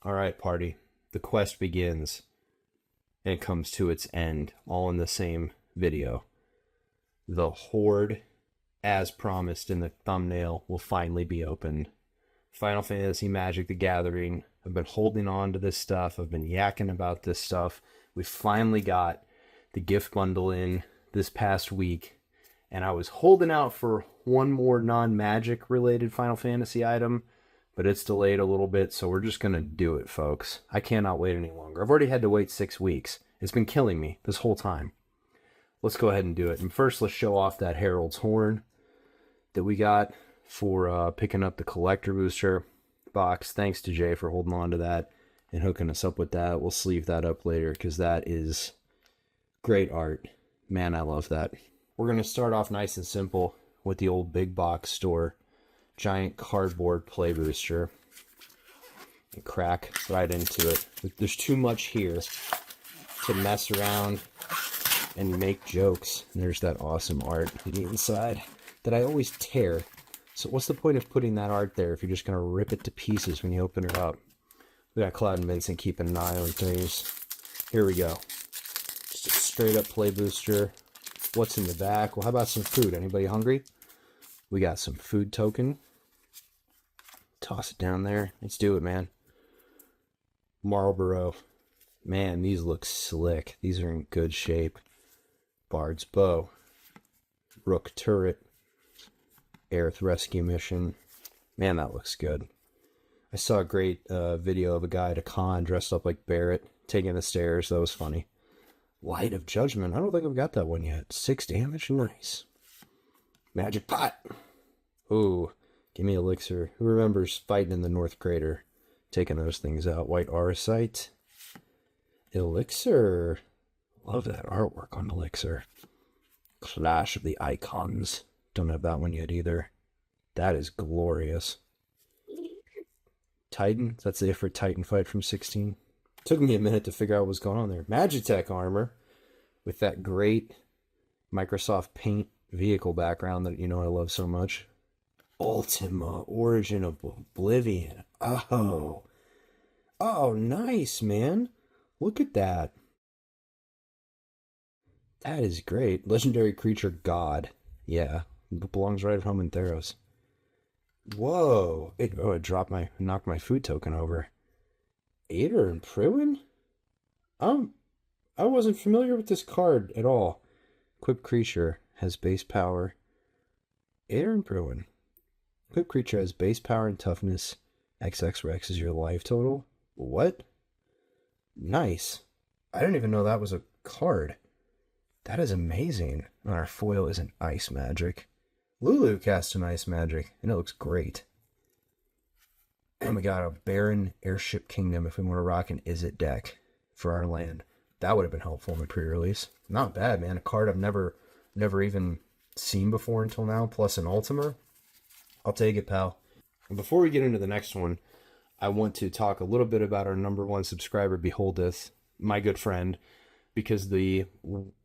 All right, party. The quest begins and it comes to its end, all in the same video. The Horde, as promised in the thumbnail, will finally be opened. Final Fantasy Magic the Gathering. I've been holding on to this stuff. I've been yakking about this stuff. We finally got the gift bundle in this past week, and I was holding out for one more non-magic related Final Fantasy item, but it's delayed a little bit, so we're just going to do it, folks. I cannot wait any longer. I've already had to wait 6 weeks. It's been killing me this whole time. Let's go ahead and do it. And first, let's show off that Herald's Horn that we got for picking up the collector booster box. Thanks to Jay for holding on to that and hooking us up with that. We'll sleeve that up later because that is great art. Man, I love that. We're going to start off nice and simple with the old big box store giant cardboard play booster and crack right into it. There's too much here to mess around and make jokes. And there's that awesome art on the inside that I always tear. So what's the point of putting that art there if you're just going to rip it to pieces when you open it up? We got Cloud and Vincent keeping an eye on things. Here we go. Just a straight up play booster. What's in the back? Well, how about some food? Anybody hungry? We got some food token. Toss it down there. Let's do it, man. Marlboro. Man, these look slick. These are in good shape. Bard's Bow. Rook Turret. Aerith Rescue Mission. Man, that looks good. I saw a great video of a guy at a con dressed up like Barrett taking the stairs. That was funny. Light of Judgment. I don't think I've got that one yet. 6 damage. Nice. Magic Pot. Ooh, give me Elixir. Who remembers fighting in the North Crater? Taking those things out. White Auracite. Elixir. Love that artwork on Elixir. Clash of the Icons. Don't have that one yet either. That is glorious. Titan. That's it for Titan fight from 16. Took me a minute to figure out what was going on there. Magitech armor with that great Microsoft Paint vehicle background that you know I love so much. Ultima, Origin of Oblivion. Oh, nice, man. Look at that. That is great. Legendary creature God. Yeah, it belongs right at home in Theros. Whoa. It knocked my food token over. Ader and Pruin? I wasn't familiar with this card at all. Equipped creature has base power. Ader and Pruin. Equipped creature has base power and toughness. XX Rex is your life total. What? Nice. I didn't even know that was a card. That is amazing. And our foil is an ice magic. Lulu cast an ice magic, and it looks great. And we got a Baron Airship Kingdom if we want to rock an Izzet deck for our land. That would have been helpful in the pre-release. Not bad, man. A card I've never even seen before until now, plus an Ultima. I'll take it, pal. And before we get into the next one, I want to talk a little bit about our #1 subscriber, Beholdeth, my good friend, because the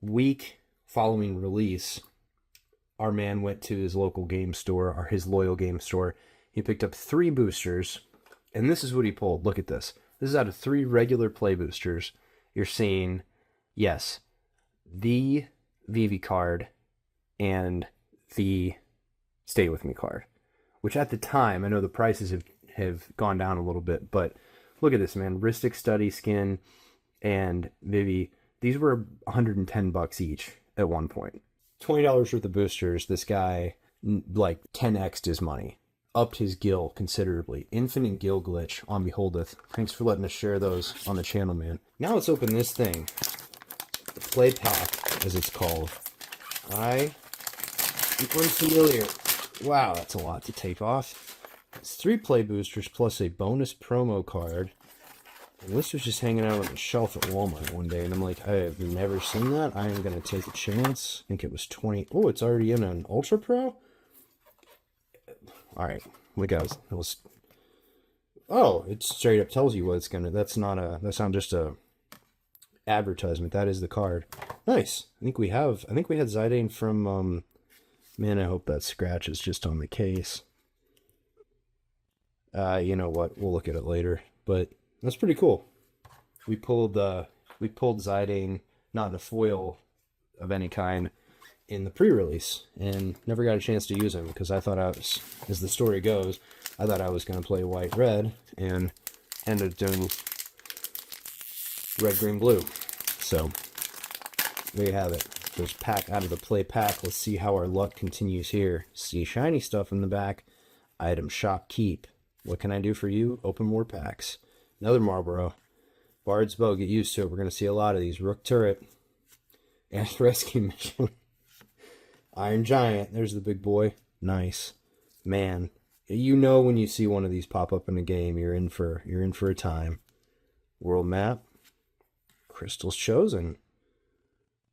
week following release, our man went to his local game store, or his loyal game store. He picked up 3 boosters, and this is what he pulled. Look at this. This is out of 3 regular play boosters. You're seeing, yes, the Vivi card and the Stay With Me card, which at the time, I know the prices have gone down a little bit, but look at this, man. Rhystic Study Skin and Vivi, these were $110 each at one point. $20 worth of boosters. This guy like 10x'd his money, upped his gil considerably. Infinite gil glitch on Beholdeth. Thanks for letting us share those on the channel, man. Now let's open this thing, the play pack as it's called. I am unfamiliar. Wow, that's a lot to take off. It's 3 play boosters plus a bonus promo card. And this was just hanging out on the shelf at Walmart one day, and I'm like, I have never seen that. I am going to take a chance. I think it was 20. Oh, it's already in an Ultra Pro? Alright, look guys. Oh, it straight up tells you what it's going to. That's not just a advertisement. That is the card. Nice. I think we had Zidane from, man, I hope that scratch is just on the case. You know what? We'll look at it later. But That's pretty cool. We pulled Zidane, not in a foil of any kind, in the pre-release, and never got a chance to use him because I thought I was, as the story goes, I thought I was going to play white-red and ended up doing red-green-blue. So there you have it. There's pack out of the play pack. Let's see how our luck continues here. See shiny stuff in the back. Item shop keep. What can I do for you? Open more packs. Another Marlboro. Bard's Bow. Get used to it. We're going to see a lot of these. Rook Turret. And Rescue Mission. Iron Giant. There's the big boy. Nice. Man, you know when you see one of these pop up in a game, you're in for a time. World Map. Crystal's Chosen.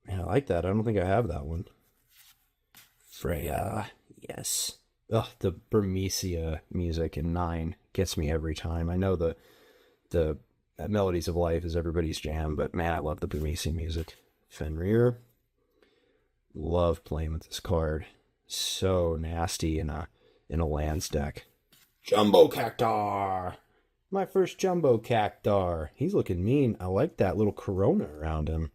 Man, I like that. I don't think I have that one. Freya. Yes. Ugh, the Burmecia music in 9 gets me every time. I know the Melodies of Life is everybody's jam, but man, I love the Burmecia music. Fenrir. Love playing with this card. So nasty in a lands deck. Jumbo Cactar. My first Jumbo Cactar. He's looking mean. I like that little corona around him.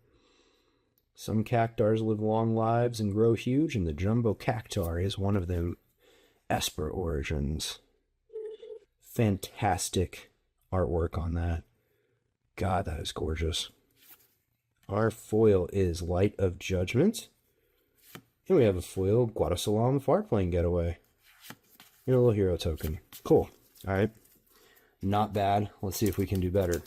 Some Cactars live long lives and grow huge, and the Jumbo Cactar is one of them. Esper Origins. Fantastic artwork on that. God, that is gorgeous. Our foil is Light of Judgment. And we have a foil Guadasalam Farplane Getaway. And a little hero token. Cool. Alright. Not bad. Let's see if we can do better.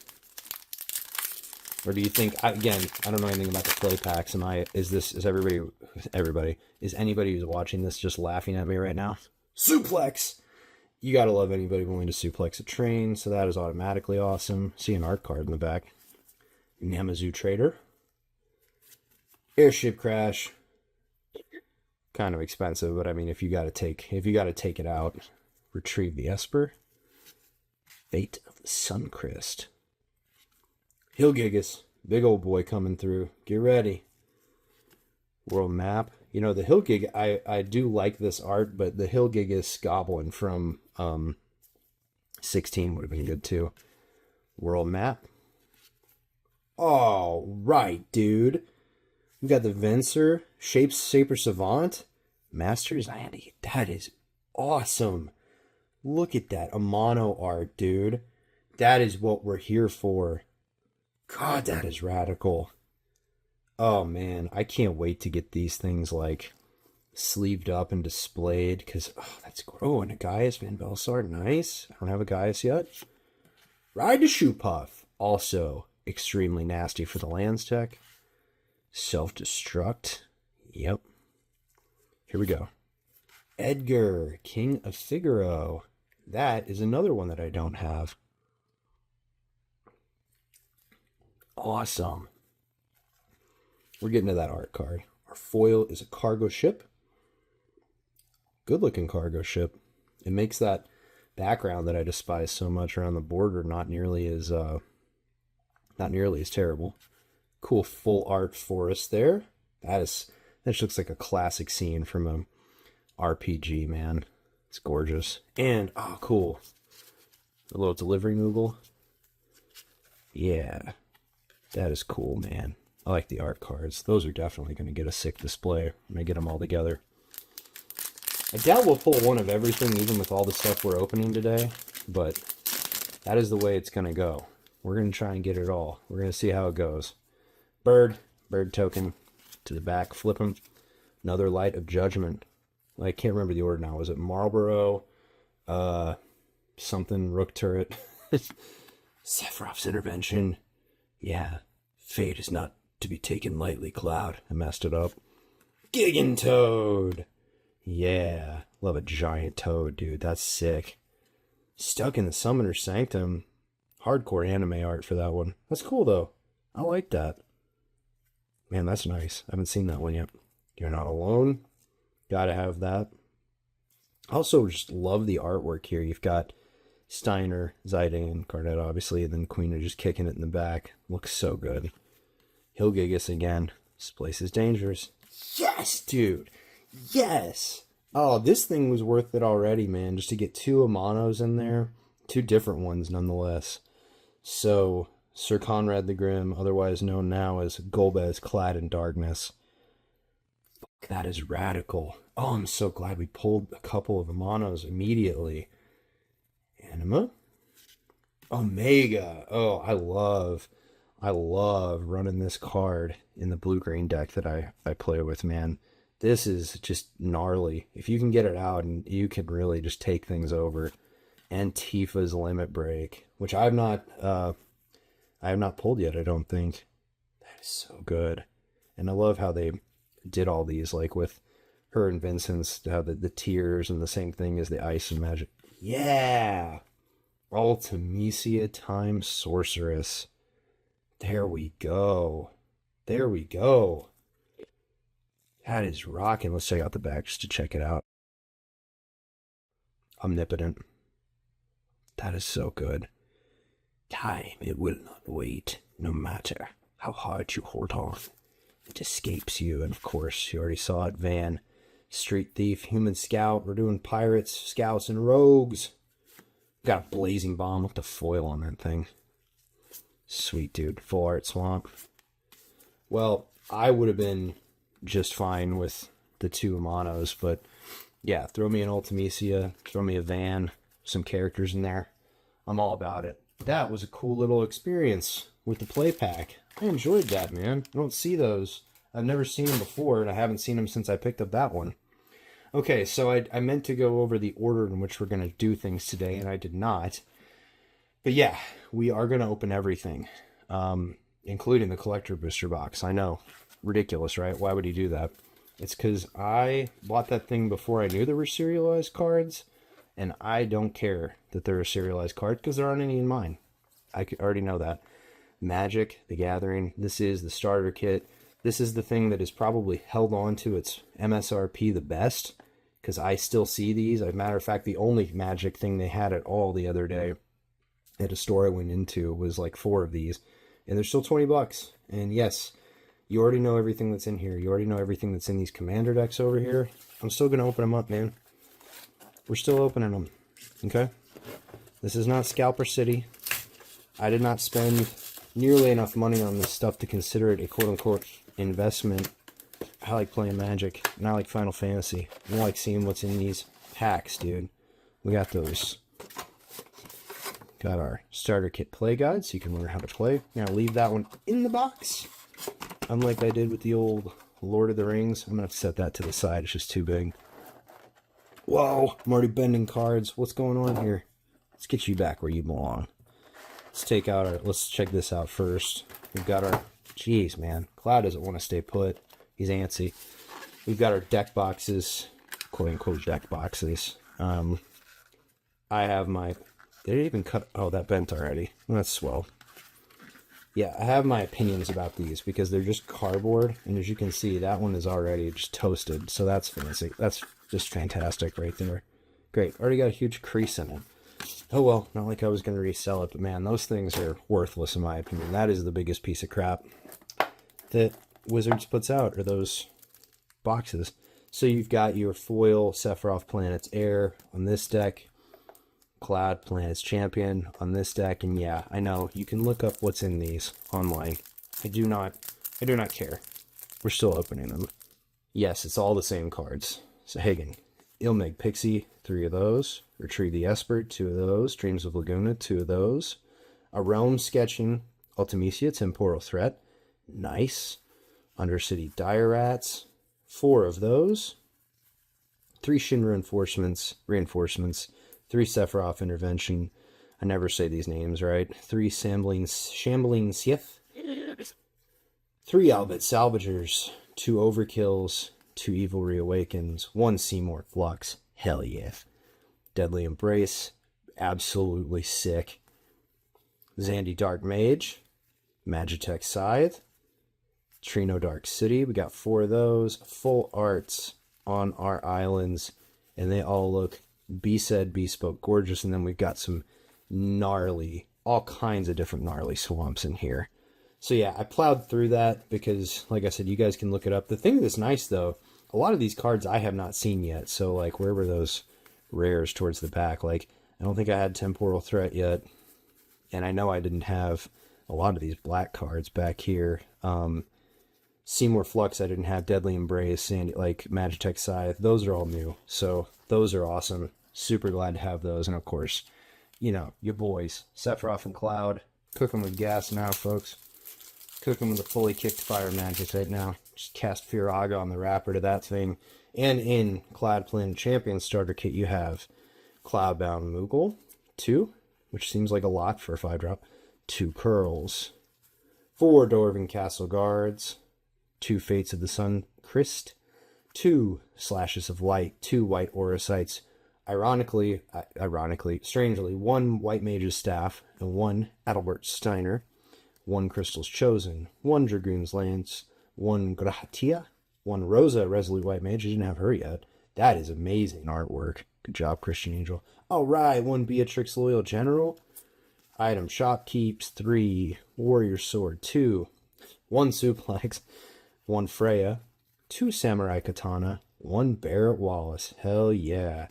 Or do you think, again, I don't know anything about the play packs. Is anybody who's watching this just laughing at me right now? Suplex! You gotta love anybody willing to suplex a train, so that is automatically awesome. See an art card in the back. Namazu Trader. Airship Crash. Kind of expensive, but I mean, if you gotta take it out, retrieve the Esper. Fate of the Suncrist. Hillgigas, big old boy coming through. Get ready. World Map. You know, the Hillgig, I do like this art, but the Hillgigas Goblin from 16 would have been good too. World Map. All right, dude. We got the Venser, Shaper Savant, Masters Andy. That is awesome. Look at that. A mono art, dude. That is what we're here for. God, that is radical. Oh, man. I can't wait to get these things, like, sleeved up and displayed, because, that's... Oh, and a Gaius Van Belsar. Nice. I don't have a Gaius yet. Ride to Shoe Puff. Also extremely nasty for the lands tech. Self-destruct. Yep. Here we go. Edgar, King of Figaro. That is another one that I don't have. Awesome. We're getting to that art card. Our foil is a cargo ship. Good looking cargo ship. It makes that background that I despise so much around the border not nearly as terrible. Cool full art forest there. That just looks like a classic scene from a RPG, man. It's gorgeous. And cool. A little delivery Moogle. Yeah. That is cool, man. I like the art cards. Those are definitely going to get a sick display when I get them all together. I doubt we'll pull one of everything, even with all the stuff we're opening today, but that is the way it's going to go. We're going to try and get it all. We're going to see how it goes. Bird token to the back, flip them. Another Light of Judgment. I can't remember the order now. Was it Marlboro? Something, Rook Turret. Sephiroth's Intervention. Yeah. Fate is not to be taken lightly, Cloud. I messed it up. Gigantoad. Yeah. Love a giant toad, dude. That's sick. Stuck in the Summoner's Sanctum. Hardcore anime art for that one. That's cool, though. I like that. Man, that's nice. I haven't seen that one yet. You're Not Alone. Gotta have that. Also, just love the artwork here. You've got Steiner, Zidane, Garnett, obviously, and then Queen are just kicking it in the back. Looks so good. Hillgigas again. This place is dangerous. Yes, dude. Yes. Oh, this thing was worth it already, man. Just to get two Amanos in there. Two different ones, nonetheless. So, Sir Conrad the Grim, otherwise known now as Golbez Clad in Darkness. Fuck, that is radical. Oh, I'm so glad we pulled a couple of the monos immediately. Anima? Omega. Oh, I love running this card in the blue-green deck that I play with, man. This is just gnarly. If you can get it out, and you can really just take things over. Antifa's Limit Break, which I have not pulled yet, I don't think. That is so good. And I love how they did all these, like with her and Vincent's, how the tears and the same thing as the ice and magic. Yeah! Ultimecia Time Sorceress. There we go. There we go. That is rocking. Let's check out the back just to check it out. Omnipotent. That is so good. Time, it will not wait, no matter how hard you hold on. It escapes you, and of course, you already saw it, Van. Street Thief, Human Scout, we're doing Pirates, Scouts, and Rogues. Got a Blazing Bomb with the foil on that thing. Sweet, dude. Full Art Swamp. Well, I would have been just fine with the 2 monos, but yeah, throw me an Ultimecia, throw me a Van, some characters in there. I'm all about it. That was a cool little experience with the play pack. I enjoyed that, man. I don't see those. I've never seen them before, and I haven't seen them since I picked up that one. Okay, so I meant to go over the order in which we're going to do things today, and I did not. But yeah, we are going to open everything, including the collector booster box. I know, ridiculous, right? Why would he do that? It's because I bought that thing before I knew there were serialized cards, and I don't care that there are serialized cards because there aren't any in mine. I already know that. Magic, the Gathering, this is the starter kit. This is the thing that is probably held on to its MSRP the best, because I still see these. As a matter of fact, the only Magic thing they had at all the other day at a store I went into was like 4 of these, and they're still $20. And yes, you already know everything that's in here. You already know everything that's in these Commander decks over here. I'm still going to open them up, man. We're still opening them, okay? This is not Scalper City. I did not spend nearly enough money on this stuff to consider it a quote-unquote investment. I like playing Magic, and I like Final Fantasy. I like seeing what's in these packs, dude. We got those. Got our starter kit play guide, so you can learn how to play. I'm going to leave that one in the box. Unlike I did with the old Lord of the Rings. I'm going to have to set that to the side. It's just too big. Whoa, I'm already bending cards. What's going on here? Let's get you back where you belong. Let's take out our, let's check this out first. We've got our, jeez, man. Cloud doesn't want to stay put. He's antsy. We've got our deck boxes, quote-unquote deck boxes. I have my, did it even cut, oh, that bent already. That's swell. Yeah, I have my opinions about these because they're just cardboard, and as you can see, that one is already just toasted, so that's fancy. That's just fantastic right there. Great, already got a huge crease in it. Oh well, not like I was going to resell it, but man, those things are worthless in my opinion. That is the biggest piece of crap that Wizards puts out, are those boxes. So you've got your foil Sephiroth Planet's Heir on this deck, Cloud Planet's Champion on this deck, and yeah, I know, you can look up what's in these online. I do not care. We're still opening them. Yes, it's all the same cards. So Hagen, Ilmig Pixie, 3 of those. Retrieve the Esper, 2 of those. Dreams of Laguna, 2 of those. A Realm Sketching, Ultimecia, Temporal Threat. Nice. Undercity Dire Rats, 4 of those. 3 Shin reinforcements. 3 Sephiroth Intervention. I never say these names right. 3 Shambling Sith. 3 Albert Salvagers. 2 Overkills. 2 Evil Reawakens. 1 Seymour Flux. Hell yeah. Deadly Embrace. Absolutely sick. Zandy Dark Mage. Magitech Scythe. Trino Dark City. We got 4 of those. Full arts on our islands. And they all look bespoke gorgeous. And then we've got some gnarly, all kinds of different gnarly swamps in here. So yeah, I plowed through that because, like I said, you guys can look it up. The thing that's nice, though, a lot of these cards I have not seen yet. So, like, where were those rares towards the back? Like, I don't think I had Temporal Threat yet. And I know I didn't have a lot of these black cards back here. Seymour Flux, I didn't have. Deadly Embrace, Sandy, like Magitech Scythe. Those are all new. So those are awesome. Super glad to have those. And of course, you know, your boys, Sephiroth and Cloud. Cooking with gas now, folks. Cooking with a fully kicked fire magic right now. Just cast Firaga on the wrapper to that thing. And in Cloud Planet Champion starter kit, you have Cloudbound Moogle, 2, which seems like a lot for a 5-drop. 2 Curls. 4 Dwarven Castle Guards. 2 Fates of the Sun Christ. 2 Slashes of Light. 2 White Aurosites. Strangely, 1 White Mage's Staff and 1 Adalbert Steiner. 1 Crystal's Chosen. 1 Dragoon's Lance. 1 Gratia. 1 Rosa Resolute White Mage. I didn't have her yet. That is amazing artwork. Good job, Christian Angel. All right, 1 Beatrix Loyal General. Item Shopkeeps. 3 Warrior Sword. 2 1 Suplex. 1 Freya. 2 Samurai Katana. 1 Barrett Wallace. Hell yeah.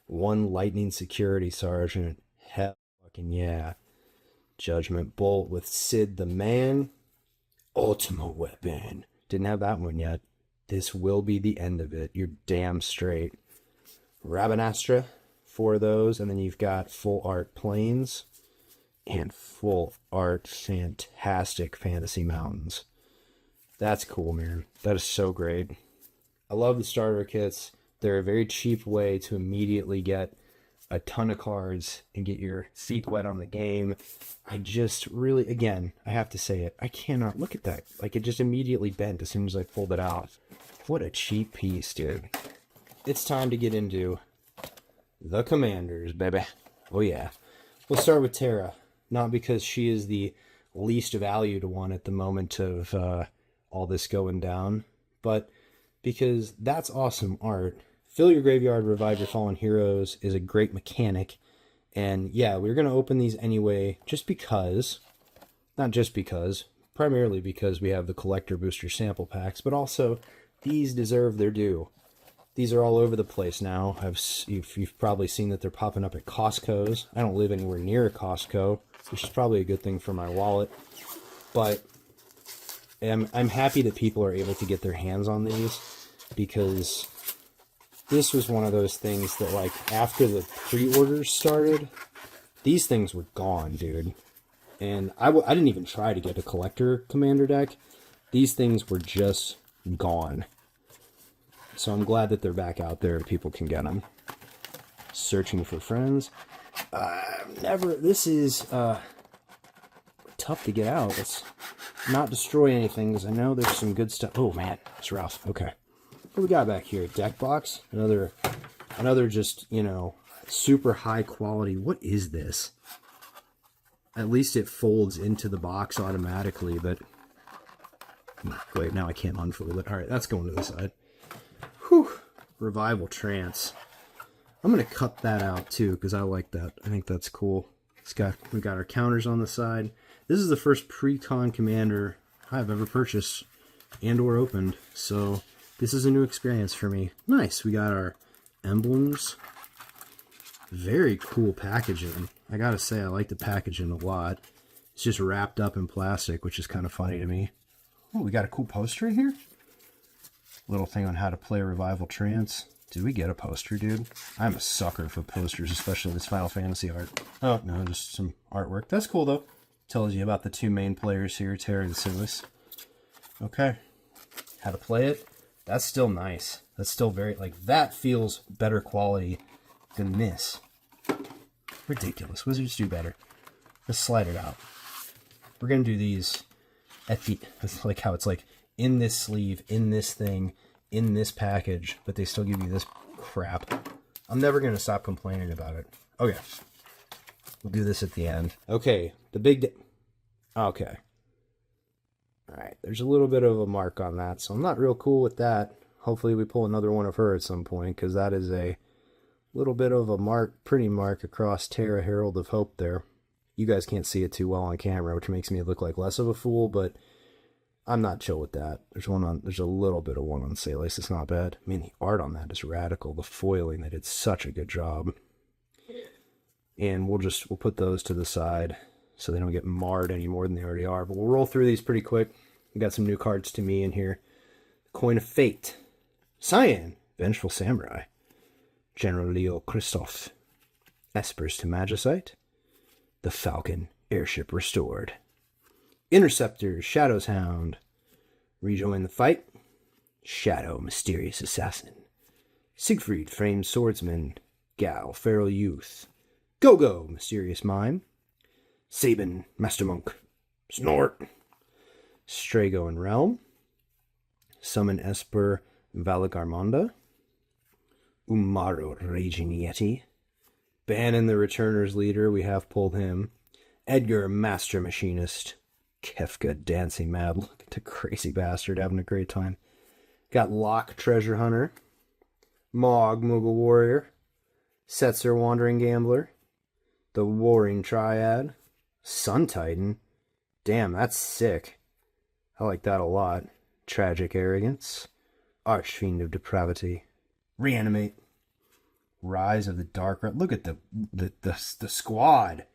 1 Lightning Security Sergeant. Hell fucking yeah. Judgment Bolt with Sid the Man. Ultimate Weapon. Didn't have that one yet. This will be the end of it. You're damn straight. Rabanastra. 4 of those. And then you've got full art Plains. And full art fantastic Fantasy Mountains. That's cool, man. That is so great. I love the starter kits. They're a very cheap way to immediately get a ton of cards and get your feet wet on the game. I just really, again, I have to say it, I cannot look at that. Like, it just immediately bent as soon as I pulled it out. What a cheap piece, dude. It's time to get into the Commanders, baby. Oh, yeah. We'll start with Terra. Not because she is the least valued one at the moment of all this going down, but because that's awesome art. Fill your graveyard, revive your fallen heroes is a great mechanic. And yeah, we're going to open these anyway, just because, not just because, primarily because we have the collector booster sample packs, but also these deserve their due. These are all over the place now. You've probably seen that they're popping up at Costco's. I don't live anywhere near a Costco, which is probably a good thing for my wallet. But I'm happy that people are able to get their hands on these, because this was one of those things that, like, after the pre-orders started, these things were gone, dude. And I didn't even try to get a collector commander deck. These things were just gone. So I'm glad that they're back out there and people can get them. Searching for friends. This is tough to get out. Let's not destroy anything, because I know there's some good stuff. Oh man, it's rough. Okay. What we got back here? Deck box. Another just, you know, super high quality. What is this? At least it folds into the box automatically, but wait, now I can't unfold it. All right, that's going to the side. Whew. Revival Trance. I'm going to cut that out too, because I like that. I think that's cool. We got our counters on the side. This is the first pre-con commander I've ever purchased and or opened, so this is a new experience for me. Nice. We got our emblems. Very cool packaging. I gotta say, I like the packaging a lot. It's just wrapped up in plastic, which is kind of funny to me. Oh, we got a cool poster in here. Little thing on how to play Revival Trance. Did we get a poster, dude? I'm a sucker for posters, especially this Final Fantasy art. Oh, no, just some artwork. That's cool, though. Tells you about the two main players here, Terra and Silas. Okay. How to play it. That's still nice. That's still very, like, that feels better quality than this. Ridiculous. Wizards do better. Let's slide it out. We're going to do these at the, it's like how it's like in this sleeve, in this thing, in this package, but they still give you this crap. I'm never going to stop complaining about it. Okay. We'll do this at the end. Okay. The big... Okay. Alright. There's a little bit of a mark on that, so I'm not real cool with that. Hopefully we pull another one of her at some point, because that is a little bit of a mark, pretty mark across Terra Herald of Hope there. You guys can't see it too well on camera, which makes me look like less of a fool, but I'm not chill with that. There's a little bit of one on Salis. It's not bad. I mean, the art on that is radical. The foiling, they did such a good job. And we'll put those to the side so they don't get marred any more than they already are. But we'll roll through these pretty quick. We got some new cards to me in here. Coin of Fate. Cyan, Vengeful Samurai. General Leo Christoph. Espers to Magicite. The Falcon, Airship Restored. Interceptor, Shadow's Hound. Rejoin the Fight. Shadow, Mysterious Assassin. Siegfried, Framed Swordsman. Gal, Feral Youth. Go-Go, Mysterious Mime. Sabin, Master Monk. Snort. Strago and Realm. Summon Esper, Valagarmonda. Umaro, Raging Yeti. Bannon, the Returner's Leader, we have pulled him. Edgar, Master Machinist. Kefka, Dancing Mad. Look at the crazy bastard having a great time. Got Locke, Treasure Hunter. Mog, Moogle Warrior. Setzer, Wandering Gambler. The Warring Triad. Sun Titan. Damn, that's sick. I like that a lot. Tragic Arrogance. Archfiend of Depravity. Reanimate. Rise of the Dark Red. Look at the squad.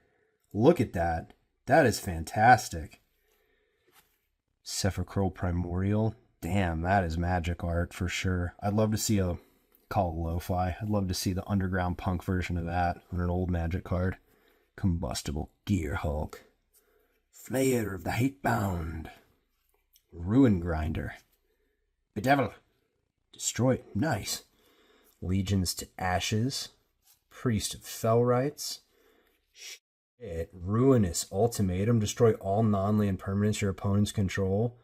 Look at that. That is fantastic. Sepulchral Primordial. Damn, that is magic art for sure. I'd love to see call it lo-fi. I'd love to see the underground punk version of that on an old magic card. Combustible Gear Hulk. Flayer of the Hatebound. Ruin Grinder. Bedevil. Destroy. Nice. Legions to Ashes. Priest of Fellrights. Shit. Ruinous Ultimatum. Destroy all non-land permanents your opponents control.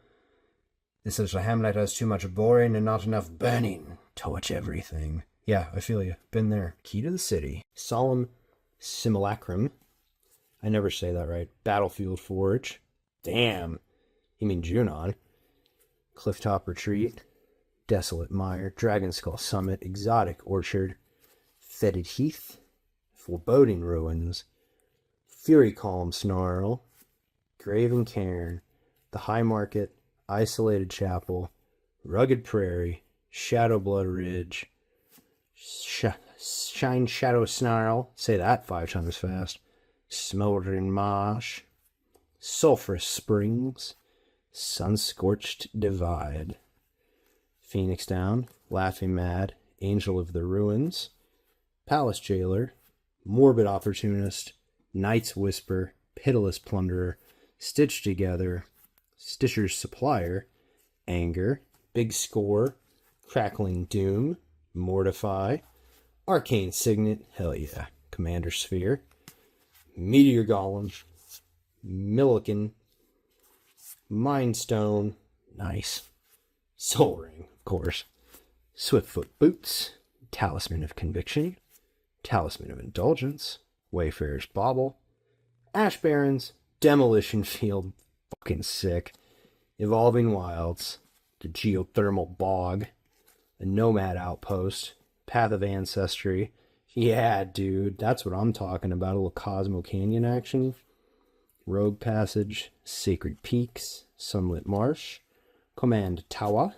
This is a Hamlet has too much boring and not enough burning. Torch everything. Yeah, I feel you. Been there. Key to the City. Solemn Simulacrum. I never say that right. Battlefield Forge. Damn. You mean Junon. Clifftop Retreat. Desolate Mire. Dragonskull Summit. Exotic Orchard. Fetid Heath. Foreboding Ruins. Fury Calm Snarl. Graven Cairn. The High Market. Isolated Chapel. Rugged Prairie. Shadowblood Ridge. Shine Shadow Snarl. Say that 5 times fast. Smoldering Marsh. Sulphurous Springs. Sun-Scorched Divide. Phoenix Down. Laughing Mad. Angel of the Ruins. Palace Jailer. Morbid Opportunist. Night's Whisper. Pitiless Plunderer. Stitched Together. Stitcher's Supplier. Anger. Big Score. Crackling Doom. Mortify. Arcane Signet. Hell yeah. Commander Sphere. Meteor Golem. Milliken. Mind Stone. Nice. Soul Ring, of course. Swiftfoot Boots. Talisman of Conviction. Talisman of Indulgence. Wayfarer's Bauble. Ash Barrens. Demolition Field. Fucking sick. Evolving Wilds. The Geothermal Bog. A Nomad Outpost. Path of Ancestry. Yeah, dude. That's what I'm talking about. A little Cosmo Canyon action. Rogue Passage. Sacred Peaks. Sunlit Marsh. Command Tower.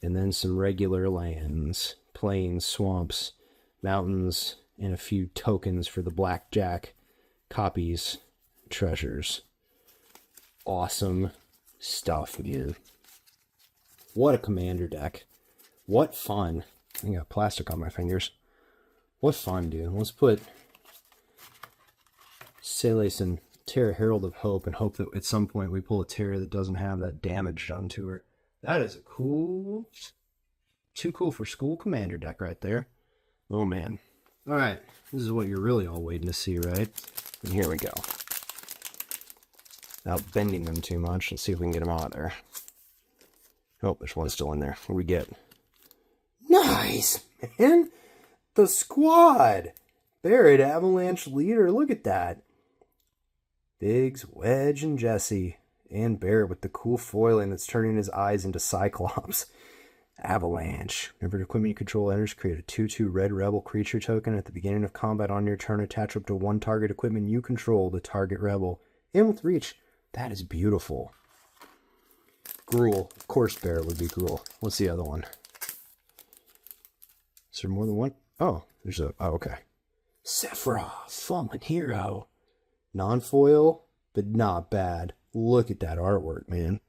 And then some regular lands. Plains, swamps, mountains, and a few tokens for the blackjack. Copies. Treasures. Awesome stuff, dude. What a commander deck. What fun. I got plastic on my fingers. What fun, dude. Let's put Celes and Terra Herald of Hope and hope that at some point we pull a Terra that doesn't have that damage done to her. That is a cool, too cool for school commander deck right there. Oh, man. All right. This is what you're really all waiting to see, right? And here we go. Without bending them too much, let's see if we can get them out of there. Oh, there's one still in there. What do we get? Nice, man. The squad. Barrett, Avalanche Leader. Look at that. Biggs, Wedge, and Jesse. And Barrett with the cool foiling that's turning his eyes into Cyclops. Avalanche. Whenever equipment you control enters, create a 2/2 red rebel creature token at the beginning of combat on your turn. Attach up to one target equipment you control, the target rebel. And with reach. That is beautiful. Gruul. Of course Barrett would be Gruul. What's the other one? Is there more than one? Oh, there's a... Oh, okay. Sephiroth. Fallen Hero. Non-foil. but not bad. Look at that artwork, man.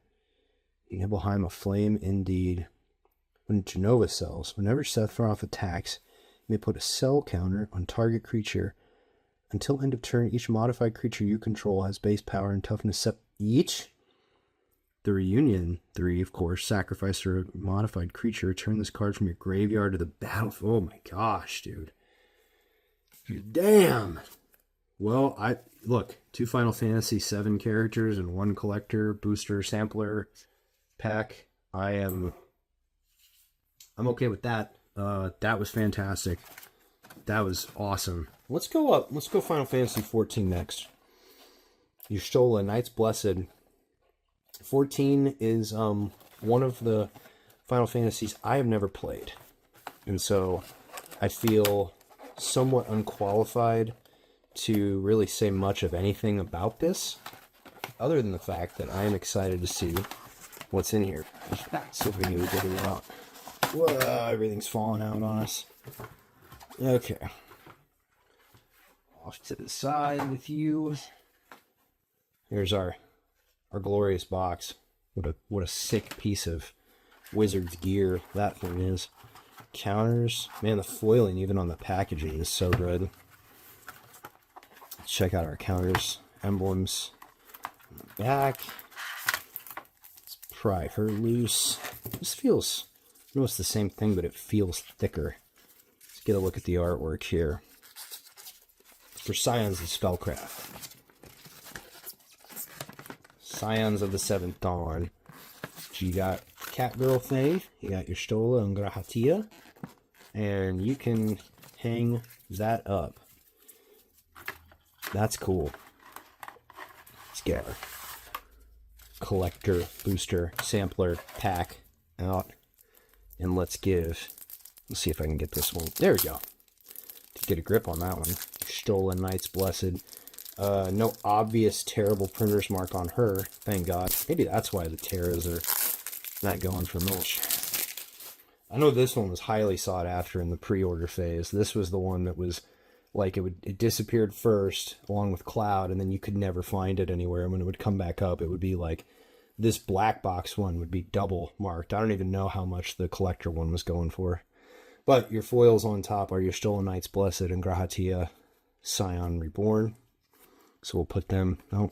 Nibelheim, a flame indeed. When Genova sells, whenever Sephiroth attacks, you may put a cell counter on target creature. Until end of turn, each modified creature you control has base power and toughness each. The Reunion 3, of course, sacrifice a modified creature. Return this card from your graveyard to the battlefield. Oh my gosh, dude. Damn. Well, look, 2 Final Fantasy VII characters and 1 collector, booster, sampler pack. I'm okay with that. That was fantastic. That was awesome. Let's go up. Let's go Final Fantasy 14 next. Y'shtola, Knights Blessed. 14 is one of the Final Fantasies I have never played. And so I feel somewhat unqualified to really say much of anything about this, other than the fact that I am excited to see what's in here. See if we can get it out. Whoa, everything's falling out on us. Okay. Off to the side with you. Here's our glorious box. What a sick piece of wizard's gear that thing is. Counters. Man, the foiling even on the packaging is so good. Let's check out our counters. Emblems on the back. Let's pry her loose. This feels, I know it's the same thing, but it feels thicker. Let's get a look at the artwork here. For Scions of Spellcraft. Scions of the Seventh Dawn. You got Catgirl Faye, you got Y'shtola and Grahatia, and you can hang that up. That's cool. Let's get our collector, booster, sampler pack out, and let's see if I can get this one. There we go. To get a grip on that one. Y'shtola, Knights Blessed. No obvious terrible printer's mark on her, thank God. Maybe that's why the Terras are not going for much. I know this one was highly sought after in the pre-order phase. This was the one that was like it disappeared first along with Cloud, and then you could never find it anywhere. And when it would come back up, it would be like this black box one would be double marked. I don't even know how much the collector one was going for. But your foils on top are your Y'shtola, Knights Blessed, and Grahatia, Scion Reborn. So we'll put them, we'll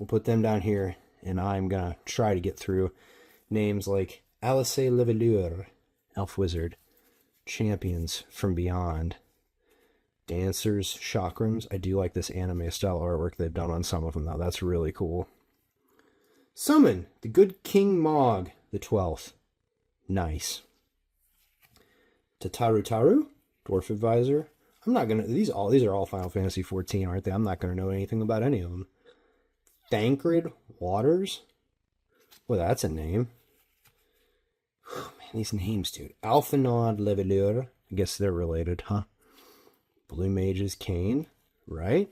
put them down here, and I'm going to try to get through names like Alice Levelure, Elf Wizard, Champions from Beyond, Dancers, Chakrams. I do like this anime style artwork they've done on some of them, though. That's really cool. Summon, the Good King Mog, the 12th. Nice. Taru, Dwarf Advisor. I'm not gonna. These are all Final Fantasy 14, aren't they? I'm not gonna know anything about any of them. Thancred Waters. Well, that's a name. Man, these names, dude. Alphanod Levelure. I guess they're related, huh? Blue Mages Kane, right?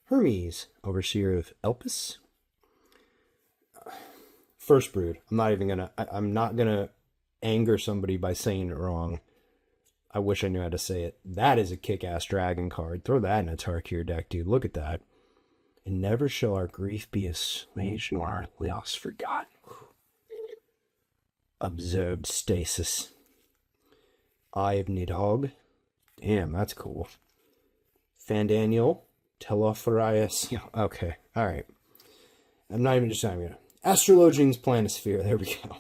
Hermes, Overseer of Elpis. First Brood. I'm not gonna anger somebody by saying it wrong. I wish I knew how to say it. That is a kick-ass dragon card. Throw that in a Tarkir deck, dude. Look at that. And never shall our grief be assuaged nor our loss forgotten. Observed Stasis. Eye of Nidhogg. Damn, that's cool. Fandaniel. Telophorius. Yeah, okay, alright. I'm not even just saying it. Astrologian's Planisphere. There we go.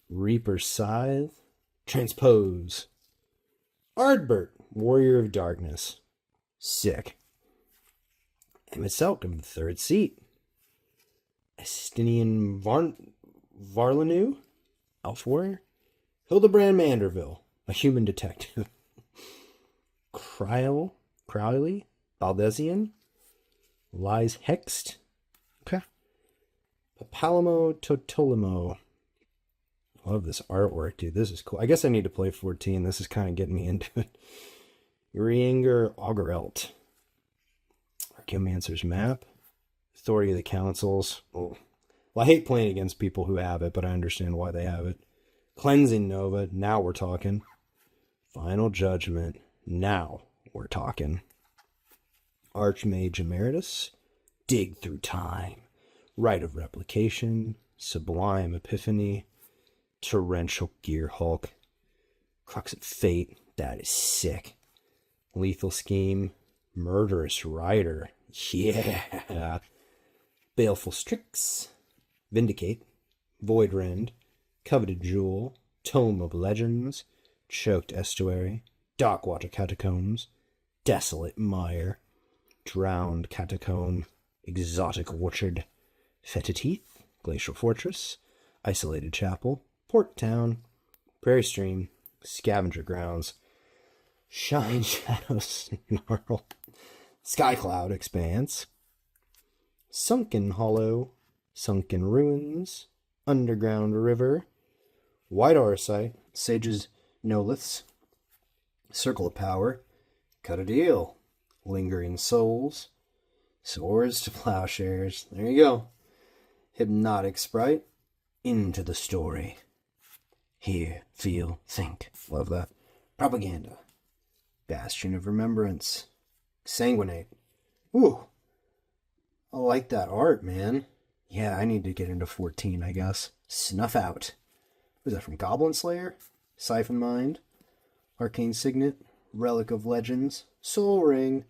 Reaper's Scythe. Transpose. Ardbert, Warrior of Darkness. Sick. Emetselk of the Third Seat. Estinian Varlanu, Elf Warrior. Hildebrand Manderville, a human detective. Crowley, Baldesian. Lies Hexed. Okay. Papalamo Totolimo. Love this artwork, dude. This is cool. I guess I need to play 14. This is kind of getting me into it. Urianger Augerelt. Archaeomancer's Map. Authority of the Councils. Oh. Well, I hate playing against people who have it, but I understand why they have it. Cleansing Nova. Now we're talking. Final Judgment. Now we're talking. Archmage Emeritus. dig through time, rite of replication, sublime epiphany, torrential gear hulk, crux of fate, that is sick, lethal scheme, murderous rider, yeah, baleful strix, vindicate, void rend, coveted jewel, tome of legends, choked estuary, darkwater catacombs, desolate mire, drowned catacomb, exotic orchard, fetid heath, glacial fortress, isolated chapel, port town, prairie stream, scavenger grounds, shine shadow snarl, sky cloud expanse, sunken hollow, sunken ruins, underground river, white arsite, sages noliths, circle of power, cut a deal, lingering souls, swords to plowshares. There you go. Hypnotic sprite, into the story. Hear, feel, think. Love that. Propaganda. Bastion of remembrance. Sanguinate. Ooh. I like that art, man. Yeah, I need to get into 14, I guess. Snuff out. Was that from Goblin Slayer? Siphon Mind. Arcane Signet. Relic of Legends. Soul Ring.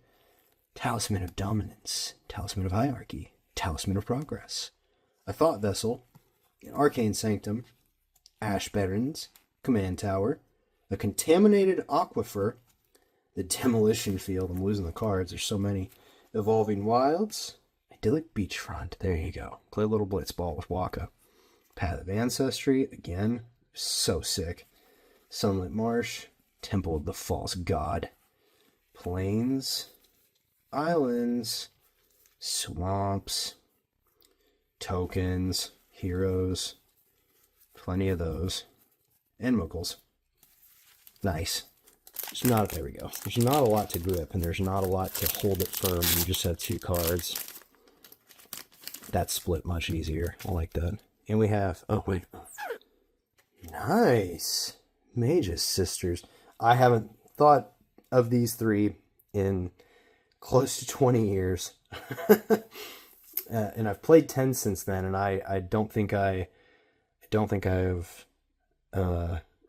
Talisman of Dominance. Talisman of Hierarchy. Talisman of Progress. A Thought Vessel. An Arcane Sanctum. Ash Veterans. Command Tower. A Contaminated Aquifer. The Demolition Field. I'm losing the cards. There's so many. Evolving Wilds. Idyllic Beachfront. There you go. Play a little Blitz ball with Waka. Path of Ancestry. Again. So sick. Sunlit Marsh. Temple of the False God. Plains. Islands. Swamps. Tokens. Heroes. Plenty of those. And Muggles. Nice. There we go. There's not a lot to grip, and there's not a lot to hold it firm. You just have 2 cards. That's split much easier. I like that. And we have... Oh, wait. Nice. Mage's Sisters. I haven't thought of these 3 in close to 20 years. And I've played 10 since then, and I don't think I've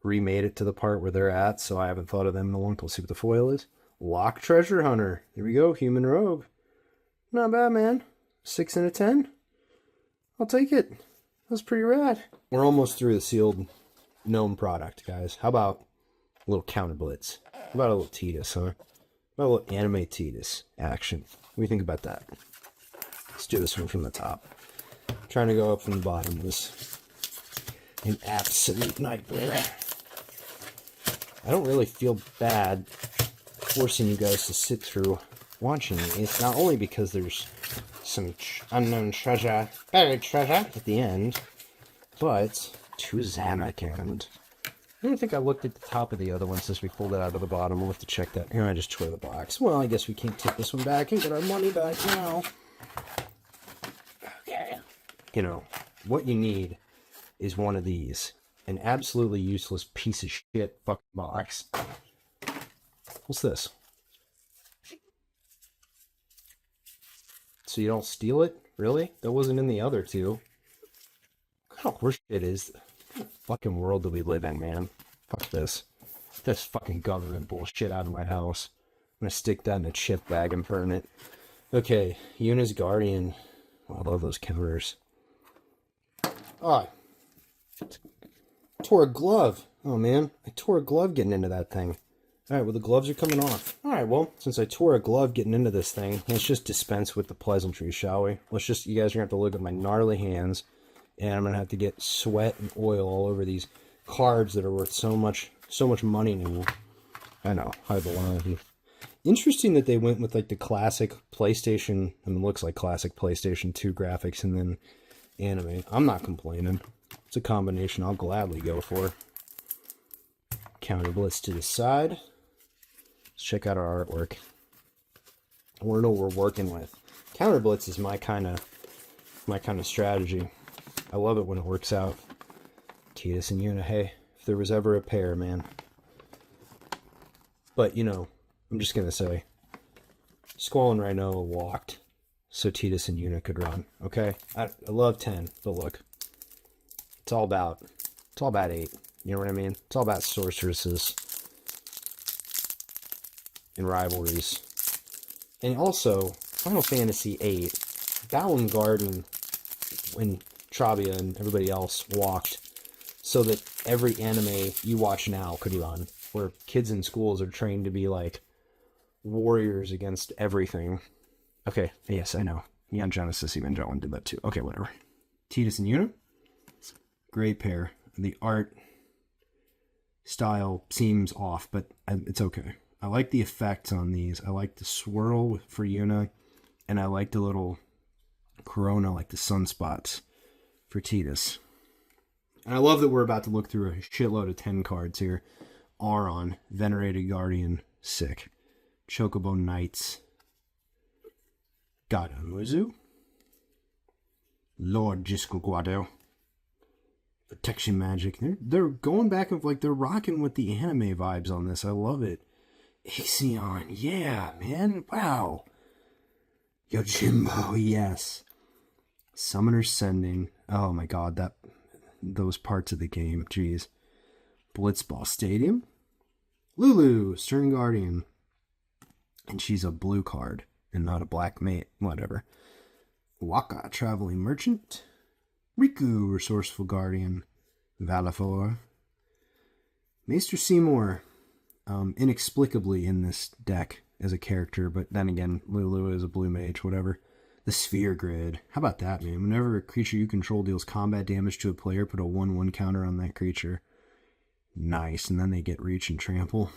remade it to the part where they're at, so I haven't thought of them in a long time. Let's see what the foil is. Lock Treasure Hunter. There we go. Human Rogue. Not bad, man. 6 and a 10. I'll take it. That's pretty rad. We're almost through the sealed gnome product, guys. How about a little counter blitz? How about a little Tidus, huh? How about a little anime Tidus action? What do you think about that? Let's do this one from the top. I'm trying to go up from the bottom. This an absolute nightmare. I don't really feel bad forcing you guys to sit through watching me. It's not only because there's some unknown treasure, buried treasure at the end, but to Zamek, and I don't think I looked at the top of the other one since we pulled it out of the bottom. We'll have to check that. Here, I just tore the box. Well, I guess we can't take this one back and get our money back now. Okay. You know, what you need is one of these. An absolutely useless piece of shit fucking box. What's this? So you don't steal it? Really? That wasn't in the other 2. What kind of horseshit is this? What kind of fucking world do we live in, man? Fuck this. This fucking government bullshit out of my house. I'm gonna stick that in a chip bag and burn it. Okay, Yuna's Guardian. Oh, I love those counters. Alright. Tore a glove. Oh, man. I tore a glove getting into that thing. Alright, well, the gloves are coming off. Alright, well, since I tore a glove getting into this thing, let's just dispense with the pleasantries, shall we? You guys are going to have to look at my gnarly hands, and I'm going to have to get sweat and oil all over these cards that are worth so much money now. I know, I belong. Interesting that they went with, like, the classic PlayStation, I mean, it looks like classic PlayStation 2 graphics, and then anime. I'm not complaining. It's a combination I'll gladly go for. Counter Blitz to the side. Let's check out our artwork. I want to know what we're working with. Counter Blitz is my kind of strategy. I love it when it works out. Tidus and Yuna, hey, if there was ever a pair, man. But, you know, I'm just going to say, Squall and Rhino walked. so Tidus and Yuna could run. Okay, I love 10, but look, it's all about 8. You know what I mean? It's all about sorceresses and rivalries. And also, Final Fantasy VIII, Balin Garden, when Trabia and everybody else walked, so that every anime you watch now could run, where kids in schools are trained to be like warriors against everything. Okay, yes, I know. Neon Genesis Evangelion did that too. Okay, whatever. Tidus and Yuna, great pair. The art style seems off, but it's okay. I like the effects on these. I like the swirl for Yuna, and I like the little corona, like the sunspots for Tidus. And I love that we're about to look through a shitload of 10 cards here. Auron, Venerated Guardian, sick. Chocobo Knights, Gadamuzu, Lord Jisquaguado, Protection Magic. They're going back of like they're rocking with the anime vibes on this. I love it. Aesion, yeah, man, wow. Yojimbo, yes. Summoner Sending. Oh my god, those parts of the game, jeez. Blitzball Stadium. Lulu, Stern Guardian. And she's a blue card and not a black mate, whatever. Waka, Traveling Merchant. Riku, Resourceful Guardian. Valifor. Maester Seymour, inexplicably in this deck as a character, but then again, Lulu is a blue mage, whatever. The Sphere Grid. How about that, man? Whenever a creature you control deals combat damage to a player, put a 1/1 counter on that creature. Nice, and then they get Reach and Trample.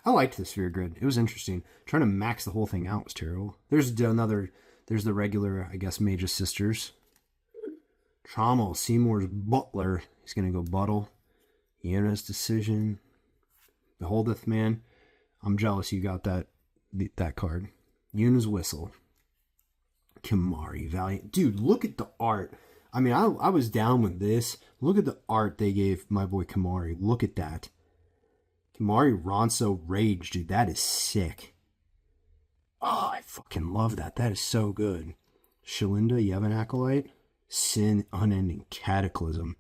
I liked the Sphere Grid. It was interesting. Trying to max the whole thing out was terrible. There's the regular, I guess, Mage's Sisters. Trommel, Seymour's Butler. He's going to go Buttle. Yuna's Decision. Beholdeth, man. I'm jealous you got that card. Yuna's Whistle. Kimari, Valiant. Dude, look at the art. I mean, I was down with this. Look at the art they gave my boy Kimari. Look at that. Kimari Ronso Rage, dude. That is sick. Oh, I fucking love that. That is so good. Shalinda, Yevon Acolyte. Sin, Unending Cataclysm.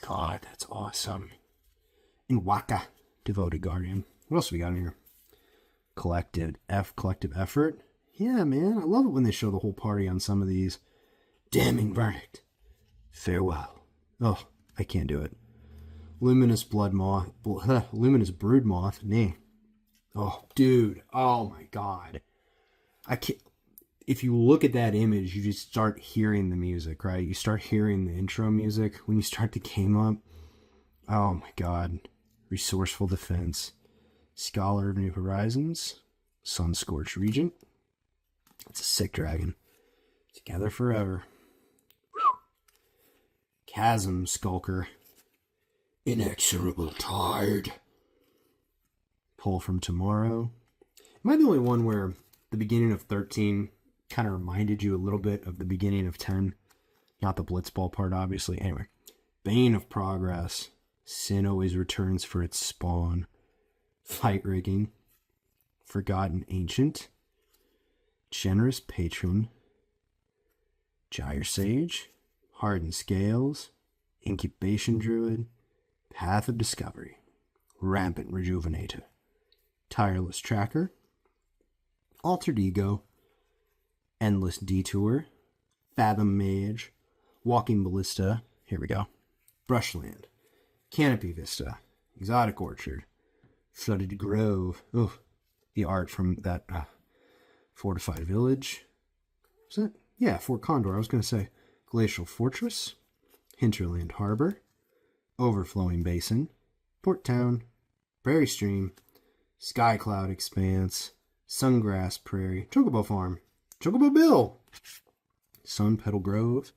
God, that's awesome. And Waka, Devoted Guardian. What else we got in here? Collective Effort. Yeah, man. I love it when they show the whole party on some of these. Damning Verdict. Farewell. Oh, I can't do it. Luminous Luminous Brood Moth. Nah. Oh, dude. Oh, my God. I can't. If you look at that image, you just start hearing the music, right? You start hearing the intro music when you start the game up. Oh, my God. Resourceful Defense. Scholar of New Horizons. Sunscorched Regent. It's a sick dragon. Together forever. Chasm Skulker. Inexorable Tide. Pull from Tomorrow. Am I the only one where the beginning of 13 kind of reminded you a little bit of the beginning of 10? Not the Blitzball part, obviously. Anyway. Bane of Progress. Sin always returns for its spawn. Fight Rigging. Forgotten Ancient. Generous Patron. Gyre Sage. Hardened Scales. Incubation Druid. Path of Discovery. Rampant Rejuvenator. Tireless Tracker. Altered Ego. Endless Detour. Fathom Mage. Walking Ballista. Here we go. Brushland. Canopy Vista. Exotic Orchard. Flooded Grove. Ooh, the art from that Fortified Village. Was that? Yeah, Fort Condor. I was going to say Glacial Fortress. Hinterland Harbor. Overflowing Basin. Port Town. Prairie Stream. Sky Cloud Expanse. Sungrass Prairie. Chocobo Farm. Chocobo Bill. Sun Petal Grove.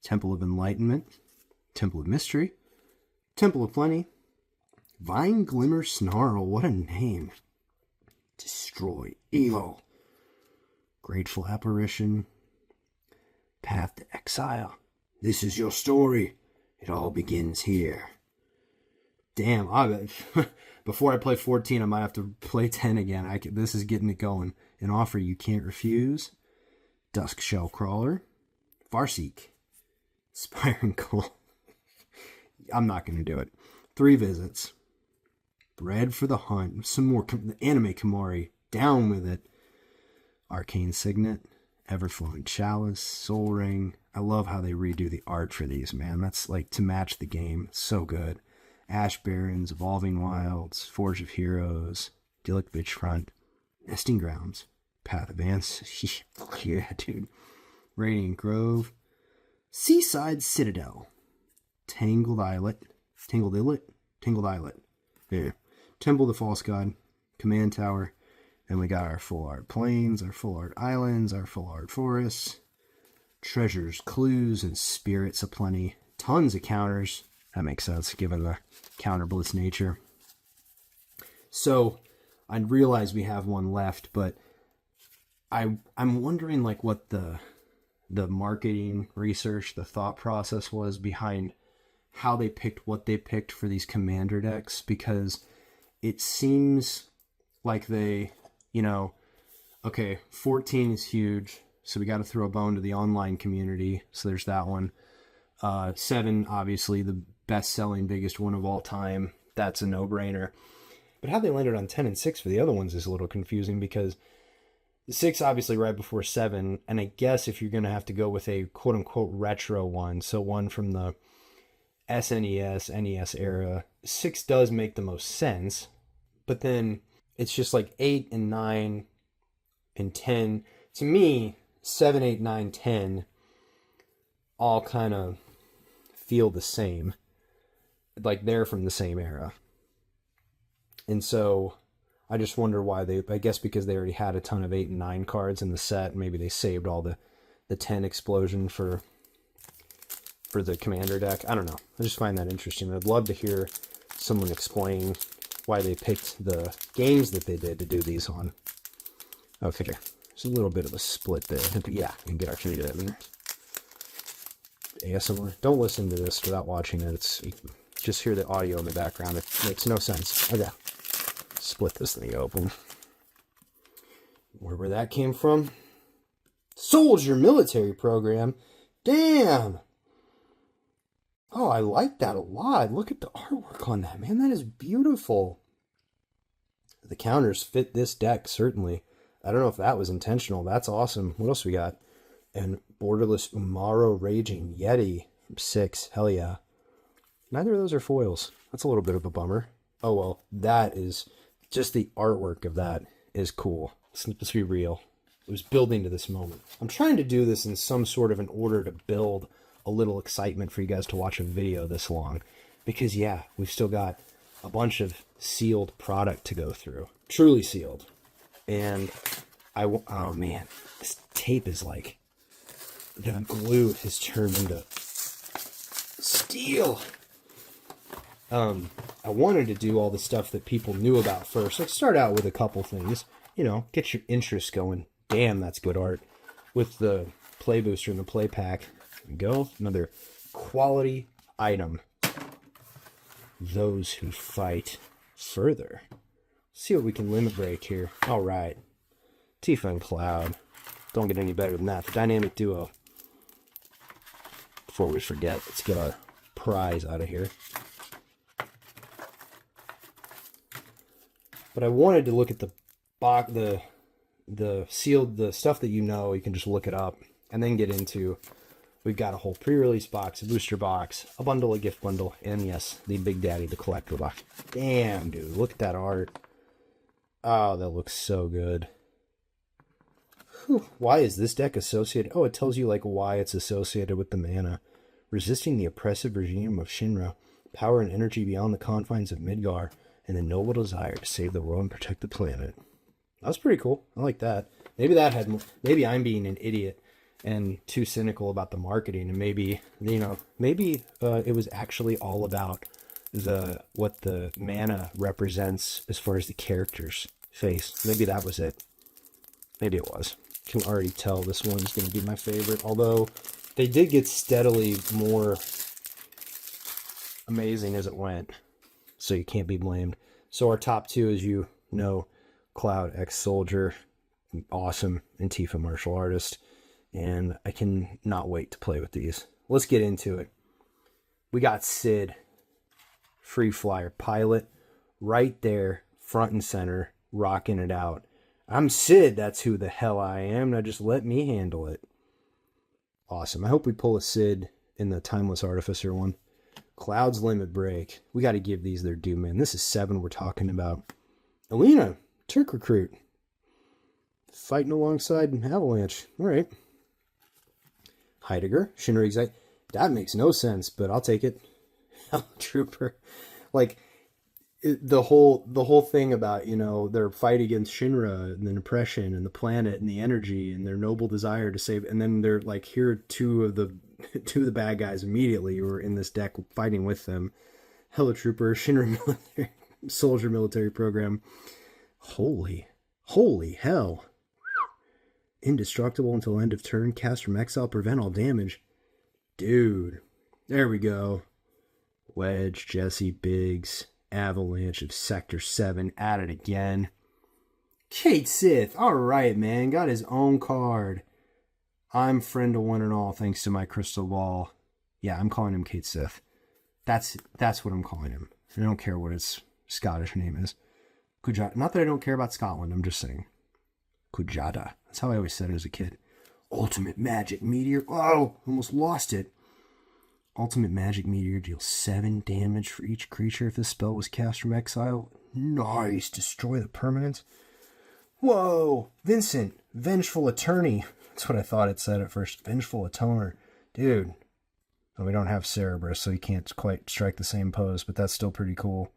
Temple of Enlightenment. Temple of Mystery. Temple of Plenty. Vine Glimmer Snarl. What a name. Destroy Evil. Grateful Apparition. Path to Exile. This is your story. It all begins here. Damn, before I play 14, I might have to play 10 again. This is getting it going. an offer you can't refuse. Dusk Shellcrawler, Farseek, Spiring Call. I'm not going to do it. 3 visits. Bred for the Hunt. Some more anime Kamari. Down with it. Arcane Signet, Everflowing Chalice, Soul Ring. I love how they redo the art for these, man. That's like to match the game. So good. Ash Barrens, Evolving Wilds, Forge of Heroes, Dillick Beachfront, Nesting Grounds, Path of Ants. Yeah, dude. Radiant Grove, Seaside Citadel, Tangled Islet. Yeah. Temple of the False God, Command Tower. Then we got our full art plains, our full art islands, our full art forests, treasures, clues, and spirits aplenty. Tons of counters. That makes sense given the counter blitz nature. So I realize we have one left, but I'm wondering like what the marketing research, the thought process was behind how they picked what they picked for these commander decks, because it seems like they, okay, 14 is huge, so we got to throw a bone to the online community, so there's that one. 7, obviously, the best-selling, biggest one of all time. That's a no-brainer. But how they landed on 10 and 6 for the other ones is a little confusing, because the 6 obviously right before 7, and I guess if you're going to have to go with a quote-unquote retro one, so one from the SNES, NES era, 6 does make the most sense, but then it's just like 8 and 9 and 10. To me, 7, 8, 9, 10 all kind of feel the same. Like they're from the same era. And so I just wonder why I guess because they already had a ton of 8 and 9 cards in the set. Maybe they saved all the 10 explosion for the commander deck. I don't know. I just find that interesting. I'd love to hear someone explain why they picked the games that they did to do these on. Okay, there's a little bit of a split there. But yeah, we can get our feet in. ASMR. Don't listen to this without watching it. Just hear the audio in the background. It makes no sense. Okay. Split this thing open. Where that came from? Soldier military program. Damn! Oh, I like that a lot. Look at the artwork on that, man. That is beautiful. The counters fit this deck, certainly. I don't know if that was intentional. That's awesome. What else we got? And Borderless Umaro Raging Yeti. 6. Hell yeah. Neither of those are foils. That's a little bit of a bummer. Oh, well. That is... Just the artwork of that is cool. Let's be real. It was building to this moment. I'm trying to do this in some sort of an order to build a little excitement for you guys to watch a video this long. Because, yeah, we've still got a bunch of sealed product to go through. Truly sealed. And oh, man. This tape is like... The glue has turned into steel. I wanted to do all the stuff that people knew about first. Let's start out with a couple things. Get your interest going. Damn, that's good art. With the play booster and the play pack. There we go. Another quality item. Those who fight further. Let's see what we can limit break here. All right. Tifa and Cloud. Don't get any better than that. The dynamic duo. Before we forget, let's get our prize out of here. But I wanted to look at the box, the sealed, the stuff that you can just look it up, and then get into, we've got a whole pre-release box, a booster box, a bundle, a gift bundle, and yes, the Big Daddy, the collector box. Damn, dude, look at that art. Oh, that looks so good. Whew. Why is this deck associated? Oh, it tells you like why it's associated with the mana. Resisting the oppressive regime of Shinra, power and energy beyond the confines of Midgar, and the noble desire to save the world and protect the planet. That's pretty cool. I like that. Maybe maybe I'm being an idiot and too cynical about the marketing, and maybe it was actually all about what the mana represents as far as the character's face. Maybe that was it. Maybe it was. You can already tell this one's going to be my favorite, although they did get steadily more amazing as it went. So you can't be blamed. So our top 2, as you know, Cloud X Soldier, awesome Antifa martial artist, and I can not wait to play with these. Let's get into it. We got Sid, free flyer pilot, right there, front and center, rocking it out. I'm Sid, that's who the hell I am. Now just let me handle it. Awesome. I hope we pull a Sid in the Timeless Artificer one. Cloud's Limit Break. We got to give these their due, man. This is 7 we're talking about. Alina, Turk Recruit. Fighting alongside Avalanche. All right. Heidegger, Shinra Exec. That makes no sense, but I'll take it. Trooper. Like, the whole thing about, you know, their fight against Shinra and the oppression and the planet and the energy and their noble desire to save, and then they're like, here are two of the bad guys immediately who are in this deck fighting with them. Hello Trooper, Shinra military soldier military program. Holy hell. Indestructible until end of turn, cast from exile, prevent all damage. Dude, there we go. Wedge, Jesse, Biggs, Avalanche of Sector 7 at it again. Kate Sith, alright man, got his own card. I'm friend of one and all thanks to my crystal ball. Yeah, I'm calling him Kate Sith. That's what I'm calling him. I don't care what his Scottish name is. Kujata. Not that I don't care about Scotland, I'm just saying. Kujata. That's how I always said it as a kid. Ultimate Magic Meteor. Oh, almost lost it. Ultimate Magic Meteor deals 7 damage for each creature if this spell was cast from exile. Nice. Destroy the permanents. Whoa. Vincent. Vengeful Attorney. That's what I thought it said at first. Vengeful Atoner. Dude. Well, we don't have Cerberus, so he can't quite strike the same pose, but that's still pretty cool.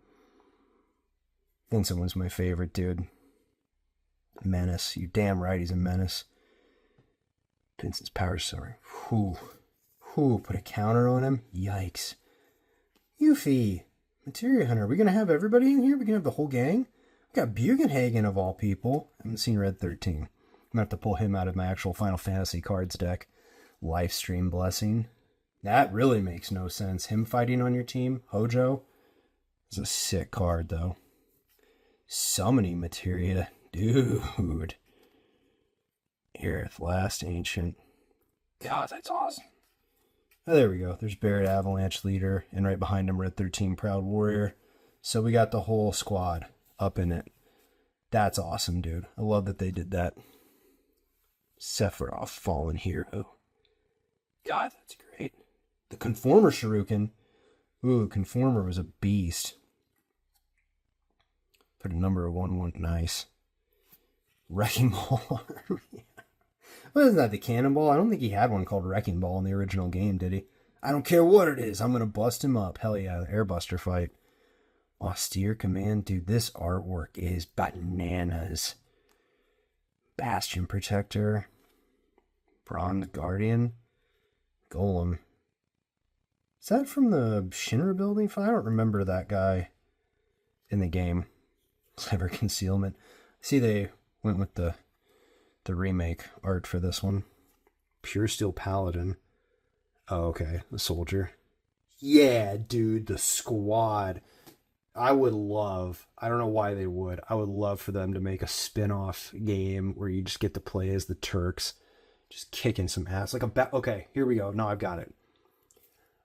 Vincent was my favorite, dude. Menace. You're damn right he's a menace. Vincent's power story. Whew. Put a counter on him? Yikes. Yuffie. Materia Hunter. Are we going to have everybody in here? We can have the whole gang? We got Bugenhagen of all people. I haven't seen Red 13. I'm going to have to pull him out of my actual Final Fantasy cards deck. Lifestream Blessing. That really makes no sense. Him fighting on your team? Hojo? It's a sick card, though. Summoning Materia. Dude. Aerith, Last Ancient. God, that's awesome. Oh, there we go. There's Barrett, Avalanche Leader, and right behind him, Red 13, Proud Warrior. So we got the whole squad up in it. That's awesome, dude. I love that they did that. Sephiroth, Fallen Hero. God, that's great. The Conformer Shuriken. Ooh, Conformer was a beast. Put a number of 1/1. Nice. Wrecking Ball. Well, isn't that the Cannonball? I don't think he had one called Wrecking Ball in the original game, did he? I don't care what it is. I'm going to bust him up. Hell yeah, Airbuster fight. Austere Command. Dude, this artwork is bananas. Bastion Protector. Bronze Guardian. Golem. Is that from the Shinra building? I don't remember that guy in the game. Clever Concealment. See, they went with the remake art for this one. Pure Steel Paladin. Oh, okay. The soldier. Yeah, dude, the squad. I would love, I don't know why they would, I would love for them to make a spin-off game where you just get to play as the Turks, just kicking some ass. Like okay, here we go. No, I've got it.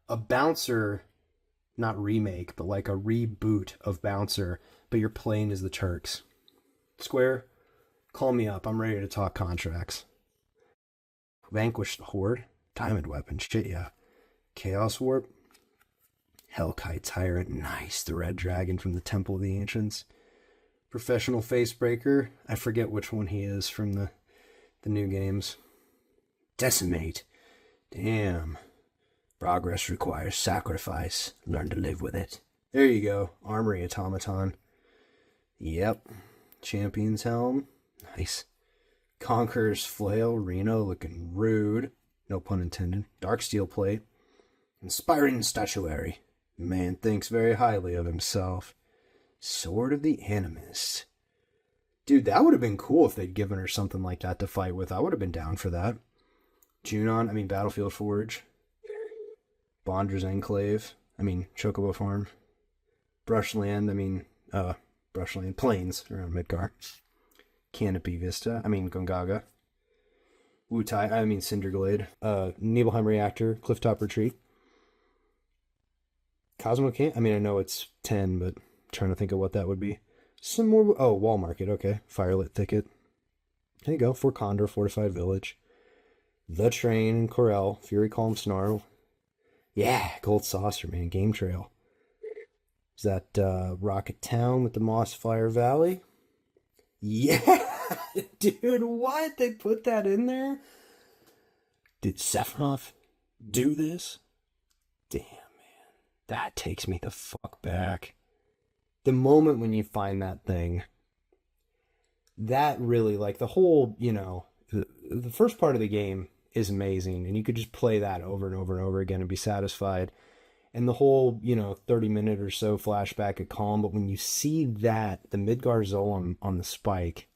A Bouncer, not remake, but like a reboot of Bouncer, but you're playing as the Turks. Square, call me up. I'm ready to talk contracts. Vanquish the Horde. Diamond Weapon. Shit, yeah. Chaos Warp. Hellkite Tyrant. Nice. The Red Dragon from the Temple of the Ancients. Professional Facebreaker. I forget which one he is from the new games. Decimate. Damn. Progress requires sacrifice. Learn to live with it. There you go. Armory Automaton. Yep. Champion's Helm. Nice. Conqueror's Flail. Reno looking rude. No pun intended. Dark Steel Plate. Inspiring Statuary. Man thinks very highly of himself. Sword of the Animist. Dude, that would have been cool if they'd given her something like that to fight with. I would have been down for that. Battlefield Forge. Bonder's Enclave. Chocobo Farm. Brushland. Brushland Plains around Midgar. Canopy Vista. I mean, Gongaga. Wutai. I mean, Cinderglade. Nibelheim Reactor. Clifftop Retreat. Cosmo Camp. I mean, I know it's 10, but I'm trying to think of what that would be. Some more. Oh, Wall Market. Okay. Firelit Thicket. There you go. Fort Condor. Fortified Village. The Train. Corel. Fury Calm Snarl. Yeah. Gold Saucer, man. Game Trail. Is that Rocket Town with the Moss Fire Valley? Yeah. Dude, what? They put that in there? Did Sephiroth do this? Damn, man. That takes me the fuck back. The moment when you find that thing, that really, like, the whole, you know, the first part of the game is amazing, and you could just play that over and over and over again and be satisfied. And the whole, you know, 30-minute or so flashback at Calm, but when you see that, the Midgar Zolom on the spike,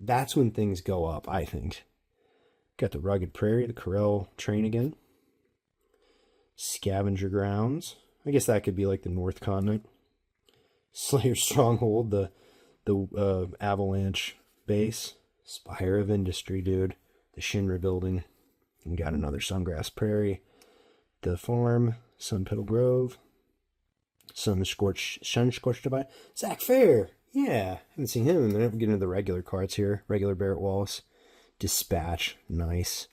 that's when things go up, I think. Got the Rugged Prairie, the Corel Train again. Scavenger Grounds. I guess that could be like the North Continent. Slayer Stronghold, the Avalanche Base. Spire of Industry, dude. The Shinra Building. And got another Sungrass Prairie. The Farm. Sun Petal Grove. Sun Scorched Divide. Zach Fair. Yeah, haven't seen him in a minute. We get into the regular cards here. Regular Barrett Wallace. Dispatch. Nice.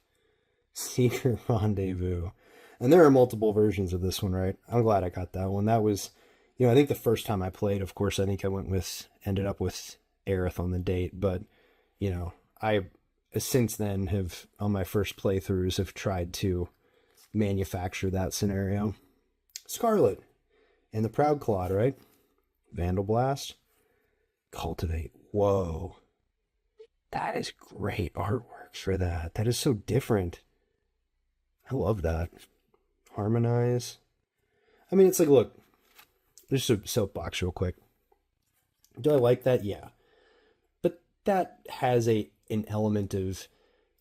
Secret Rendezvous. And there are multiple versions of this one, right? I'm glad I got that one. That was, you know, I think the first time I played, of course, I think I ended up with Aerith on the date. But, you know, I, since then, have, on my first playthroughs, have tried to manufacture that scenario. Scarlet and the Proud Clawed, right? Vandal Blast. Cultivate. Whoa. That is great artwork for that. That is so different. I love that. Harmonize. I mean, it's like, look, just a soapbox real quick. Do I like that? Yeah. But that has an element of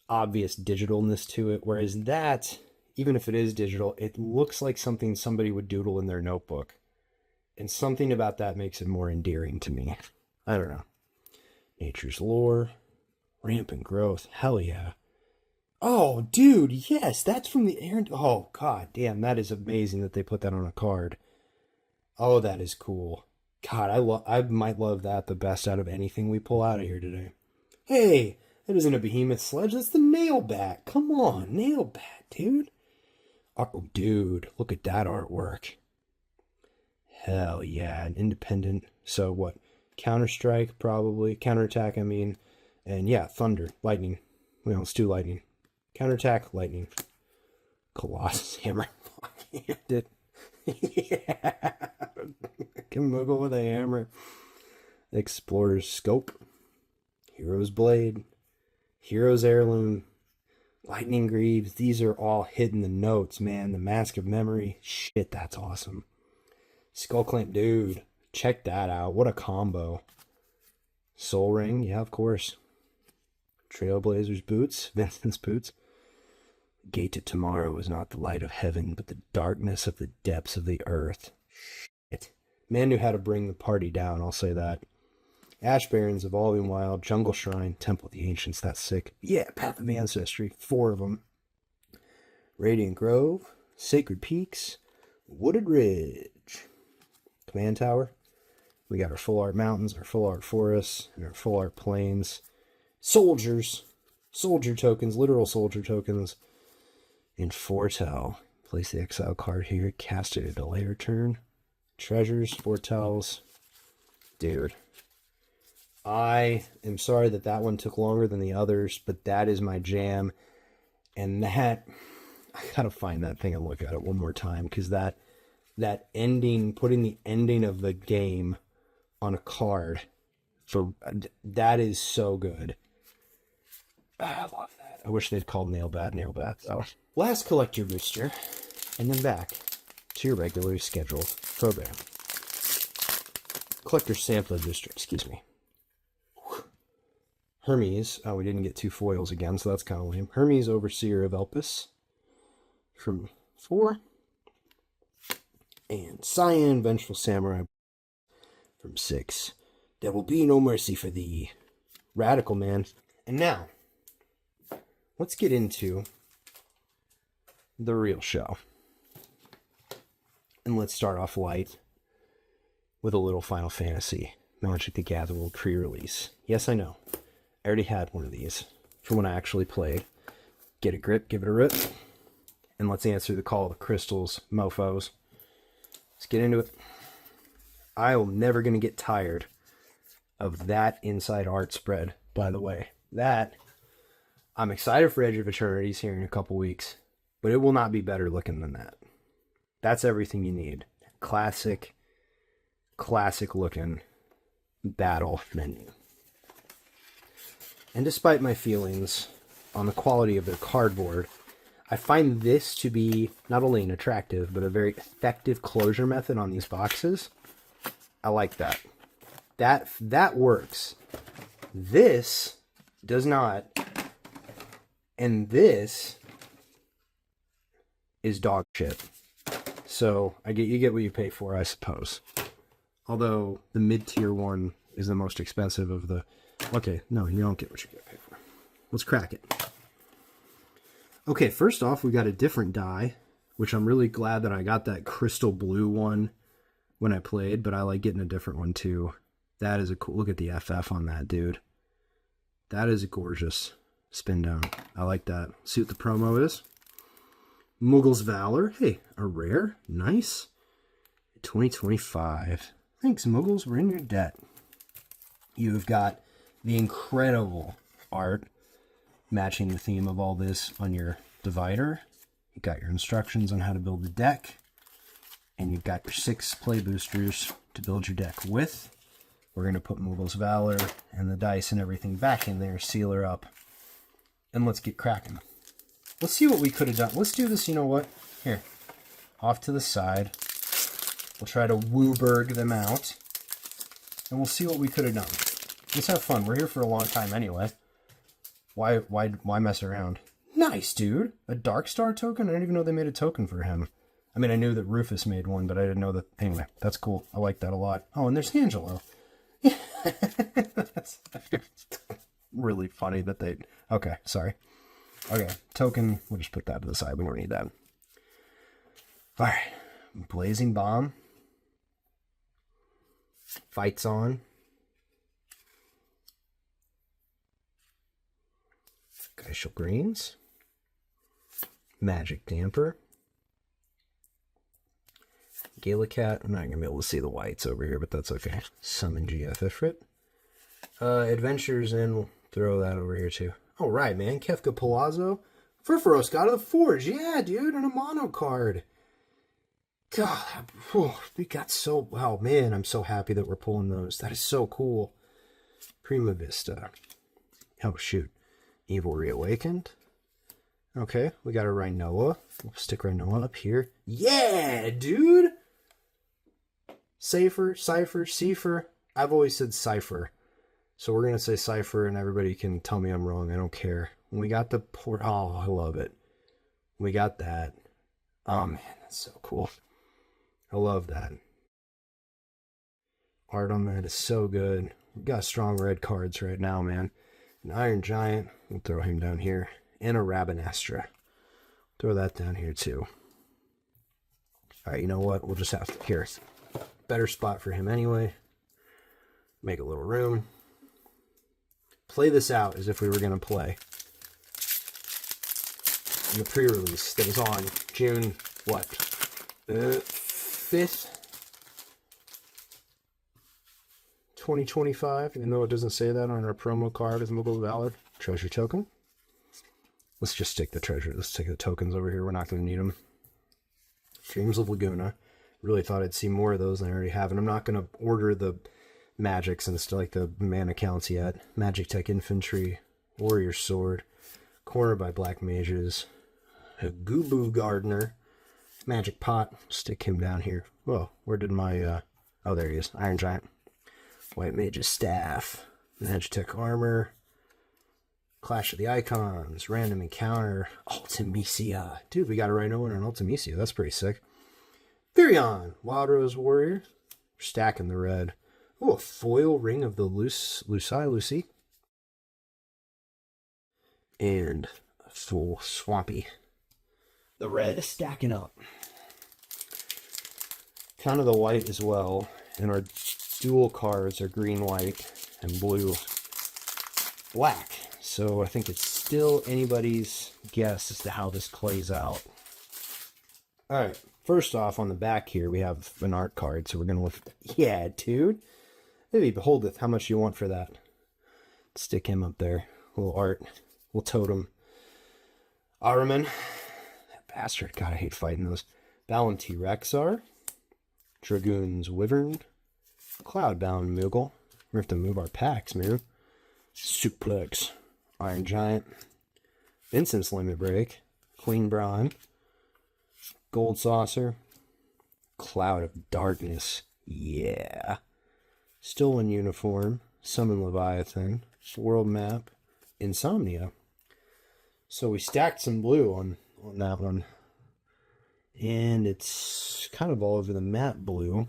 obvious digitalness to it, whereas that, even if it is digital, it looks like something somebody would doodle in their notebook. And something about that makes it more endearing to me. I don't know. Nature's Lore. Rampant Growth. Hell yeah. Oh, dude, yes, that's from the air. Oh, god damn, that is amazing that they put that on a card. Oh, that is cool. God, I might love that the best out of anything we pull out of here today. Hey, that isn't a behemoth sledge, that's the Nailbat. Come on, Nailbat, dude. Oh, dude, look at that artwork. Hell yeah, an independent. So what? Counter-Strike, probably. Counterattack, I mean. And yeah, Thunder, Lightning. Well, let's do Lightning. Counterattack, Lightning. Colossus Hammer. Did. Yeah. Can Moogle with a hammer. Explorer's Scope. Hero's Blade. Hero's Heirloom. Lightning Greaves. These are all hitting the notes, man. The Mask of Memory. Shit, that's awesome. Skull Clamp, dude. Check that out. What a combo. Soul Ring. Yeah, of course. Trailblazer's Boots. Vincent's Boots. Gate to Tomorrow is not the light of heaven, but the darkness of the depths of the earth. Shit. Man knew how to bring the party down, I'll say that. Ash Barrens, Evolving Wild, Jungle Shrine, Temple of the Ancients, that's sick. Yeah, Path of Ancestry, 4 of them. Radiant Grove, Sacred Peaks, Wooded Ridge. Command Tower. We got our full art mountains, our full art forests, and our full art plains. Soldiers. Soldier tokens, literal soldier tokens. In Foretell. Place the exile card here, cast it at a later turn. Treasures, Foretells. Dude. I am sorry that one took longer than the others, but that is my jam. And that, I gotta find that thing and look at it one more time, because that ending, putting the ending of the game on a card, that is so good. I love that. I wish they'd called Nailbat. So. Last collector booster, and then back to your regularly scheduled program. Collector sampler booster, excuse me. Hermes, we didn't get 2 foils again, so that's kind of lame. Hermes, Overseer of Elpis, from 4. And Cyan, Vengeful Samurai, from 6. There will be no mercy for thee. Radical, man. And now, let's get into the real show. And let's start off light with a little Final Fantasy Magic the Gathering pre-release. Yes, I know. I already had one of these from when I actually played. Get a grip, give it a rip. And let's answer the call of the crystals, mofos. Let's get into it. I am never going to get tired of that inside art spread, by the way. That, I'm excited for Edge of Eternity's here in a couple weeks, but it will not be better looking than that. That's everything you need. Classic looking battle menu. And despite my feelings on the quality of their cardboard, I find this to be not only an attractive, but a very effective closure method on these boxes. I like that. That works. This does not. And this is dog shit. So you get what you pay for, I suppose. Although the mid-tier one is the most expensive of the... Okay, no, you don't get what you get paid for. Let's crack it. Okay, first off, we got a different die, which I'm really glad that I got that crystal blue one when I played, but I like getting a different one too. That is a cool... Look at the FF on that, dude. That is a gorgeous spin down. I like that. See what the promo is? Muggle's Valor. Hey, a rare. Nice. 2025. Thanks, Muggles. We're in your debt. You've got the incredible art matching the theme of all this on your divider. You've got your instructions on how to build the deck. And you've got your 6 play boosters to build your deck with. We're going to put Muggle's Valor and the dice and everything back in there, seal her up, and let's get cracking. Let's see what we could have done. Let's do this, you know what? Here, off to the side. We'll try to Wooberg them out, and we'll see what we could have done. Let's have fun. We're here for a long time anyway. Why mess around? Nice, dude. A Dark Star token? I didn't even know they made a token for him. I mean, I knew that Rufus made one, but I didn't know that. Anyway, that's cool. I like that a lot. Oh, and there's Angelo. That's really funny that they... Okay, sorry. Okay, token. We'll just put that to the side. We don't need that. All right. Blazing Bomb. Fights on. Geishel Greens. Magic Damper. Galacat. I'm not going to be able to see the whites over here, but that's okay. Summon GF Ifrit. Adventures in. We'll throw that over here too. All right, man. Kefka Palazzo. Furfuros God of the Forge. Yeah, dude. And a mono card. God. We got so... Wow, man. I'm so happy that we're pulling those. That is so cool. Prima Vista. Oh, shoot. Evil Reawakened. Okay. We got a Rhinoa. We'll stick Rhinoa up here. Yeah, dude. Cypher, Cipher. I've always said Cipher. So we're going to say Cipher, and everybody can tell me I'm wrong. I don't care. We got the port. Oh, I love it. We got that. Oh, man, that's so cool. I love that. Art on that is so good. We've got strong red cards right now, man. An Iron Giant. We'll throw him down here. And a Rabanastra. Throw that down here, too. All right, you know what? We'll just have to... Here. Better spot for him anyway. Make a little room. Play this out as if we were going to play. In the pre-release that was on June, what? 5th? 2025, even though it doesn't say that on our promo card as Mobile Valor. Treasure token. Let's just stick the treasure. Let's take the tokens over here. We're not going to need them. Dreams of Laguna. Really thought I'd see more of those than I already have. And I'm not going to order the magics and stuff like the mana counts yet. Magic Tech Infantry. Warrior Sword. Cornered by Black Mages. A Gubu Gardener. Magic Pot. Stick him down here. Whoa, where did my... Oh, there he is. Iron Giant. White Mage's Staff. Magic Tech Armor. Clash of the Icons. Random Encounter. Ultimecia. Dude, we got a Rhino and an Ultimecia. That's pretty sick. Furion. Wild Rose Warrior. We're stacking the red. Oh, a foil Ring of the Lucy. And a full swampy. The red stacking up. Kind of the white as well. And our dual cards are green, white, and blue, black. So I think it's still anybody's guess as to how this plays out. Alright, first off on the back here we have an art card. So we're going to look. Yeah, dude. Maybe Beholdeth. How much do you want for that? Stick him up there. A little art. We'll totem. Ahriman. That bastard. God, I hate fighting those. Balanti Rexar. Dragoon's Wyvern. Cloudbound Moogle. We have to move our packs, man. Suplex. Iron Giant. Vincent's Limit Break. Queen Brawn. Gold Saucer. Cloud of Darkness. Yeah. Stolen Uniform. Summon Leviathan. World Map. Insomnia. So we stacked some blue on that one. And it's kind of all over the map blue.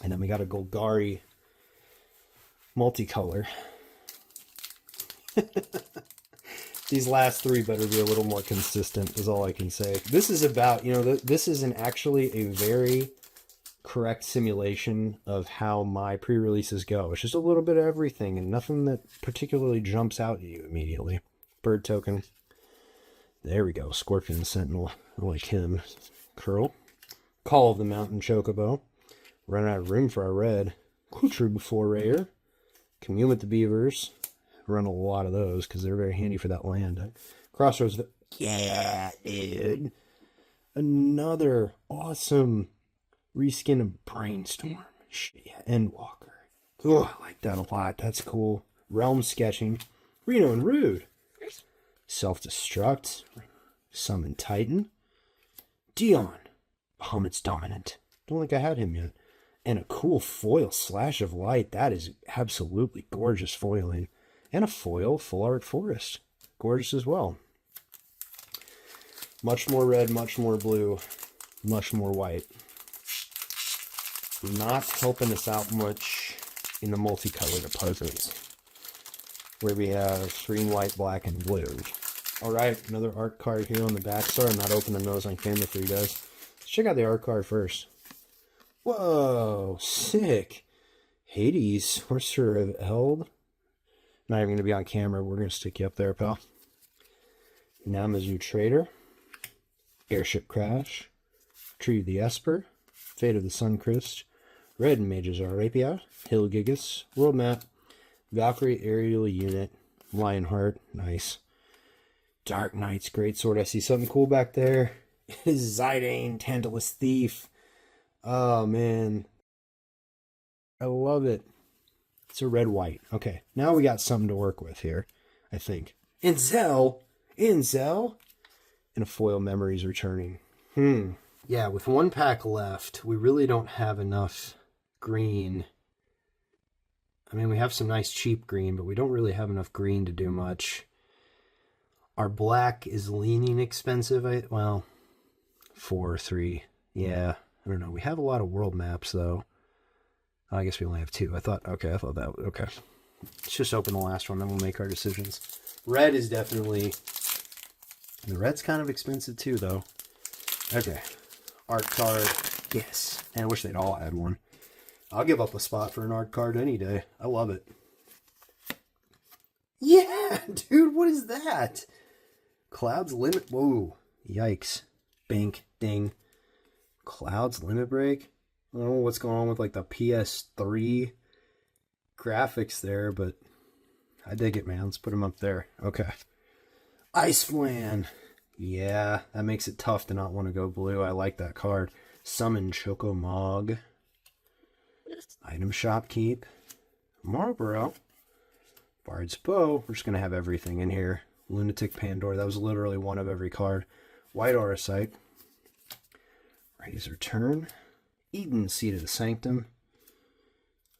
And then we got a Golgari multicolor. These last three better be a little more consistent, is all I can say. This is about, you know, this is actually a very correct simulation of how my pre-releases go. It's just a little bit of everything and nothing that particularly jumps out at you immediately. Bird token. There we go. Scorpion Sentinel. I like him. Curl. Call of the Mountain Chocobo. Run out of room for our red. True Forayer. Commune with the Beavers. Run a lot of those because they're very handy for that land. Crossroads. Yeah, dude. Another awesome reskin of Brainstorm. Shit, yeah. Endwalker. Oh, I like that a lot. That's cool. Realm Sketching. Reno and Rude. Self-Destruct. Summon Titan. Dion. Bahamut's Dominant. Don't think I had him yet. And a cool foil Slash of Light. That is absolutely gorgeous foiling. And a foil Full Art Forest. Gorgeous as well. Much more red, much more blue, much more white. Not helping us out much in the multicolored opposings, where we have green, white, black, and blue. Alright, another art card here on the back. Sorry I'm not opening those on camera for you guys. Let's check out the art card first. Whoa, sick. Hades, Sorcerer of Eld. Not even going to be on camera. We're going to stick you up there, pal. Namazu Trader. Airship Crash. Tree of the Esper. Fate of the Suncrist. Red Mages Arapia. Hill Gigas. World Map. Valkyrie Aerial Unit. Lionheart. Nice. Dark Knight's Greatsword. I see something cool back there. Zidane, Tantalus Thief. Oh, man. I love it. It's a red-white. Okay, now we got something to work with here, I think. Inzel! And a foil Memories Returning. Yeah, with one pack left, we really don't have enough green. I mean, we have some nice cheap green, but we don't really have enough green to do much. Our black is leaning expensive. Well, 4 or 3. Yeah, I don't know. We have a lot of world maps, though. I guess we only have 2. I thought that, okay. Let's just open the last one, then we'll make our decisions. Red is definitely, the red's kind of expensive too, though. Okay. Art card, yes. And I wish they'd all add one. I'll give up a spot for an art card any day. I love it. Yeah, dude, what is that? Cloud's Limit, whoa. Yikes. Bink, ding. Cloud's Limit Break. I don't know what's going on with like the PS3 graphics there, but I dig it, man. Let's put them up there. Okay. Ice Flan. Yeah, that makes it tough to not want to go blue. I like that card. Summon Choco Mog. Item Shop Keep. Marlboro. Bard's Bow. We're just going to have everything in here. Lunatic Pandora. That was literally one of every card. White Auracite. Razor Turn. Eden, Seed of the Sanctum.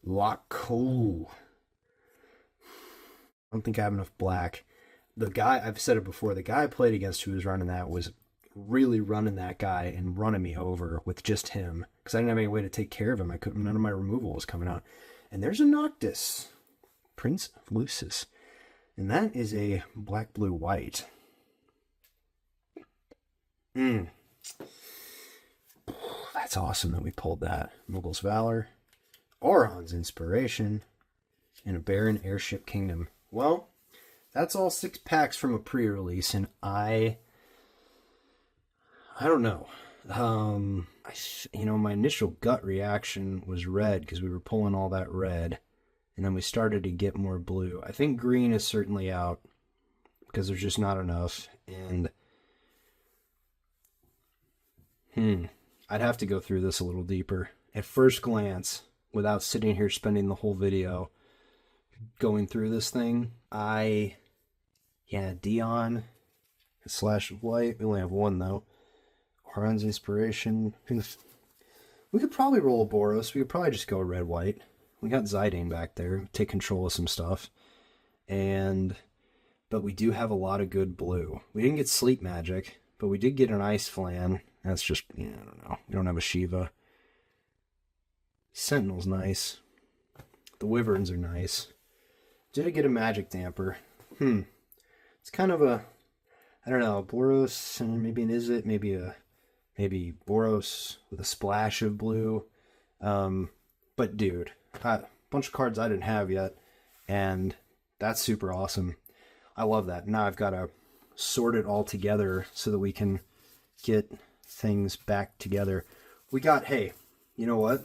Lock-O. I don't think I have enough black. The guy, I've said it before, the guy I played against who was running that was really running that guy and running me over with just him. Because I didn't have any way to take care of him. None of my removal was coming out. And there's a Noctis. Prince of Lucis. And that is a black, blue, white. That's awesome that we pulled that. Mughals Valor, Auron's Inspiration, and a Baron Airship Kingdom. Well, that's all 6 packs from a pre-release, and I don't know. My initial gut reaction was red because we were pulling all that red, and then we started to get more blue. I think green is certainly out because there's just not enough, and I'd have to go through this a little deeper. At first glance, without sitting here spending the whole video going through this thing, Dion Slash of Light. We only have one though. Auron's Inspiration. We could probably roll a Boros. We could probably just go red white. We got Zidane back there. Take control of some stuff. But we do have a lot of good blue. We didn't get Sleep Magic, but we did get an Ice Flan. That's just, I don't know. We don't have a Shiva. Sentinel's nice. The Wyverns are nice. Did I get a Magic Damper? It's kind of a, I don't know, Boros, and maybe an Izzet, maybe Boros with a splash of blue. But dude, a bunch of cards I didn't have yet, and that's super awesome. I love that. Now I've got to sort it all together so that we can get things back together. We got, hey, you know what?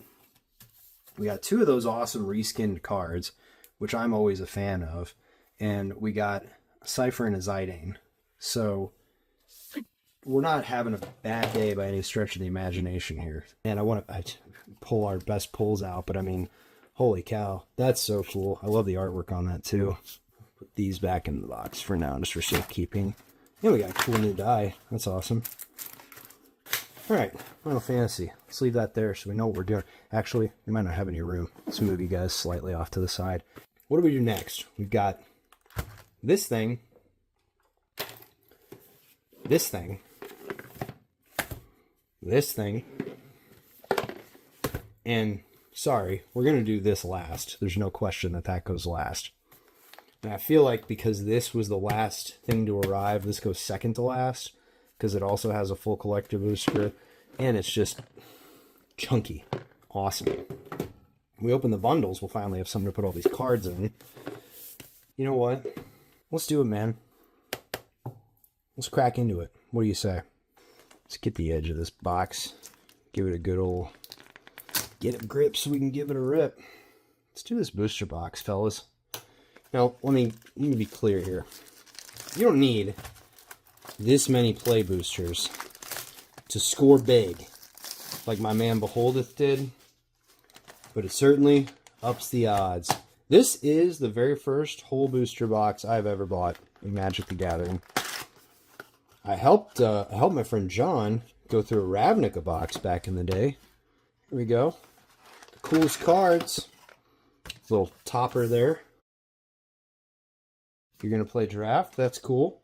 We got 2 of those awesome reskinned cards, which I'm always a fan of, and we got a Cypher and a Zidane. So we're not having a bad day by any stretch of the imagination here. And I want to pull our best pulls out, but I mean, holy cow, that's so cool. I love the artwork on that too. Put these back in the box for now, just for safekeeping. Yeah, we got a cool new die. That's awesome. All right, Final Fantasy. Let's leave that there so we know what we're doing. Actually, we might not have any room. Let's move you guys slightly off to the side. What do we do next? We've got this thing, this thing, this thing, and sorry, we're going to do this last. There's no question that that goes last. And I feel like because this was the last thing to arrive, this goes second to last, because it also has a full collector booster, and it's just chunky. Awesome. When we open the bundles, we'll finally have something to put all these cards in. You know what? Let's do it, man. Let's crack into it. What do you say? Let's get the edge of this box. Give it a good old get a grip so we can give it a rip. Let's do this booster box, fellas. Now, let me be clear here. You don't need this many play boosters to score big like my man Beholdeth did, but it certainly ups the odds. This is the very first whole booster box I've ever bought in Magic the Gathering. I helped my friend John go through a Ravnica box back in the day. Here we go. The coolest cards. Little topper there. If you're going to play draft, that's cool.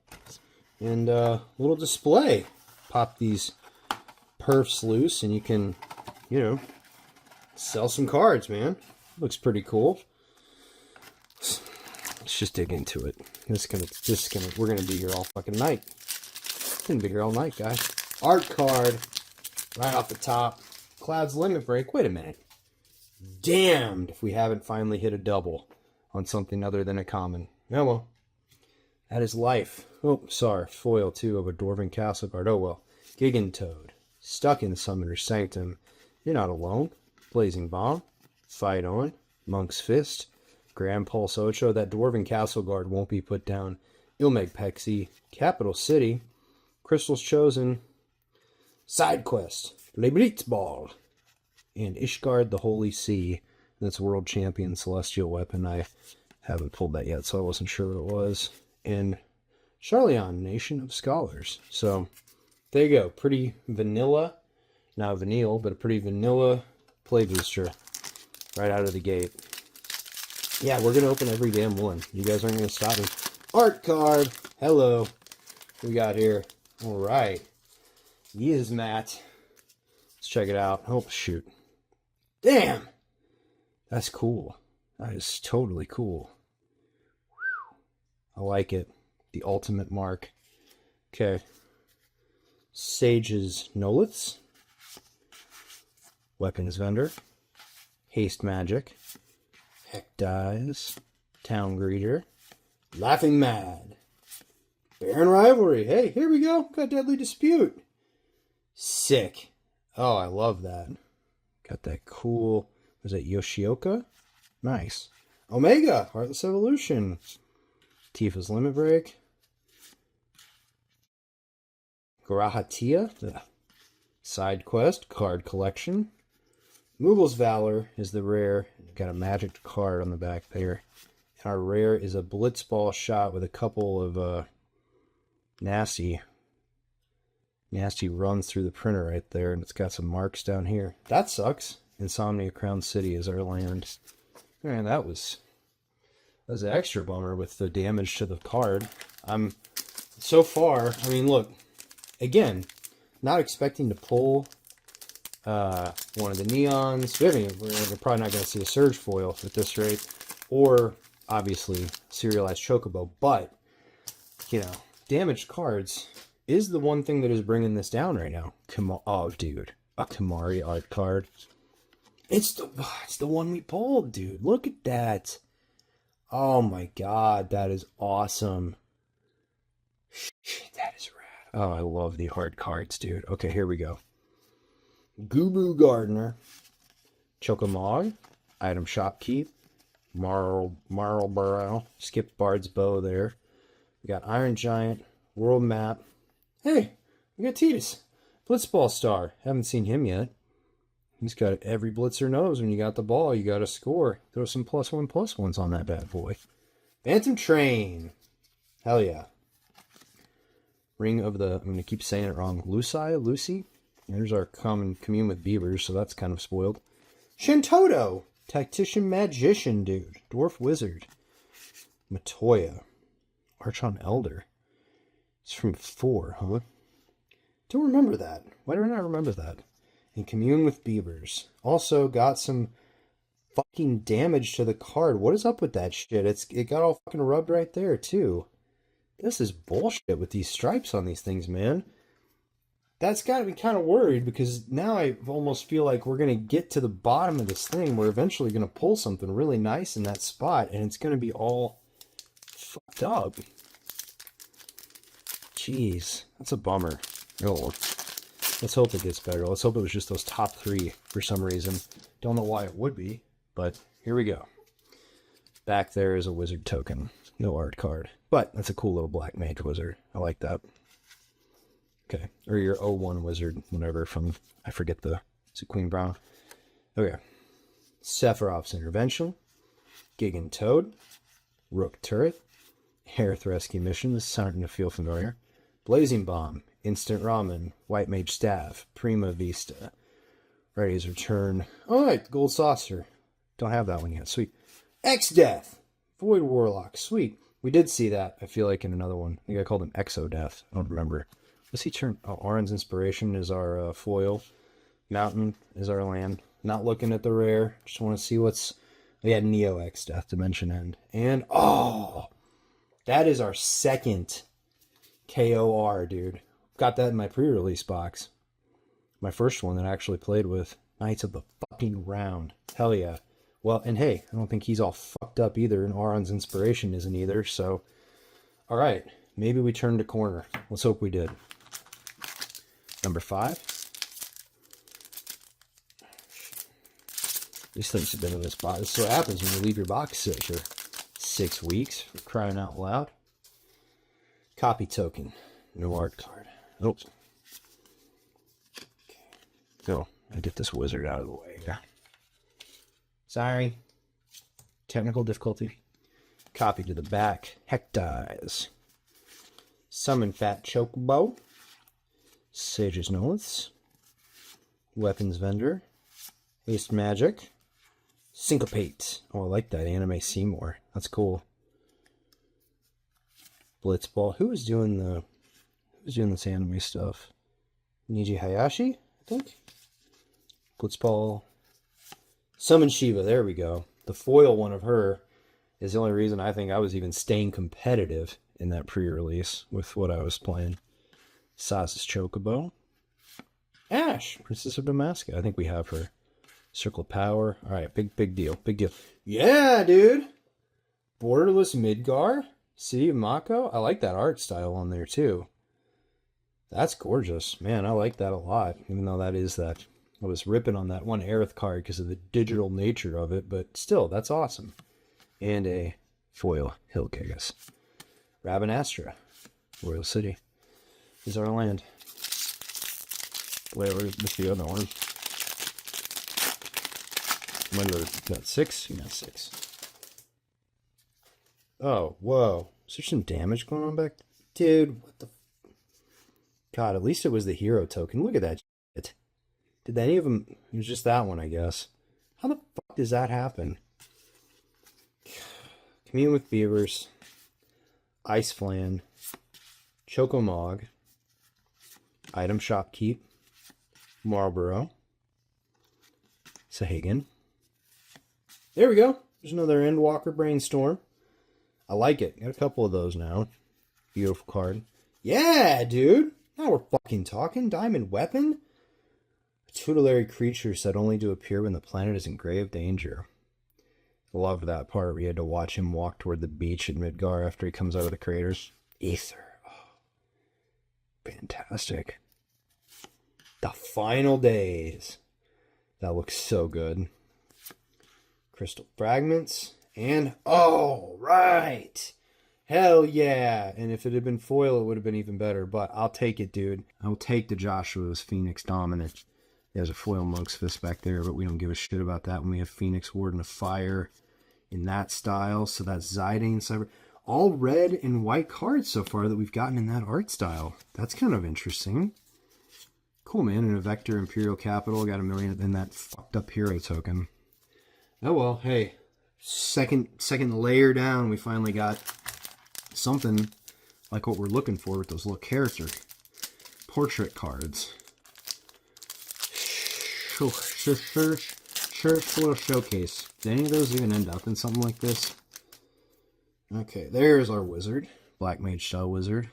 And a little display. Pop these perfs loose and you can, sell some cards, man. Looks pretty cool. Let's just dig into it. We're gonna be here all fucking night. We're gonna be here all night, guys. Art card, right off the top. Cloud's Limit Break. Wait a minute. Damned if we haven't finally hit a double on something other than a common. Oh well. That is life. Oh, sorry. Foil too of a Dwarven Castle Guard. Oh well. Gigantoad. Stuck in Summoner's Sanctum. You're not alone. Blazing Bomb. Fight On. Monk's Fist. Grand Pulse Ocho. That Dwarven Castle Guard won't be put down. Ilmeg Pexi. Capital City. Crystal's Chosen. Side Quest. Le Blitzball. And Ishgard the Holy Sea. That's World Champion Celestial Weapon. I haven't pulled that yet, so I wasn't sure what it was. And Charleon, Nation of Scholars. So, there you go. Pretty vanilla. Not vanille, but a pretty vanilla play booster. Right out of the gate. Yeah, we're going to open every damn one. You guys aren't going to stop me. Art card. Hello. What we got here? Alright. Yes, Matt. Let's check it out. Oh, shoot. Damn! That's cool. That is totally cool. I like it. The ultimate mark. Okay. Sage's Noliths. Weapons Vendor. Haste Magic. Heck Dies. Town Greeter. Laughing Mad. Baron Rivalry. Hey, here we go. Got Deadly Dispute. Sick. Oh, I love that. Got that cool... Was that Yoshioka? Nice. Omega. Heartless Evolution. Tifa's Limit Break. Grahatia. Side Quest. Card Collection. Mughals Valor is the rare. Got a magic card on the back there. And our rare is a Blitz Ball shot with a couple of nasty runs through the printer right there. And it's got some marks down here. That sucks. Insomnia Crown City is our land. Man, that was an extra bummer with the damage to the card. I'm so far, I mean, look, again, not expecting to pull one of the neons. We're probably not going to see a Surge foil at this rate, or obviously serialized Chocobo, but you know, damaged cards is the one thing that is bringing this down right now. Oh, dude, a Kamari art card. It's the one we pulled, dude. Look at that. Oh my god, that is awesome. Shit, that is rad. Oh, I love the hard cards, dude. Okay, here we go. Gubu Gardener, Chocomog, Item Shopkeep, Marlborough, Skip Bard's Bow there. We got Iron Giant, World Map. Hey, we got Titus, Blitzball Star. Haven't seen him yet. He's got every blitzer knows when you got the ball, you got to score. Throw some +1/+1s on that bad boy. Phantom Train. Hell yeah. Ring of the, I'm going to keep saying it wrong, Lucy? There's our common commune with beavers, so that's kind of spoiled. Shintoto. Tactician Magician, dude. Dwarf Wizard. Matoya. Archon Elder. It's from 4, huh? Don't remember that. Why do I not remember that? And commune with beavers. Also got some fucking damage to the card. What is up with that shit? It got all fucking rubbed right there, too. This is bullshit with these stripes on these things, man. That's got to be kind of worried, because now I almost feel like we're going to get to the bottom of this thing. We're eventually going to pull something really nice in that spot, and it's going to be all fucked up. Jeez, that's a bummer. Oh, let's hope it gets better. Let's hope it was just those top 3 for some reason. Don't know why it would be, but here we go. Back there is a wizard token. No art card, but that's a cool little black mage wizard. I like that. Okay, or your 01 wizard, whatever, from, I forget is it Queen Brown? Okay. Sephiroth's Intervention, Gigan Toad, Rook Turret, Aerith Rescue Mission, this is starting to feel familiar, Blazing Bomb, Instant Ramen, White Mage Staff, Prima Vista, Ready's Return, alright, Gold Saucer, don't have that one yet, sweet, X-Death, Void Warlock, sweet, we did see that, I feel like, in another one, I think I called him Exo-Death, I don't remember. What's he turn? Oh, Auron's Inspiration is our foil. Mountain is our land. Not looking at the rare. Just want to see what's... We had Neo X Death Dimension End. And, oh! That is our second KOR, dude. Got that in my pre-release box. My first one that I actually played with. Knights of the fucking Round. Hell yeah. Well, and hey, I don't think he's all fucked up either, and Auron's Inspiration isn't either, so... Alright, maybe we turned a corner. Let's hope we did. Number 5. These things have been in this box. This is what happens when you leave your box sit for 6 weeks, for crying out loud. Copy token. No art card. Oops. Okay. So, I get this wizard out of the way. Yeah. Sorry. Technical difficulty. Copy to the back. Heck Dies. Summon Fat Chocobo. Sage's Noliths, Weapons Vendor, Haste Magic, Syncopate. Oh, I like that. Anime Seymour. That's cool. Blitzball. Who's doing this anime stuff? Niji Hayashi, I think. Blitzball. Summon Shiva. There we go. The foil one of her. is the only reason I think I was even staying competitive in that pre-release with what I was playing. Saz's Chocobo. Ash, Princess of Damascus. I think we have her. Circle of Power. All right, big deal. Big deal. Yeah, dude. Borderless Midgar. City of Mako. I like that art style on there, too. That's gorgeous. Man, I like that a lot. Even though that is that. I was ripping on that one Aerith card because of the digital nature of it. But still, that's awesome. And a foil Hillcagus. Rabanastra. Royal City. Is our land. Wait, where's the other one? Got 6? Yeah, 6. Oh, whoa. Is there some damage going on back? Dude, what the... God, at least it was the hero token. Look at that shit. Did any of them... It was just that one, I guess. How the fuck does that happen? Commune with Beavers. Ice Flan. Chocomog. Item Shop Keep. Marlboro. Sahagan. There we go. There's another Endwalker Brainstorm. I like it. Got a couple of those now. Beautiful card. Yeah, dude. Now we're fucking talking. Diamond Weapon. A tutelary creature said only to appear when the planet is in grave danger. Loved that part where you had to watch him walk toward the beach in Midgar after he comes out of the craters. Aether. Oh, fantastic. The Final Days. That looks so good. Crystal Fragments. And, oh, right. Hell yeah. And if it had been foil, it would have been even better. But I'll take it, dude. I'll take the Joshua's Phoenix Dominant. There's a foil Monk's Fist back there, but we don't give a shit about that when we have Phoenix Warden of Fire in that style. So that's Zidane Cyber. All red and white cards so far that we've gotten in that art style. That's kind of interesting. Cool, man. And a Vector Imperial Capital. Got 1 million in that fucked up hero token. Oh, well, hey. Second layer down, we finally got something like what we're looking for with those little character portrait cards. Little showcase. Did any of those even end up in something like this? Okay, there's our wizard. Black Mage style wizard.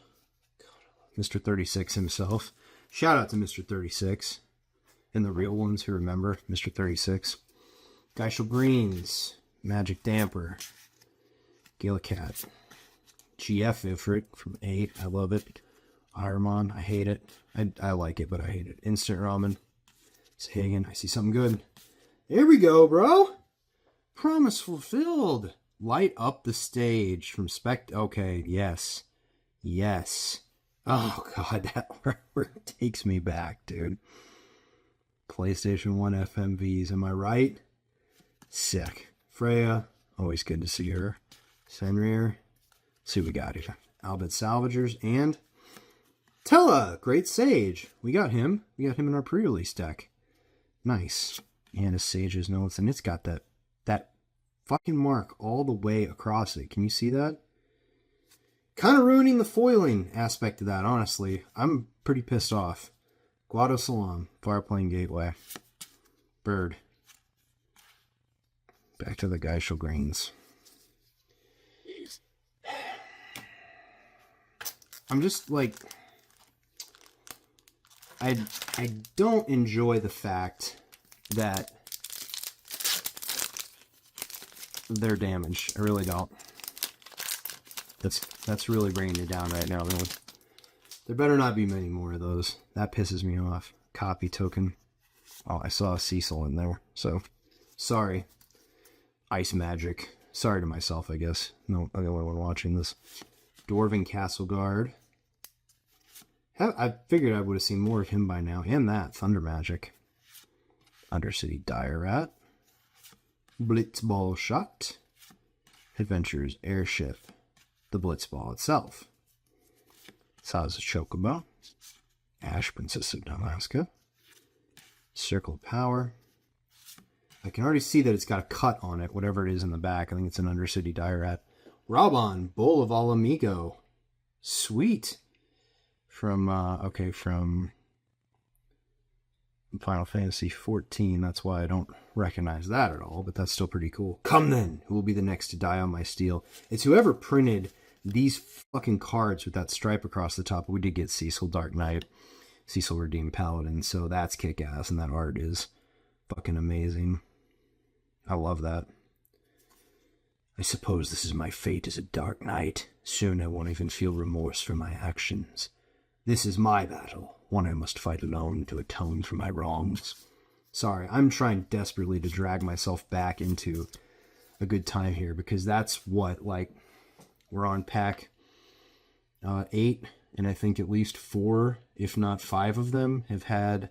Mr. 36 himself. Shout out to Mr. 36. And the real ones who remember Mr. 36. Geishel Greens. Magic Damper. Galacat. GF Ifrit from 8. I love it. Iremon. I hate it. I like it, but I hate it. Instant Ramen. Sahagan. I see something good. There we go, bro. Promise fulfilled. Light up the stage from Okay, yes. Yes. Oh, God, that artwork takes me back, dude. PlayStation 1 FMVs, am I right? Sick. Freya, always good to see her. Senrir, see what we got here. Albert Salvagers, and Tella, Great Sage. We got him. We got him in our pre-release deck. Nice. And a Sage's Notes, and it's got that fucking mark all the way across it. Can you see that? Kind of ruining the foiling aspect of that, honestly. I'm pretty pissed off. Guado Salam, Fireplane Gateway. Bird. Back to the Geishel Greens. I'm just like... I don't enjoy the fact that they're damaged. I really don't. That's really bringing it down right now. There better not be many more of those. That pisses me off. Copy token. Oh, I saw a Cecil in there. So, sorry. Ice Magic. Sorry to myself, I guess. No, I'm the only one watching this. Dwarven Castle Guard. I figured I would have seen more of him by now. And that. Thunder Magic. Undercity Dire Rat. Blitzball Shot. Adventures Airship. The Blitzball itself. Saz's Chocobo. Ash, Princess of Damascus. Circle of Power. I can already see that it's got a cut on it, whatever it is in the back. I think it's an Undercity Dire Rat. Raban, Bull of Alamigo. Sweet. From Final Fantasy 14. That's why I don't recognize that at all, but that's still pretty cool. Come then, who will be the next to die on my steel? It's whoever printed these fucking cards with that stripe across the top. We did get Cecil Dark Knight, Cecil Redeemed Paladin, so that's kick-ass, and that art is fucking amazing. I love that. I suppose this is my fate as a Dark Knight. Soon I won't even feel remorse for my actions. This is my battle, one I must fight alone to atone for my wrongs. Sorry, I'm trying desperately to drag myself back into a good time here, because that's what, like, we're on pack 8, and I think at least 4, if not 5 of them have had,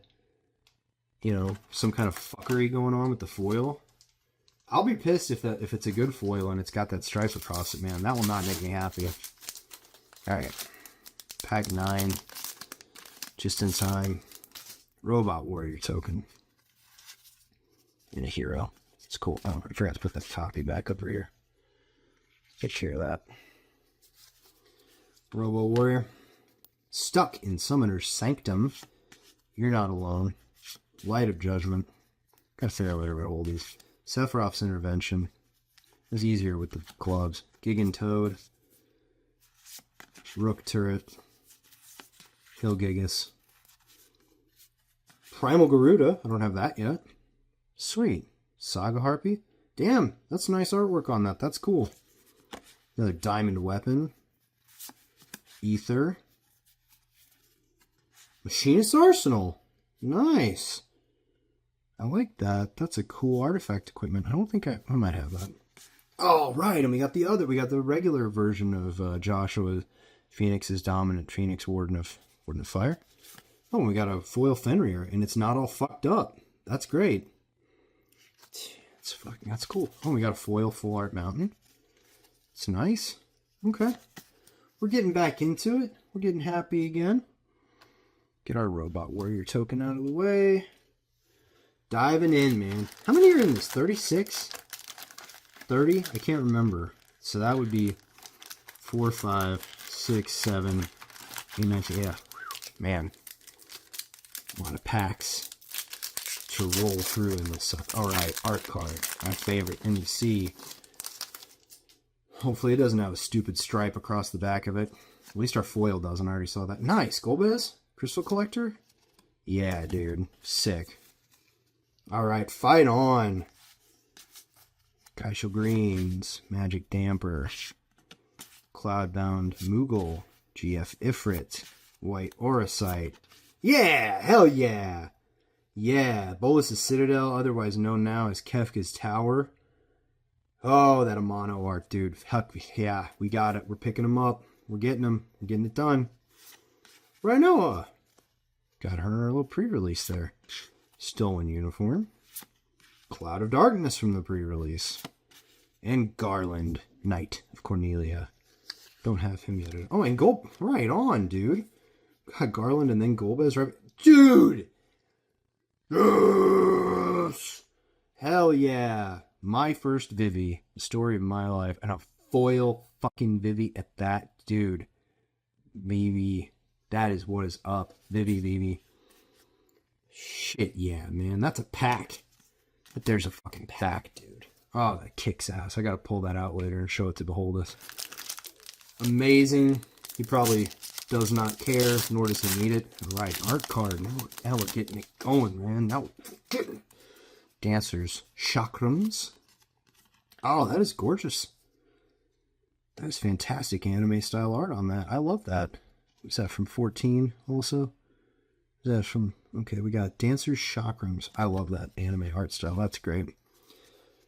you know, some kind of fuckery going on with the foil. I'll be pissed if it's a good foil and it's got that stripe across it, man. That will not make me happy. Alright. Pack 9. Just in time. Robot Warrior token. And a hero. It's cool. Oh, I forgot to put that copy back up here. Take care of that. Robo Warrior. Stuck in Summoner's Sanctum. You're not alone. Light of Judgment. Gotta figure out where to hold these. Sephiroth's Intervention. It's easier with the clubs. Gigan Toad. Rook Turret. Hilgigas. Primal Garuda. I don't have that yet. Sweet. Saga Harpy. Damn, that's nice artwork on that. That's cool. Another Diamond Weapon. Ether. Machinist Arsenal. Nice. I like that. That's a cool artifact equipment. I don't think I might have that. Oh, right. And we got the regular version of Joshua Phoenix's Dominant Phoenix Warden of Fire. Oh, and we got a foil Fenrir, and it's not all fucked up. That's great. That's cool. Oh, we got a foil Full Art Mountain. It's nice. Okay. We're getting back into it. We're getting happy again. Get our Robot Warrior token out of the way. Diving in, man. How many are in this? 36? 30? I can't remember. So that would be 4, 5, 6, 7, 8, 9, 10. Yeah. Man. A lot of packs to roll through in this stuff. Alright, art card. My favorite. And you see, hopefully it doesn't have a stupid stripe across the back of it. At least our foil doesn't. I already saw that. Nice. Golbez? Crystal Collector? Yeah, dude. Sick. Alright, fight on. Kaishal Greens, Magic Damper, Cloudbound Moogle, GF Ifrit, White Auracite. Yeah! Hell yeah! Yeah, Bolus's Citadel, otherwise known now as Kefka's Tower. Oh, that Amano art, dude. Heck, yeah, we got it. We're picking them up. We're getting them. We're getting it done. Rhinoa. Got her a little pre-release there. Stolen Uniform. Cloud of Darkness from the pre-release. And Garland, Knight of Cornelia. Don't have him yet. Oh, and Gold. Right on, dude. Got Garland and then Golbez. Right. Dude! Yes! Hell yeah. My first Vivi. The story of my life. And a foil fucking Vivi at that. Dude. Vivi. That is what is up. Vivi. Shit, yeah, man. That's a pack. But there's a fucking pack, dude. Oh, that kicks ass. I gotta pull that out later and show it to Beholdeth. Amazing. He probably does not care, nor does he need it. Alright, art card. Now we're getting it going, man. Now we're getting it. Dancers. Chakrams. Oh, that is gorgeous. That is fantastic anime style art on that. I love that. Is that from 14 also? Is that from... Okay, we got Dancers, Chakrams. I love that anime art style. That's great.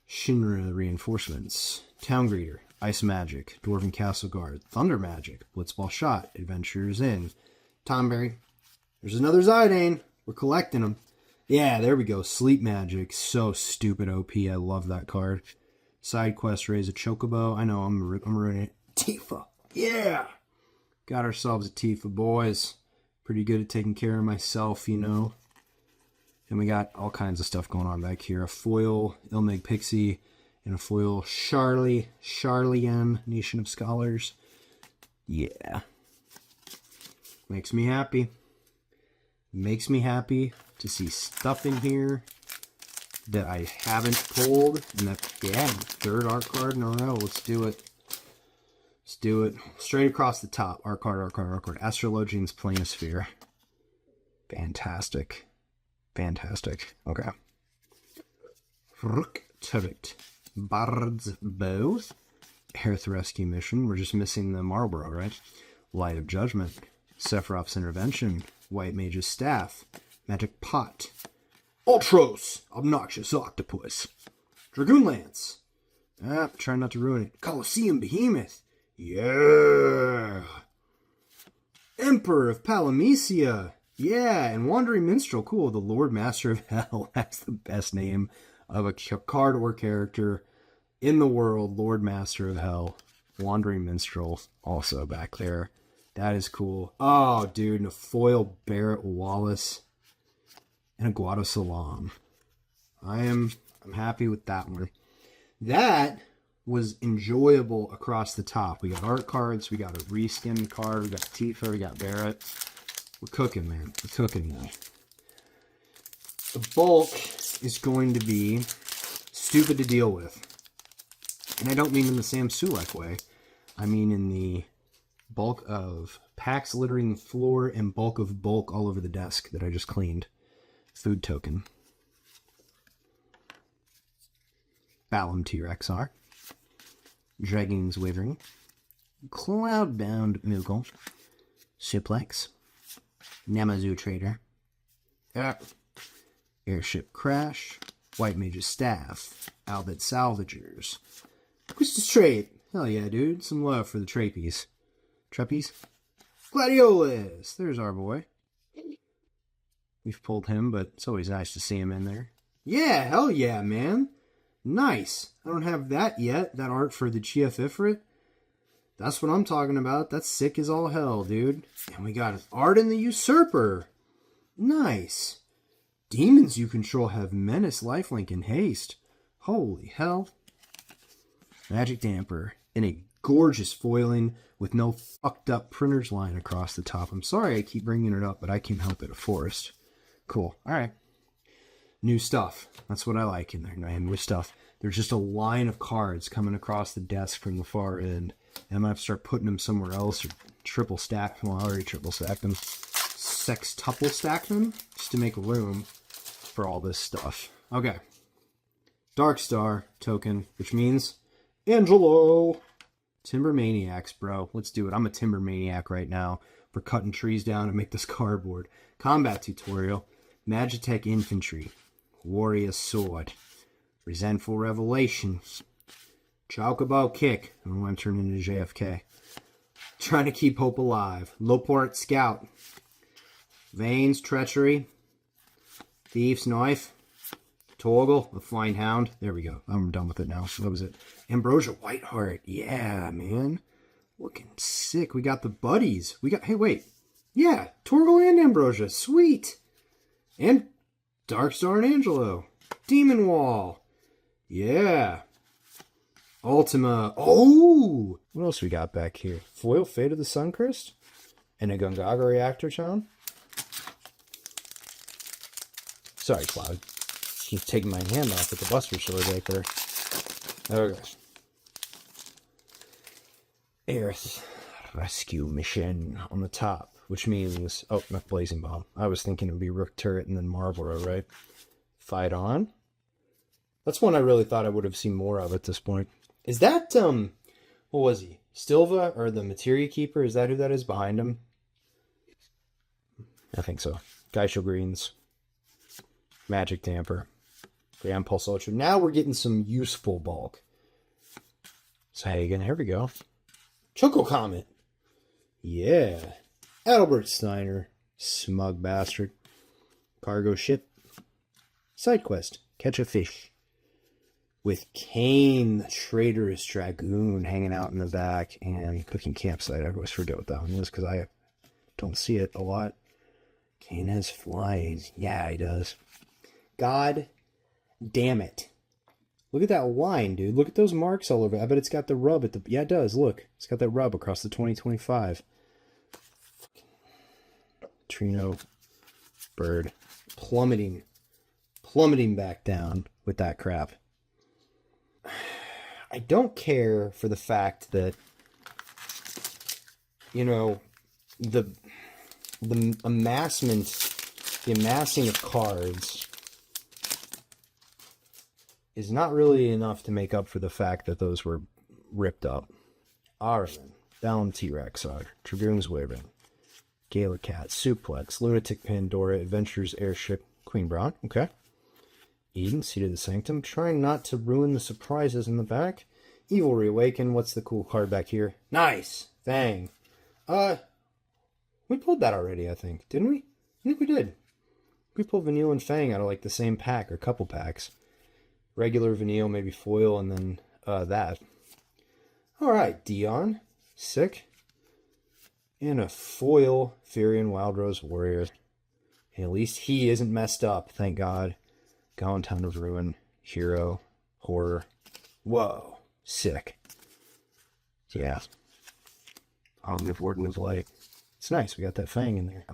Shinra Reinforcements. Town Greeter. Ice Magic. Dwarven Castle Guard. Thunder Magic. Blitzball Shot. Adventures in. Tomberry. There's another Zidane. We're collecting them. Yeah, there we go. Sleep Magic. So stupid OP. I love that card. Side quest. Raise a Chocobo. I know, I'm ruining it. Tifa. Yeah! Got ourselves a Tifa, boys. Pretty good at taking care of myself, you know. And we got all kinds of stuff going on back here. A foil Ilmig Pixie and a foil Charlian, Nation of Scholars. Yeah. Makes me happy. Makes me happy to see stuff in here that I haven't pulled. And that, yeah, third art card in a row. Let's do it. Let's do it. Straight across the top. Art card, art card, art card. Astrologian's Planosphere. Fantastic. Fantastic. Okay. Turret. Bard's Bow. Hearth Rescue Mission. We're just missing the Marlborough, right? Light of Judgment. Sephiroth's Intervention. White Mage's Staff. Magic Pot. Ultros. Obnoxious Octopus. Dragoon Lance. Try not to ruin it. Colosseum Behemoth. Yeah. Emperor of Palamecia. Yeah, and Wandering Minstrel. Cool. The Lord Master of Hell. That's the best name of a card or character in the world. Lord Master of Hell. Wandering Minstrel also back there. That is cool. Oh, dude, and a foil Barrett Wallace and a Guado Salam. I'm happy with that one. That was enjoyable across the top. We got art cards, we got a reskin card, we got Tifa, we got Barrett. We're cooking, man. We're cooking now. The bulk is going to be stupid to deal with. And I don't mean in the Sam Sulek way. I mean in the bulk of packs littering the floor and bulk of bulk all over the desk that I just cleaned. Food token. Balam T-Rexar. Dragon's Wavering. Cloudbound Moogle. Suplex. Namazu Trader. Airship Crash. White Mage's Staff. Albert Salvagers. Twisted Trade. Hell yeah, dude. Some love for the Trapees. Trapeze. Gladiolus. There's our boy. We've pulled him, but it's always nice to see him in there. Yeah, hell yeah, man. Nice. I don't have that yet. That art for the Chief Ifrit. That's what I'm talking about. That's sick as all hell, dude. And we got Arden the Usurper. Nice. Demons you control have Menace, Lifelink, and Haste. Holy hell. Magic Damper in a gorgeous foiling with no fucked up printer's line across the top. I'm sorry I keep bringing it up, but I can't help it. A forest. Cool. All right. New stuff. That's what I like in there. New stuff. There's just a line of cards coming across the desk from the far end. And I'm going to have to start putting them somewhere else or triple stack them. Well, I already triple stacked them. Sextuple stack them just to make room for all this stuff. Okay. Dark Star token, which means Angelo. Timber Maniacs, bro. Let's do it. I'm a Timber Maniac right now for cutting trees down to make this cardboard. Combat Tutorial. Magitech Infantry. Warrior Sword. Resentful Revelations. Chocobo Kick. I don't know why I'm turning into JFK. Trying to keep hope alive. Lowport Scout. Veins Treachery. Thief's Knife. Torgal, the Flying Hound. There we go. I'm done with it now. What was it? Ambrosia Whiteheart. Yeah, man. Looking sick. We got the buddies. We got, hey, wait. Yeah, Torgal and Ambrosia. Sweet. And Darkstar and Angelo. Demon Wall. Yeah. Ultima. Oh! What else we got back here? Foil Fate of the Suncrist? And a Gungaga Reactor Town? Sorry, Cloud. Just taking my hand off with the Buster Sword right there. Okay. Earth Rescue Mission on the top, which means... Oh, not Blazing Bomb. I was thinking it would be Rook Turret and then Marlborough, right? Fight On. That's one I really thought I would have seen more of at this point. Is that, what was he? Stilva, or the Materia Keeper? Is that who that is behind him? I think so. Geisha Greens. Magic Damper. Grand Pulse Ultra. Now we're getting some useful bulk. So Hagen, here we go. Choco Comet. Yeah. Albert Steiner. Smug bastard. Cargo Ship. Side Quest. Catch a Fish. With Kane, the traitorous dragoon, hanging out in the back and cooking campsite. I always forget what that one is because I don't see it a lot. Kane has flying. Yeah, he does. God damn it. Look at that line, dude. Look at those marks all over. I bet it's got the rub at the... Yeah, it does. Look. It's got that rub across the 2025. Trino. Bird. Plummeting back down with that crap. I don't care for the fact that, you know, the amassing of cards is not really enough to make up for the fact that those were ripped up. Arlen, Valium T-Rex, Dragoon's Wyvern, Gaelic Cat, Suplex, Lunatic Pandora, Adventurer's Airship, Queen Braun, okay. Eden, Seat of the Sanctum, trying not to ruin the surprises in the back. Evil Reawaken, what's the cool card back here? Nice! Fang. We pulled that already, I think, didn't we? I think we did. We pulled Vanille and Fang out of like the same pack, or couple packs. Regular Vanille, maybe foil, and then that. Alright, Dion. Sick. And a foil Furion Wild Rose Warrior. And at least he isn't messed up, thank God. Town of Ruin, Hero, Horror. Whoa, sick. Yeah. I'll give Warden of Light. It's nice, we got that Fang in there.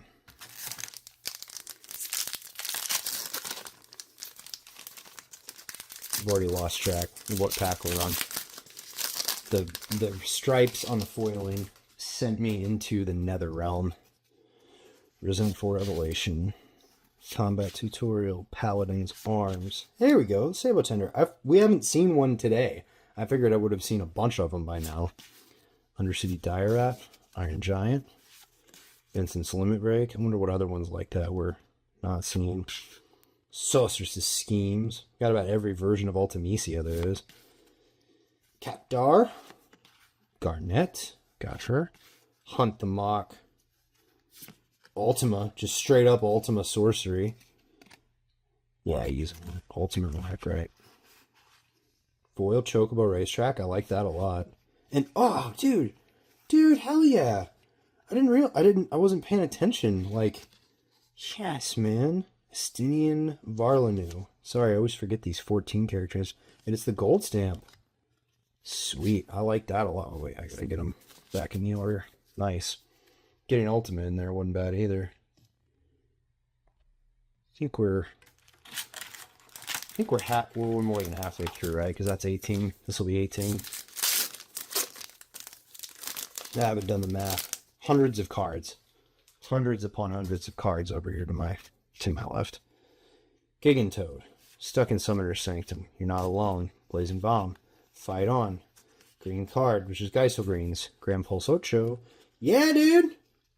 I've already lost track of what pack we're on. The stripes on the foiling sent me into the Nether Realm. Resentful Revelation. Combat Tutorial, Paladin's Arms. There we go, Sabo Tender. We haven't seen one today. I figured I would have seen a bunch of them by now. Undercity Dire Rat, Iron Giant, Vincent's Limit Break. I wonder what other ones like that were not seen. Sorceress's Schemes. Got about every version of Ultimecia there is. Capdar. Garnet. Got her. Hunt the Mock. Ultima, just straight up Ultima sorcery. Yeah, using Ultimate Rack, right. Foil Chocobo Racetrack, I like that a lot. And oh, dude, hell yeah! I wasn't paying attention. Like, yes, man. Estinian Varlanu. Sorry, I always forget these 14 characters. And it's the gold stamp. Sweet, I like that a lot. Oh wait, I gotta get them back in the order. Nice. Getting Ultimate in there wasn't bad either. I think we're more than halfway through, right? Because that's 18. This will be 18. I haven't done the math. Hundreds of cards. Hundreds upon hundreds of cards over here to my left. Gigantoad. Stuck in Summoner's Sanctum. You're not alone. Blazing Bomb. Fight On. Green card, which is Geisel Greens. Grand Pulse Ocho. Yeah, dude!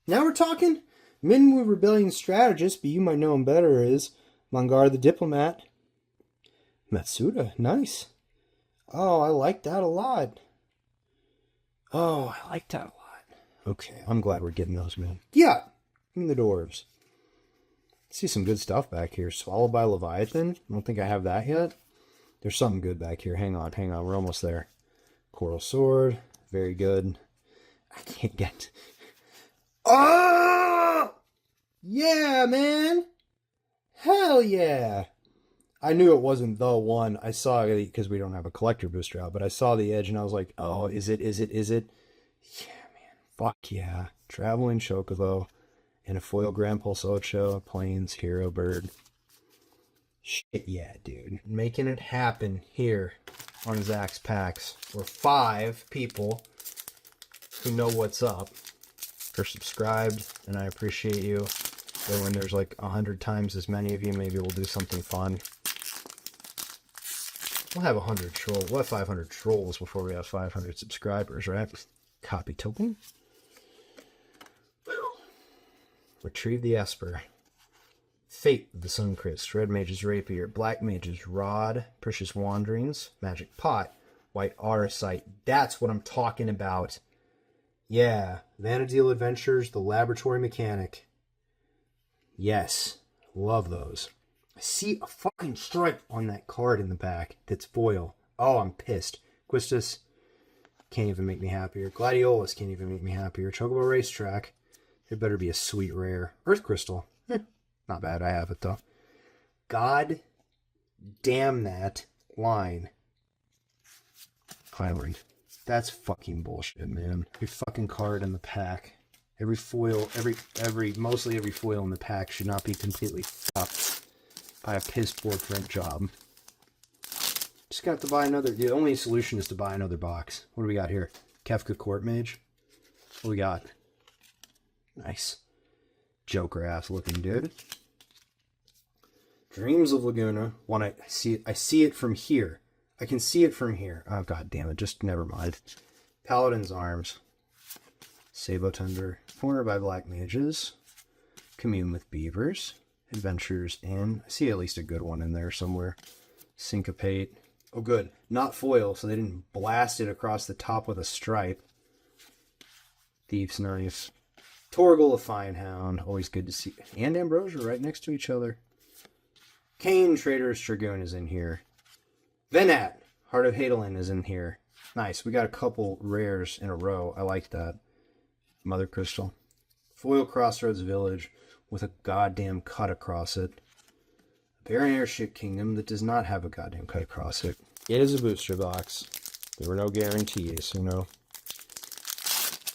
Now we're talking. Minwu Rebellion Strategist, but you might know him better as Mangar the Diplomat. Matsuda, nice. Oh, I like that a lot. Okay, I'm glad we're getting those, man. Yeah, in the dwarves. See some good stuff back here. Swallowed by Leviathan. I don't think I have that yet. There's something good back here. Hang on. We're almost there. Coral Sword, very good. I can't get... Oh! Yeah, man! Hell yeah! I knew it wasn't the one. I saw it because we don't have a collector booster out, but I saw the edge and I was like, oh, is it? Yeah, man. Fuck yeah. Traveling Chocobo and a foil Grand Pulse Ocho, Plains, Hero Bird. Shit yeah, dude. Making it happen here on Zach's Packs. We're 5 people who know what's up. Are subscribed, and I appreciate you. But when there's like 100 times as many of you, maybe we'll do something fun. We'll have 100 trolls. We'll have 500 trolls before we have 500 subscribers, right? Copy token. Whew. Retrieve the Esper. Fate of the Suncrest. Red Mage's Rapier. Black Mage's Rod. Precious Wanderings. Magic Pot. White Auracite. That's what I'm talking about. Yeah, Vanadil Adventures, the Laboratory Mechanic. Yes, love those. I see a fucking stripe on that card in the back that's foil. Oh, I'm pissed. Quistis can't even make me happier. Gladiolus can't even make me happier. Chocobo Racetrack. It better be a sweet rare. Earth Crystal. Not bad, I have it though. God damn that line. Highland. That's fucking bullshit, man. Every fucking card in the pack Mostly every foil in the pack should not be completely fucked by a piss poor print job. Just got to buy another. The only solution is to buy another box. What do we got here? Kefka Court Mage. What do we got? Nice. Joker ass looking dude. Dreams of Laguna. I see it from here. I can see it from here. Oh, god damn it. Just never mind. Paladin's Arms. Sabo Tender. Cornered by Black Mages. Commune with Beavers. Adventures Inn. I see at least a good one in there somewhere. Syncopate. Oh, good. Not foil, so they didn't blast it across the top with a stripe. Thieves' Knife. Torgal the Finehound. Always good to see. And Ambrosia right next to each other. Kane Trader's Dragoon is in here. Venat. Heart of Hadolin is in here. Nice. We got a couple rares in a row. I like that. Mother Crystal. Foil Crossroads Village with a goddamn cut across it. Baron Airship Kingdom that does not have a goddamn cut across it. It is a booster box. There were no guarantees, you know.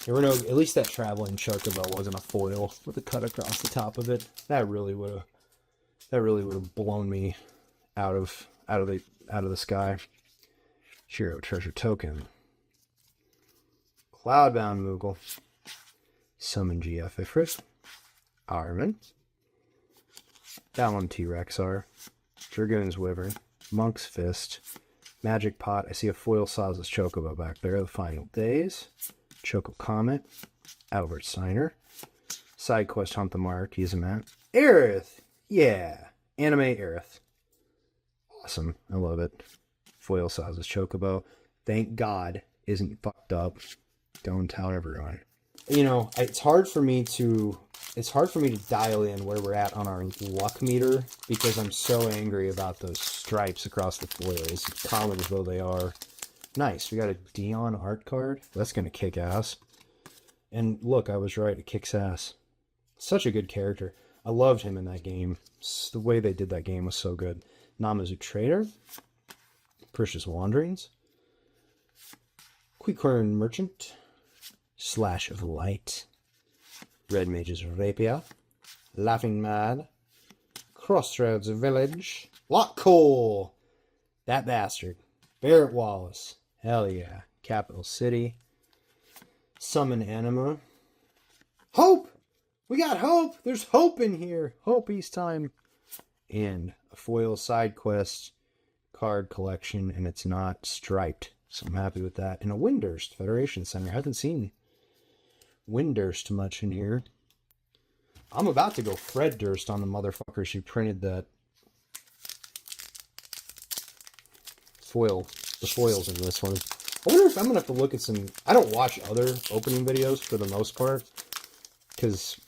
There were no. At least that traveling chocobo wasn't a foil with a cut across the top of it. That really would have blown me out of the sky. Shiro Treasure Token. Cloudbound Moogle. Summon GF Ifrit. Armin. Dallum T-Rexar. Dragoon's Wyvern. Monk's Fist. Magic Pot. I see a foil Saz's Chocobo back there. The Final Days. Choco Comet. Albert Steiner. Side Quest Hunt the Mark. Tiamat. Aerith! Yeah! Anime Aerith. Awesome. I love it. Foil Saz's Chocobo. Thank God isn't fucked up. Don't tell everyone. You know, it's hard for me to dial in where we're at on our luck meter because I'm so angry about those stripes across the foils, common as though they are. Nice. We got a Dion art card. That's going to kick ass. And look, I was right. It kicks ass. Such a good character. I loved him in that game. The way they did that game was so good. Namazu Trader. Precious Wanderings. Quicorn Merchant. Slash of Light. Red Mage's Rapier. Laughing Mad. Crossroads Village. Lock Coal. That bastard. Barrett Wallace. Hell yeah. Capital City. Summon Anima. Hope! We got hope! There's hope in here! Hope East Time. And a foil side quest card collection, and it's not striped. So I'm happy with that. And a Windurst Federation Center. I haven't seen Windurst much in here. I'm about to go Fred Durst on the motherfuckers who printed that the foils in this one. I wonder if I'm going to have to look at some. I don't watch other opening videos for the most part because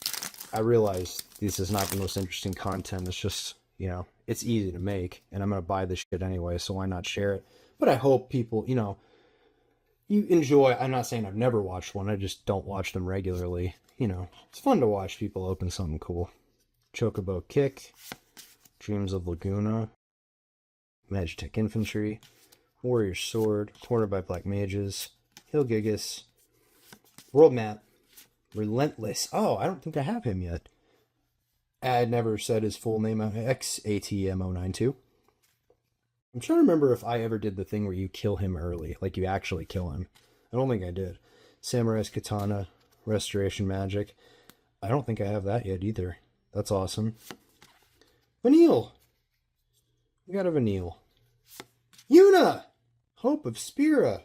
I realize this is not the most interesting content. It's just, you know, it's easy to make and I'm going to buy this shit anyway, so why not share it? But I hope people, you know, you enjoy. I'm not saying I've never watched one. I just don't watch them regularly. You know, it's fun to watch people open something cool. Chocobo Kick. Dreams of Laguna. Magitech Infantry. Warrior Sword. Cornered by Black Mages. Hilgigus. World Map. Relentless. Oh, I don't think I have him yet. I never said his full name. XATMO92. I'm trying to remember if I ever did the thing where you kill him early. Like you actually kill him. I don't think I did. Samurai's Katana. Restoration Magic. I don't think I have that yet either. That's awesome. Vanille. We got a Vanille. Yuna! Hope of Spira.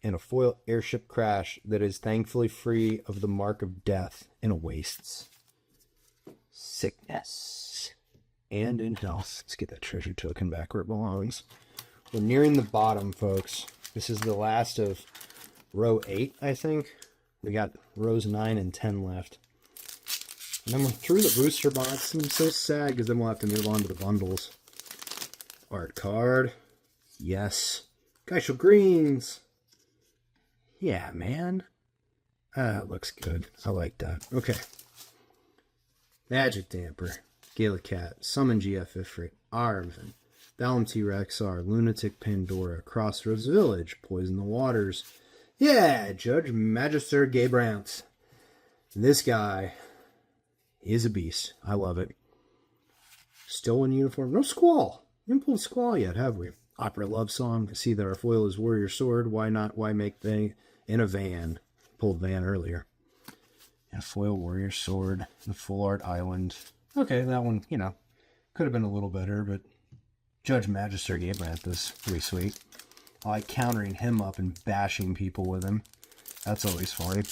And a foil airship crash that is thankfully free of the mark of death and wastes. Sickness. And in health. Let's get that treasure token back where it belongs. We're nearing the bottom, folks. This is the last of row 8, I think. We got rows 9 and 10 left. And then we're through the booster box. I'm so sad because then we'll have to move on to the bundles. Art card. Yes. Geishel Greens. Yeah, man. That looks good. I like that. Okay. Magic Damper. Galacat. Summon GF Ifrit. Arvin. Dallum T-Rexar. Lunatic Pandora. Crossroads Village. Poison the Waters. Yeah, Judge Magister Gabrant. This guy is a beast. I love it. Still in uniform. No squall. We haven't pulled squall yet, have we? Opera love song. I see that our foil is Warrior Sword. Why not? Why make they in a van? Pulled van earlier. Yeah, foil Warrior Sword. The Full Art Island. Okay, that one, you know, could have been a little better, but Judge Magister Gabrantha pretty sweet. I like countering him up and bashing people with him. That's always funny.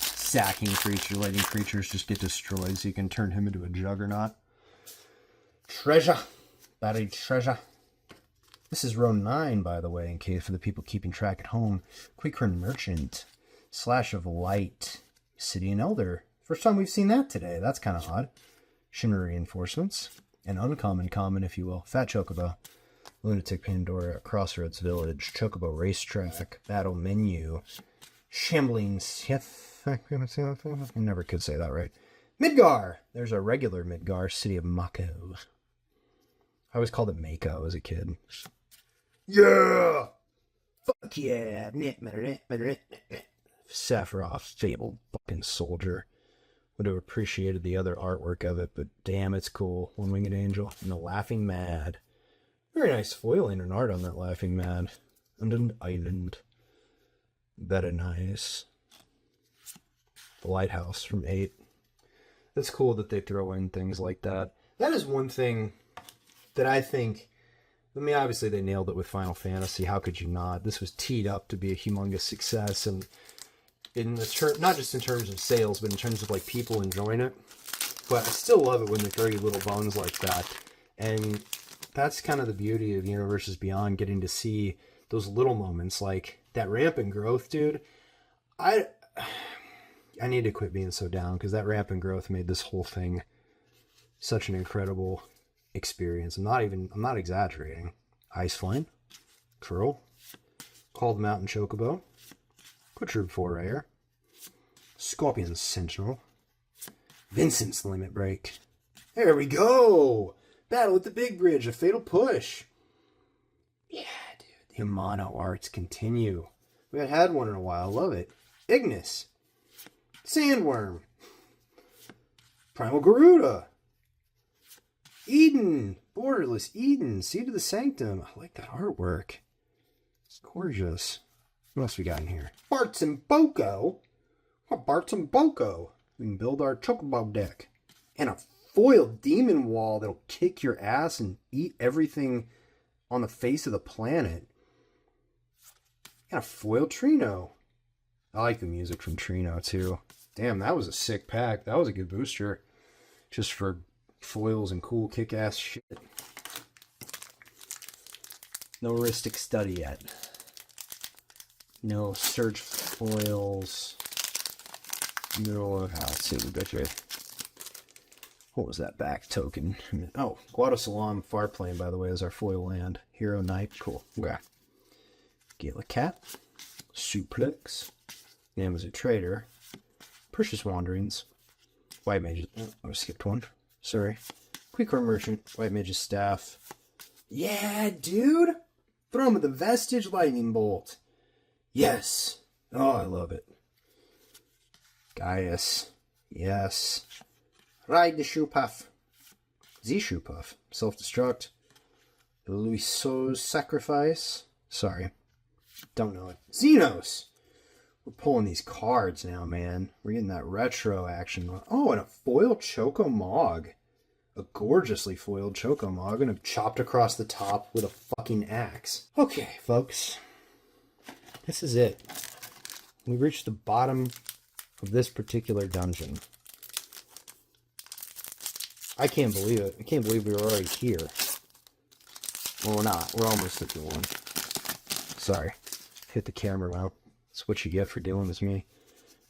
Sacking creature, letting creatures just get destroyed so you can turn him into a juggernaut. Treasure. Buried treasure. This is row 9, by the way, in case for the people keeping track at home. Quickhorn Merchant. Slash of Light. Obsidian Elder. First time we've seen that today. That's kind of odd. Shimmer Reinforcements. An uncommon common, if you will. Fat Chocobo. Lunatic Pandora. Crossroads Village. Chocobo Racetrack. Battle Menu. Shambling Sith. I never could say that right. Midgar. There's a regular Midgar. City of Mako. I always called it Mako as a kid. Yeah! Fuck yeah! Sephiroth, fabled fucking soldier. Would have appreciated the other artwork of it, but damn, it's cool. One Winged Angel and the Laughing Mad. Very nice foiling and art on that Laughing Mad. And an island. Very nice. The Lighthouse from 8. It's cool that they throw in things like that. That is one thing that I think, I mean, obviously they nailed it with Final Fantasy. How could you not? This was teed up to be a humongous success, and in the not just in terms of sales, but in terms of like people enjoying it. But I still love it when they throw you little bones like that, and that's kind of the beauty of Universes Beyond, getting to see those little moments like that rampant growth, dude. I need to quit being so down, because that rampant growth made this whole thing such an incredible experience. I'm not exaggerating. Ice Flame, Curl, Called Mountain Chocobo, Quittrood Forayer, Scorpion Sentinel, Vincent's Limit Break. There we go! Battle at the Big Bridge, a Fatal Push. Yeah, dude. The mono arts continue. We haven't had one in a while. Love it. Ignis, Sandworm, Primal Garuda, Eden, Borderless Eden, Seed of the Sanctum. I like that artwork. It's gorgeous. What else we got in here? Bartz and Boko. Oh, Bartz and Boko. We can build our Chocobo deck. And a foiled Demon Wall that'll kick your ass and eat everything on the face of the planet. And a foiled Trino. I like the music from Trino too. Damn, that was a sick pack. That was a good booster. Just for foils and cool kick-ass shit. No Ristic Study yet. No Surge foils. No, let's see, we got you. What was that back token? Oh, Guadosalam Farplane, by the way, is our foil land. Hero Knight, cool. Okay. Gala Cat. Suplex. Namazu Trader. Precious Wanderings. White Mage's... Oh, I skipped one. Sorry. Quickhorn Merchant. White Mage's Staff. Yeah, dude! Throw him with the Vestige Lightning Bolt. Yes! Oh, I love it. Gaius. Yes. Ride the Shoepuff. Z Shoepuff. Self-Destruct. Luiso's Sacrifice. Sorry. Don't know it. Xenos! We're pulling these cards now, man. We're getting that retro action. Oh, and a foiled Choco-Mog. A gorgeously foiled Choco-Mog. And chopped across the top with a fucking axe. Okay, folks. This is it. We've reached the bottom of this particular dungeon. I can't believe it. I can't believe we were already here. Well, we're not. We're almost at the one. Sorry. Hit the camera well. That's what you get for dealing with me.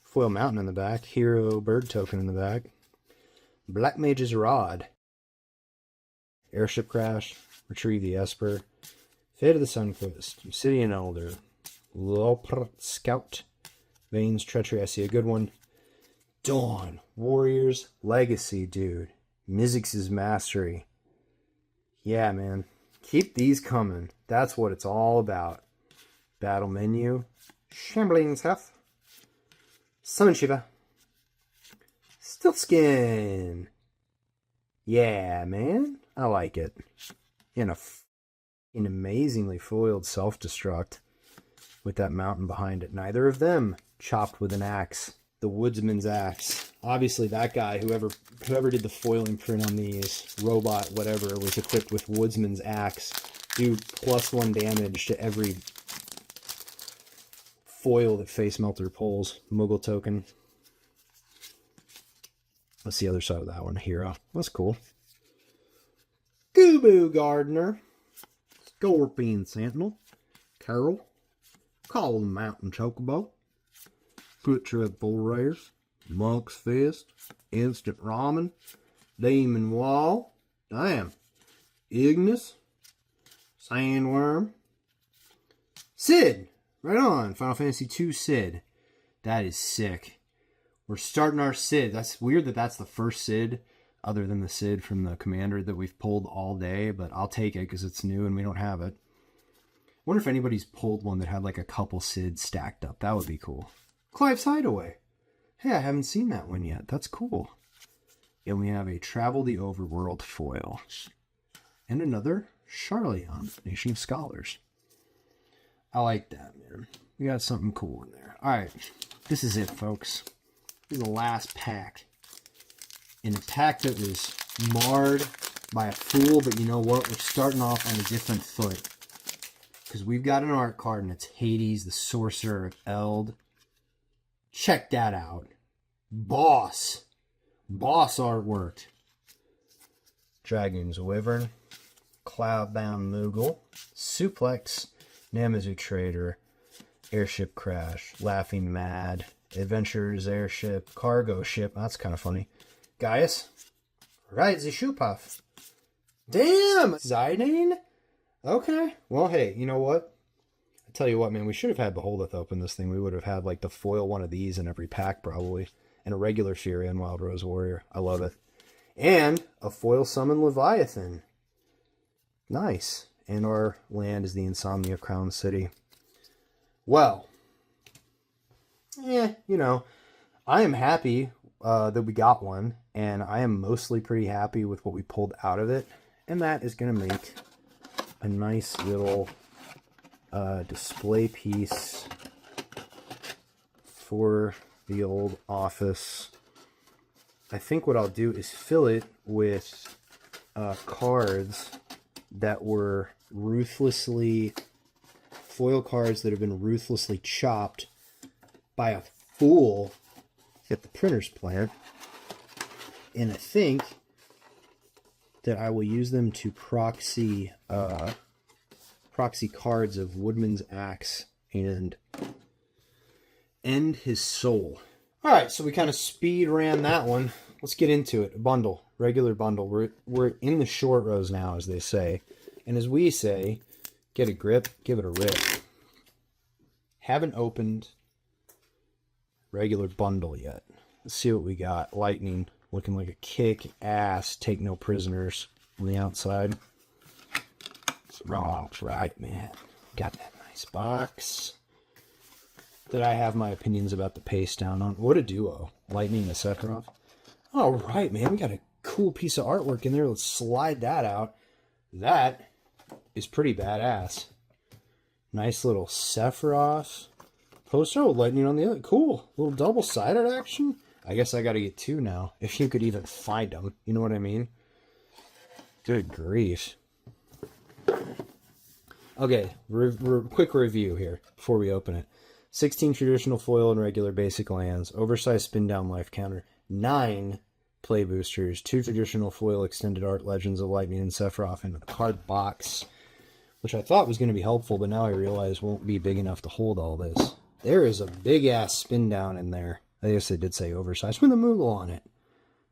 Foil Mountain in the back. Hero Bird Token in the back. Black Mage's Rod. Airship Crash. Retrieve the Esper. Fate of the Sunquist. Obsidian Elder. Lopr Scout. Vane's Treachery. I see a good one. Dawn. Warriors Legacy, dude. Mizzix's Mastery. Yeah, man. Keep these coming. That's what it's all about. Battle Menu. Shambling Seth. Summon Shiva. Still Skin. Yeah, man. I like it. In an amazingly foiled self-destruct with that mountain behind it. Neither of them chopped with an axe. The woodsman's axe. Obviously, that guy, whoever did the foiling print on these, robot, whatever, was equipped with woodsman's axe. Do +1 damage to every foil that Face Melter pulls. Moogle token. That's the other side of that one. Hero. That's cool. Gooboo Gardener. Scorpion Sentinel. Carol. Call the Mountain Chocobo. Foot Bull Raiders. Monk's Fist. Instant Ramen. Demon Wall. Damn. Ignis. Sandworm. Sid. Right on. Final Fantasy II Sid. That is sick. We're starting our Sid. That's weird that that's the first Sid other than the Sid from the Commander that we've pulled all day, but I'll take it because it's new and we don't have it. I wonder if anybody's pulled one that had like a couple Sids stacked up. That would be cool. Clive's Hideaway. Hey, I haven't seen that one yet. That's cool. And we have a Travel the Overworld foil. And another Charleon, Nation of Scholars. I like that, man. We got something cool in there. Alright, this is it, folks. This is the last pack. In a pack that was marred by a fool, but you know what? We're starting off on a different foot. Because we've got an art card, and it's Hades, the Sorcerer of Eld. Check that out. Boss. Boss artwork. Dragoon's Wyvern. Cloudbound Moogle. Suplex. Namazu Trader. Airship Crash. Laughing Mad. Adventurer's Airship. Cargo Ship. That's kind of funny. Gaius. Ride the Shoe Puff. Damn! Zidane? Okay. Well, hey, you know what? I tell you what, man, we should have had Beholdeth open this thing. We would have had like the foil one of these in every pack probably. And a regular Fury and Wild Rose Warrior. I love it. And a foil summon Leviathan. Nice. And our land is the Insomnia Crown City. Well. You know. I am happy that we got one. And I am mostly pretty happy with what we pulled out of it. And that is going to make a nice little display piece for the old office. I think what I'll do is fill it with cards that were foil cards that have been ruthlessly chopped by a fool at the printer's plant. And I think that I will use them to proxy cards of Woodman's Axe and End His Soul. Alright, so we kind of speed ran that one. Let's get into it. A bundle. Regular bundle. We're in the short rows now, as they say. And as we say, get a grip, give it a rip. Haven't opened regular bundle yet. Let's see what we got. Lightning. Looking like a kick-ass Take No Prisoners on the outside. Right, man. Got that nice box. That I have my opinions about the paste down on. What a duo. Lightning and Sephiroth. All right, man. We got a cool piece of artwork in there. Let's slide that out. That is pretty badass. Nice little Sephiroth poster with lightning on the other. Cool. Little double-sided action. I guess I got to get two now. If you could even find them. You know what I mean? Good grief. Okay. Quick review here before we open it. 16 traditional foil and regular basic lands. Oversized spin down life counter. 9 play boosters. 2 traditional foil extended art Legends of Lightning and Sephiroth into the card box. Which I thought was going to be helpful, but now I realize won't be big enough to hold all this. There is a big ass spin down in there. I guess they did say oversized with a Moogle on it.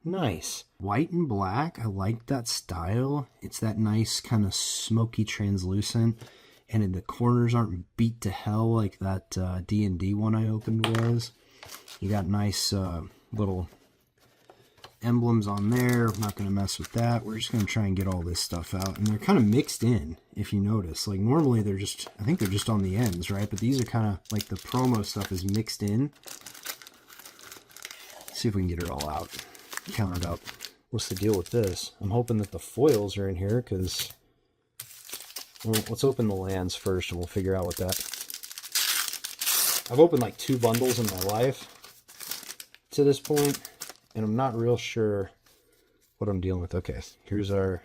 Nice. White and black. I like that style. It's that nice kind of smoky translucent. And the corners aren't beat to hell like that D&D one I opened was. You got nice little emblems on there. I'm not going to mess with that. We're just going to try and get all this stuff out. And they're kind of mixed in, if you notice. Like normally they're just, I think they're just on the ends, right? But these are kind of like the promo stuff is mixed in. see if we can get it all out. Count it up. What's the deal with this? I'm hoping that the foils are in here, because... Well, let's open the lands first, and we'll figure out what that... I've opened like 2 bundles in my life to this point, and I'm not real sure what I'm dealing with. Okay, here's our...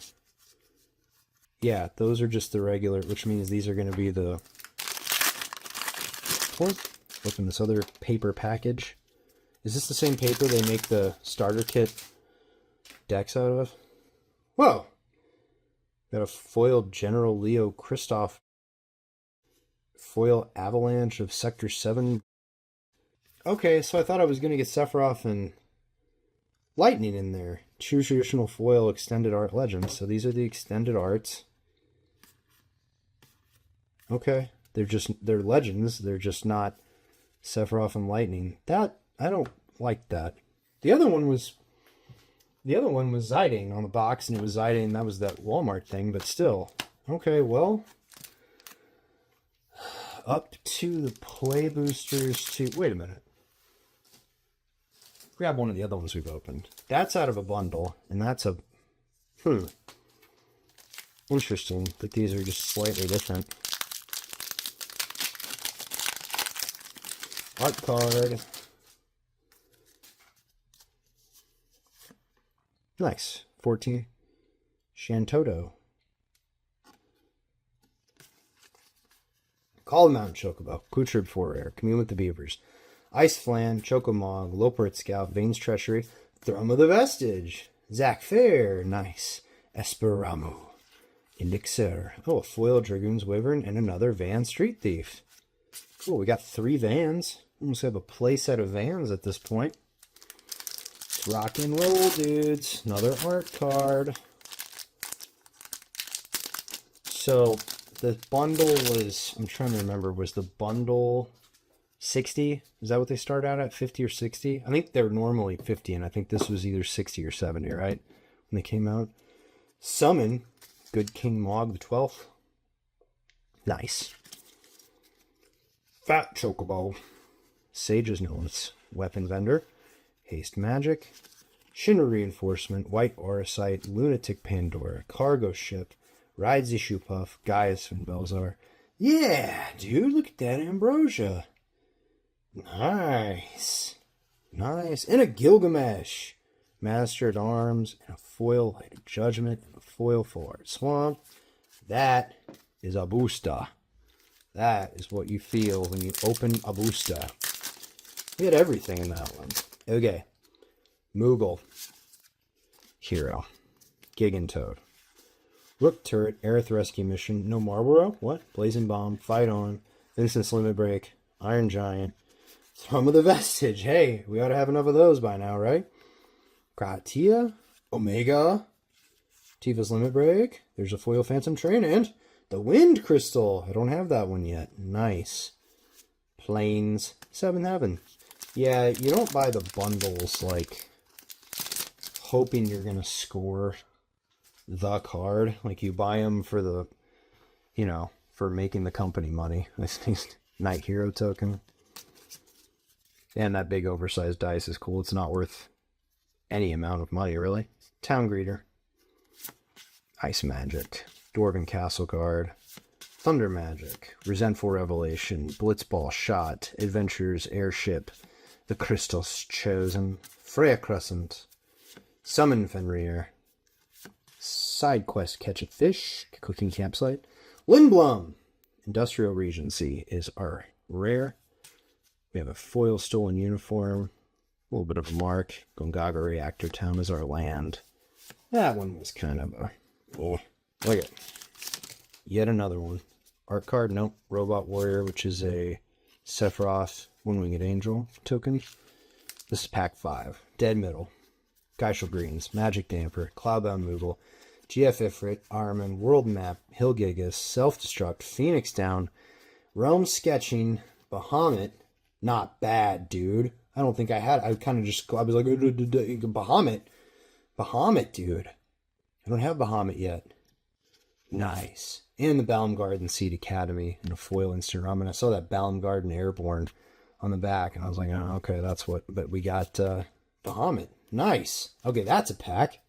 Yeah, those are just the regular, which means these are going to be the... Open this other paper package. Is this the same paper they make the starter kit decks out of? Whoa! Got a foiled General Leo Christoph. Foil Avalanche of Sector 7. Okay, so I thought I was going to get Sephiroth and Lightning in there. True traditional foil extended art legends. So these are the extended arts. Okay, they're legends. They're just not Sephiroth and Lightning. That, I don't like that. The other one was Zidane on the box, and it was Zidane. That was that Walmart thing, but still. Okay, well, up to the play boosters to... Wait a minute. Grab one of the other ones we've opened. That's out of a bundle, and that's a... Interesting that these are just slightly different. Art card. Nice. 14. Shantoto. Call the Mountain Chocobo. Kucherb 4 Rare. Commune with the Beavers. Ice Flan. Chocomog. Loperit Scout. Vane's Treachery. Thrum of the Vestige. Zac Fair. Nice. Esperamu. Elixir. Oh, a foil Dragoon's Wyvern and another Van Street Thief. Cool, we got 3 Vans. Almost have a play set of Vans at this point. Let's rock and roll, dudes. Another art card. So, the bundle was, I'm trying to remember, was the bundle 60? Is that what they start out at, 50 or 60? I think they're normally 50, and I think this was either 60 or 70, right? When they came out. Summon, Good King Mog the 12th. Nice. Fat Chocobo. Sage's Notes. Weapon Vendor. Haste Magic. Shinra Reinforcement. White Auracite. Lunatic Pandora. Cargo Ship. Rides Issue Puff. Gaius Van Belzar. Yeah, dude, look at that Ambrosia. Nice. Nice. And a Gilgamesh. Master at Arms. And a foil Light of Judgment. And a foil Full Art Swamp. That is a booster. That is what you feel when you open a booster. We had everything in that one. Okay. Moogle. Hero. Gigantoad. Rook Turret. Aerith Rescue Mission. No Marlboro. What? Blazing Bomb. Fight On. Vincent's Limit Break. Iron Giant. Thrum of the Vestige. Hey, we ought to have enough of those by now, right? Kratia. Omega. Tifa's Limit Break. There's a foil Phantom Train and the Wind Crystal. I don't have that one yet. Nice. Plains. 7 Heaven. Yeah, you don't buy the bundles, like, hoping you're going to score the card. Like, you buy them for the, you know, for making the company money. This Night Hero token. And that big oversized dice is cool. It's not worth any amount of money, really. Town Greeter. Ice Magic. Dwarven Castle card. Thunder Magic. Resentful Revelation. Blitzball Shot. Adventures Airship. The Crystal's Chosen. Freya Crescent. Summon Fenrir. Side Quest Catch a Fish. Cooking Campsite. Lindblum. Industrial Regency is our rare. We have a foil Stolen Uniform. A little bit of a mark. Gongaga Reactor Town is our land. That one was kind of a... Oh, look at it. Yet another one. Art card, nope. Robot Warrior, which is a Sephiroth One-Winged Angel token. This is pack 5. Dead Middle. Geishel Greens. Magic Damper. Cloudbound Moogle. GF Ifrit. Armin. World Map. Hilgigas. Self-Destruct. Phoenix Down. Realm Sketching. Bahamut. Not bad, dude. I don't think I had... I kind of just... I was like... Bahamut. Bahamut, dude. I don't have Bahamut yet. Nice. And the Baumgarten Seed Academy and a foil instant rum. And I saw that Baumgarten Airborne on the back. And I was like, oh, okay, that's what... But we got Bahamut. Nice. Okay, that's a pack.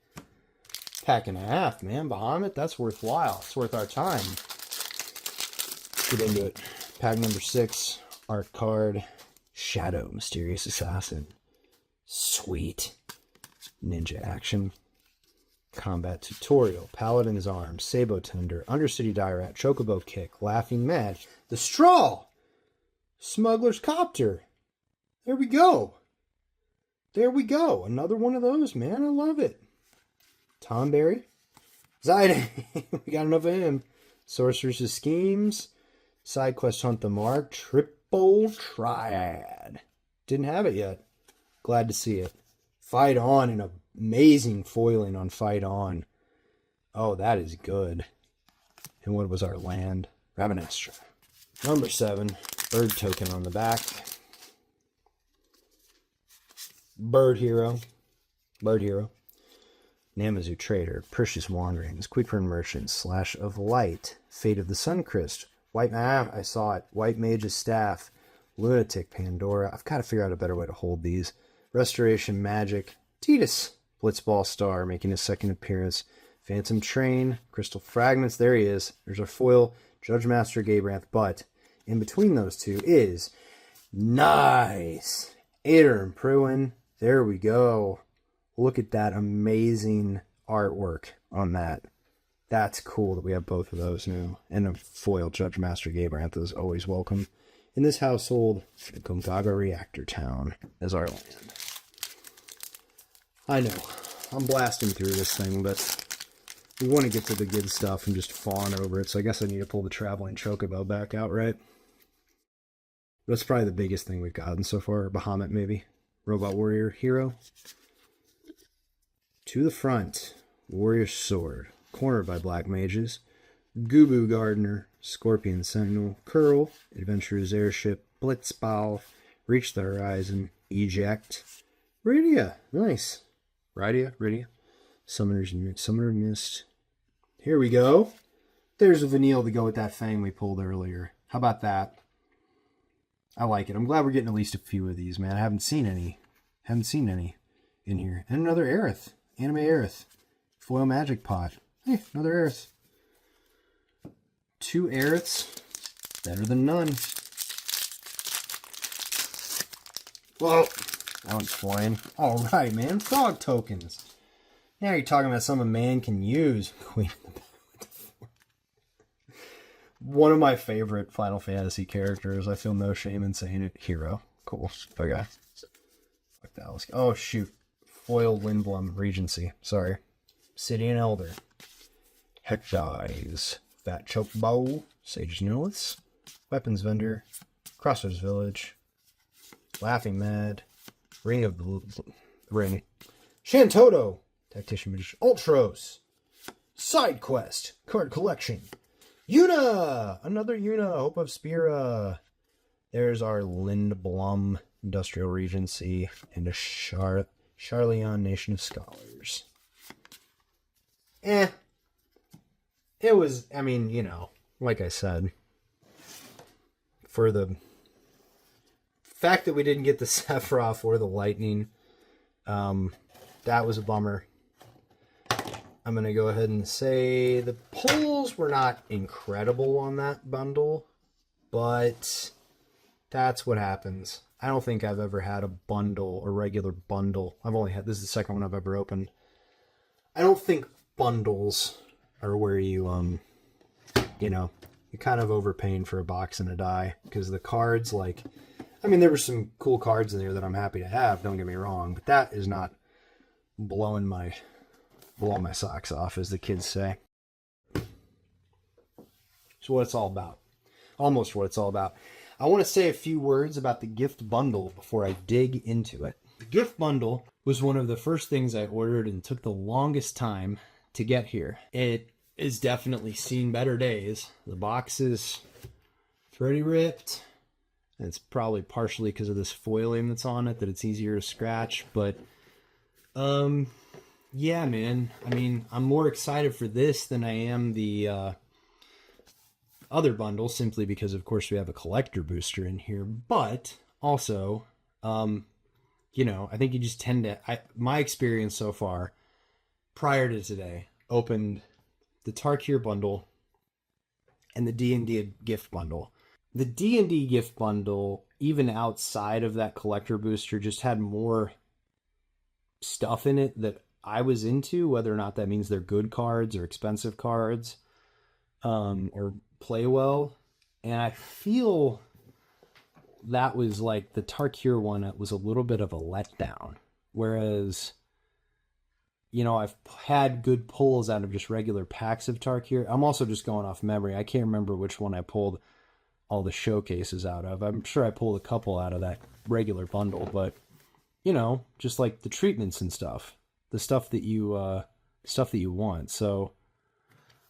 Pack and a half, man. Bahamut, that's worthwhile. It's worth our time. Get into it. Pack number 6. Art card. Shadow. Mysterious Assassin. Sweet. Ninja action. Combat tutorial. Paladin's Arms. Sabo Tender. Undercity Dierat. Chocobo Kick. Laughing Mad. The Straw. Smuggler's Copter. There we go. There we go. Another one of those, man. I love it. Tomberry. Zidane. We got enough of him. Sorcerer's Schemes. Side quest Hunt the Mark. Triple Triad. Didn't have it yet. Glad to see it. Fight On. An amazing foiling on Fight On. Oh, that is good. And what was our land? Ravenestra. Number 7. Bird token on the back. Bird Hero. Bird Hero. Namazu Trader. Precious Wanderings. Quickburn Merchant. Slash of Light. Fate of the Suncrist. White I saw it. White Mage's Staff. Lunatic Pandora. I've got to figure out a better way to hold these. Restoration Magic. Titus. Blitzball Star making his second appearance. Phantom Train. Crystal Fragments. There he is. There's our foil. Judge Master Gabranth. But in between those two is nice. Ader Pruin. There we go. Look at that amazing artwork on that. That's cool that we have both of those now. And a foil Judge Master Gabranth is always welcome. In this household, Gongaga Reactor Town is our land. I know, I'm blasting through this thing, but we want to get to the good stuff and just fawn over it, so I guess I need to pull the Traveling Chocobo back out, right? That's probably the biggest thing we've gotten so far. Bahamut, maybe. Robot Warrior Hero. To the Front. Warrior Sword. Cornered by Black Mages. Gubu Gardener. Scorpion Sentinel. Curl. Adventurer's Airship. Blitzball. Reach the Horizon. Eject. Rydia. Nice. Rydia. Summoner Mist. Here we go. There's a Vanille to go with that Fang we pulled earlier. How about that? I like it. I'm glad we're getting at least a few of these, man. I haven't seen any in here. And another Aerith. Anime Aerith. Foil Magic Pot. Hey, another Aerith. 2 Aeriths. Better than none. Whoa. That one's flying. Alright, man. Frog tokens. Now you're talking about something a man can use. Queen of the One of my favorite Final Fantasy characters. I feel no shame in saying it. Hero. Cool. Okay. Fuck that. Let's go. Oh, shoot. Foil Lindblum Regency. Sorry. Obsidian Elder. Hectize. Fat Chocobo. Sage's Nullis. Weapons Vendor. Crossroads Village. Laughing Mad. Ring of the Ring. Shantoto. Tactician Magician. Ultros. Side Quest. Card Collection. Yuna! Another Yuna. Hope of Spira. There's our Lindblum Industrial Regency. And a Charleon Nation of Scholars. It was, I mean, you know, like I said, for the fact that we didn't get the Sephiroth or the Lightning, that was a bummer. I'm going to go ahead and say the pulls were not incredible on that bundle, but that's what happens. I don't think I've ever had a bundle, a regular bundle. I've only had, this is the second one I've ever opened. I don't think bundles are where you, you know, you're kind of overpaying for a box and a die, because the cards, like, I mean, there were some cool cards in there that I'm happy to have, don't get me wrong, but that is not blowing my socks off, as the kids say. So what it's all about. Almost what it's all about. I want to say a few words about the gift bundle before I dig into it. The gift bundle was one of the first things I ordered and took the longest time to get here. It is definitely seen better days. The box is pretty ripped. And it's probably partially because of this foiling that's on it that it's easier to scratch, but yeah, man. I mean, I'm more excited for this than I am the other bundle, simply because, of course, we have a collector booster in here. But also, you know, I think you just tend to, my experience so far, prior to today, opened the Tarkir bundle and the D&D gift bundle. The D&D gift bundle, even outside of that collector booster, just had more stuff in it that I was into, whether or not that means they're good cards or expensive cards, or play well. And I feel that was like the Tarkir one, it was a little bit of a letdown. Whereas, you know, I've had good pulls out of just regular packs of Tarkir. I'm also just going off memory. I can't remember which one I pulled all the showcases out of. I'm sure I pulled a couple out of that regular bundle, but, you know, just like the treatments and stuff. The stuff that you want. So,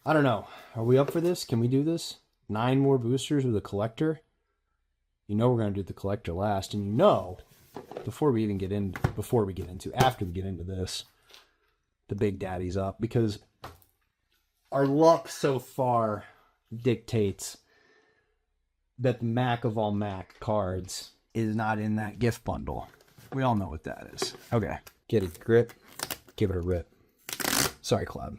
I don't know. Are we up for this? Can we do this? 9 more boosters with a collector? You know we're going to do the collector last, and you know, after we get into this, the big daddy's up, because our luck so far dictates that the Mac of all Mac cards is not in that gift bundle. We all know what that is. Okay. Get a grip. Give it a rip. Sorry, Cloud.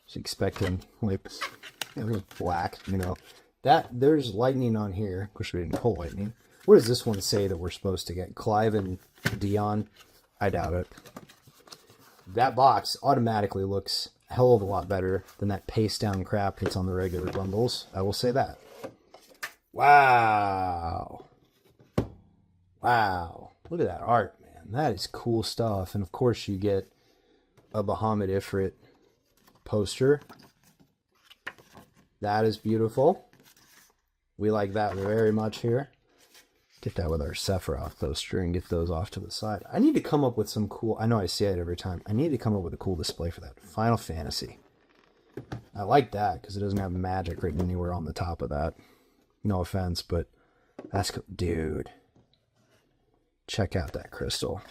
Just expecting like black, you know. That there's lightning on here. Of course, we didn't pull lightning. What does this one say that we're supposed to get? Clive and Dion? I doubt it. That box automatically looks a hell of a lot better than that paste down crap that's on the regular bundles. I will say that. Wow. Wow. Look at that art, man. That is cool stuff. And of course you get a Bahamut Ifrit poster. That is beautiful. We like that very much here. Get that with our Sephiroth poster and get those off to the side. I need to come up with some cool... I know I say it every time. I need to come up with a cool display for that. Final Fantasy. I like that because it doesn't have magic written anywhere on the top of that. No offense, but that's... Dude. Check out that crystal.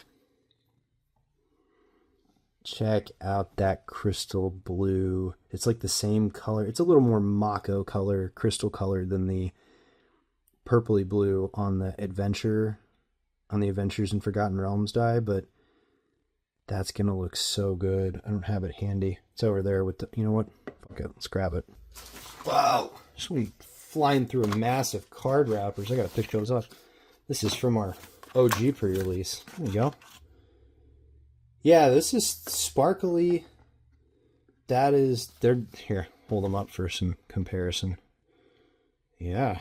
Check out that crystal blue. It's like the same color. It's a little more Mako color, crystal color than the purpley blue on the Adventures in Forgotten Realms die, but that's gonna look so good. I don't have it handy. It's over there with the, you know what? Fuck it, let's grab it. Wow, just flying through a massive card wrappers. I gotta pick those up. This is from our OG pre-release. There you go. Yeah, this is sparkly. That is, they're, here, hold them up for some comparison. Yeah.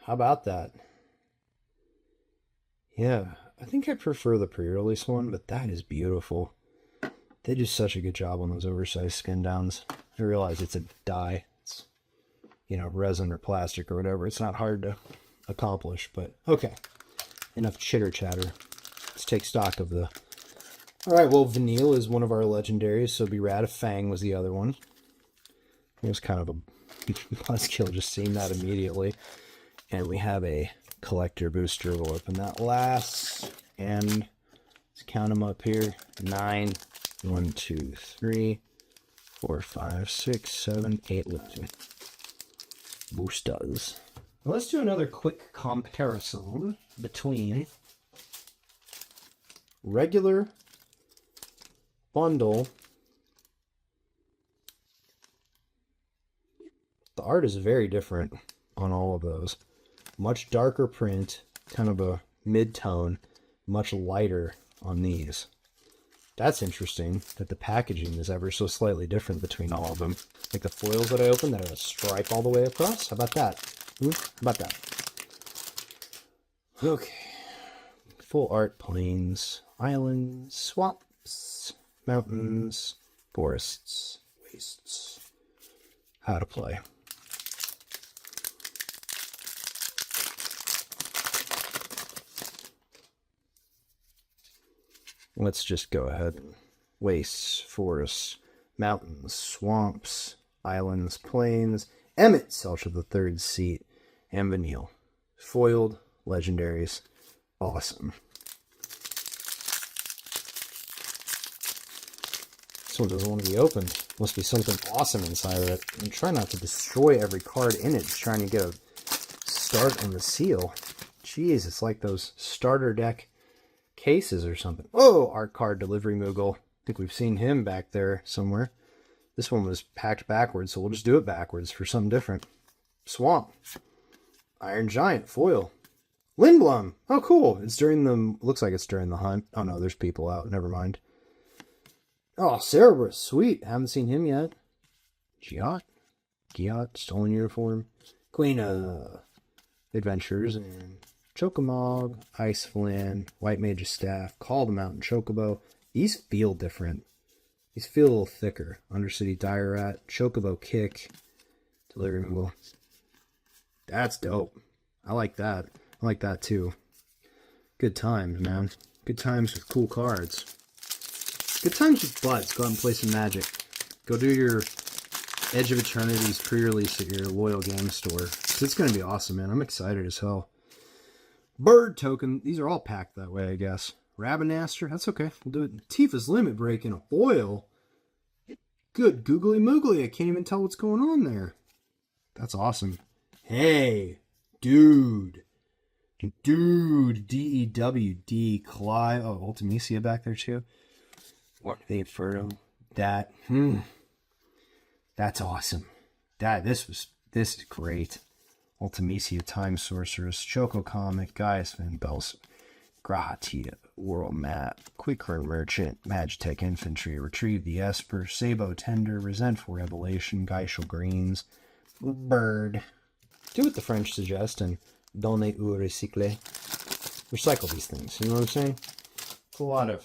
How about that? Yeah, I think I prefer the pre-release one, but that is beautiful. They do such a good job on those oversized skin downs. I realize it's a dye. It's, you know, resin or plastic or whatever. It's not hard to accomplish, but okay. Enough chitter chatter. Let's take stock of the... Alright, well, Vanille is one of our legendaries, so it'd be rad if Fang was the other one. It was kind of a buzzkill just seeing that immediately. And we have a collector booster. We'll open that last. And let's count them up here. 9. 1, 2, 3, 4, 5, 6, 7, 8 boosters. Well, let's do another quick comparison between regular bundle. The art is very different on all of those. Much darker print, kind of a mid-tone, much lighter on these. That's interesting that the packaging is ever so slightly different between all of them. Like the foils that I opened that have a stripe all the way across. How about that? How about that? Okay. Full art, plains, islands, swamps, mountains, forests, wastes. How to play. Let's just go ahead. Wastes, forests, mountains, swamps, islands, plains, Emmett, Selch of the Third Seat, and Vanille. Foiled, legendaries. Awesome. This one doesn't want to be opened. Must be something awesome inside of it. And try not to destroy every card in it. Just trying to get a start on the seal. Jeez, it's like those starter deck cases or something. Oh, art card delivery Moogle. I think we've seen him back there somewhere. This one was packed backwards, so we'll just do it backwards for something different. Swamp. Iron Giant foil. Lindblom. Oh, cool. It's during the... Looks like it's during the hunt. Oh, no, there's people out. Never mind. Oh, Cerberus. Sweet. Haven't seen him yet. Giot. Stolen Uniform. Queen Adventures. And Chocomog. Ice Flan. White Mage's Staff. Call the Mountain Chocobo. These feel different. These feel a little thicker. Undercity Dire Rat. Chocobo Kick. Delivery Moogle. That's dope. I like that. I like that too. Good times, man. Good times with cool cards. Good times with Blitz. Go out and play some Magic. Go do your Edge of Eternity's pre-release at your loyal game store. It's going to be awesome, man. I'm excited as hell. Bird token. These are all packed that way, I guess. Rabinaster. That's okay. We'll do it. Tifa's Limit Break in a foil. Good googly moogly. I can't even tell what's going on there. That's awesome. Hey, dude, D-E-W-D, Clive, oh, Ultimecia back there too. What they Inferno, that's awesome. This is great. Ultimecia, Time Sorceress, Choco Comic, Gaius Van Bels, Gratia, World Map, Quickburn Merchant, Magitech Infantry, Retrieve the Esper, Sabo Tender, Resentful Revelation, Geishel Greens, Bird. Do what the French suggest and donner ou recycler. Recycle these things, you know what I'm saying? It's a lot of...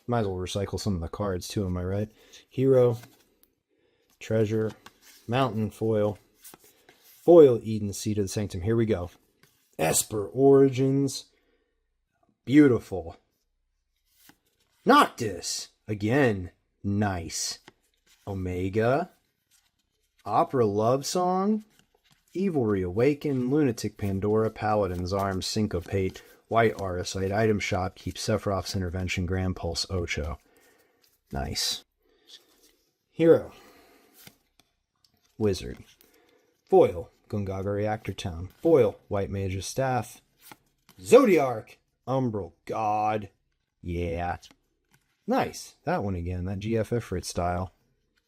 Might as well recycle some of the cards too, am I right? Hero, Treasure, Mountain, Foil, Eden, Seed of the Sanctum. Here we go. Esper Origins. Beautiful. Noctis. Again, nice. Omega. Opera Love Song. Evil Reawaken, Lunatic Pandora, Paladin's Arms, Syncopate, White Auracite, Item Shop, Keep Sephiroth's Intervention, Grand Pulse, Ocho. Nice. Hero. Wizard. Foil, Gungaga Reactor Town. Foil, White Mage's Staff. Zodiark, Umbral God. Yeah. Nice. That one again, that GF Ifrit style.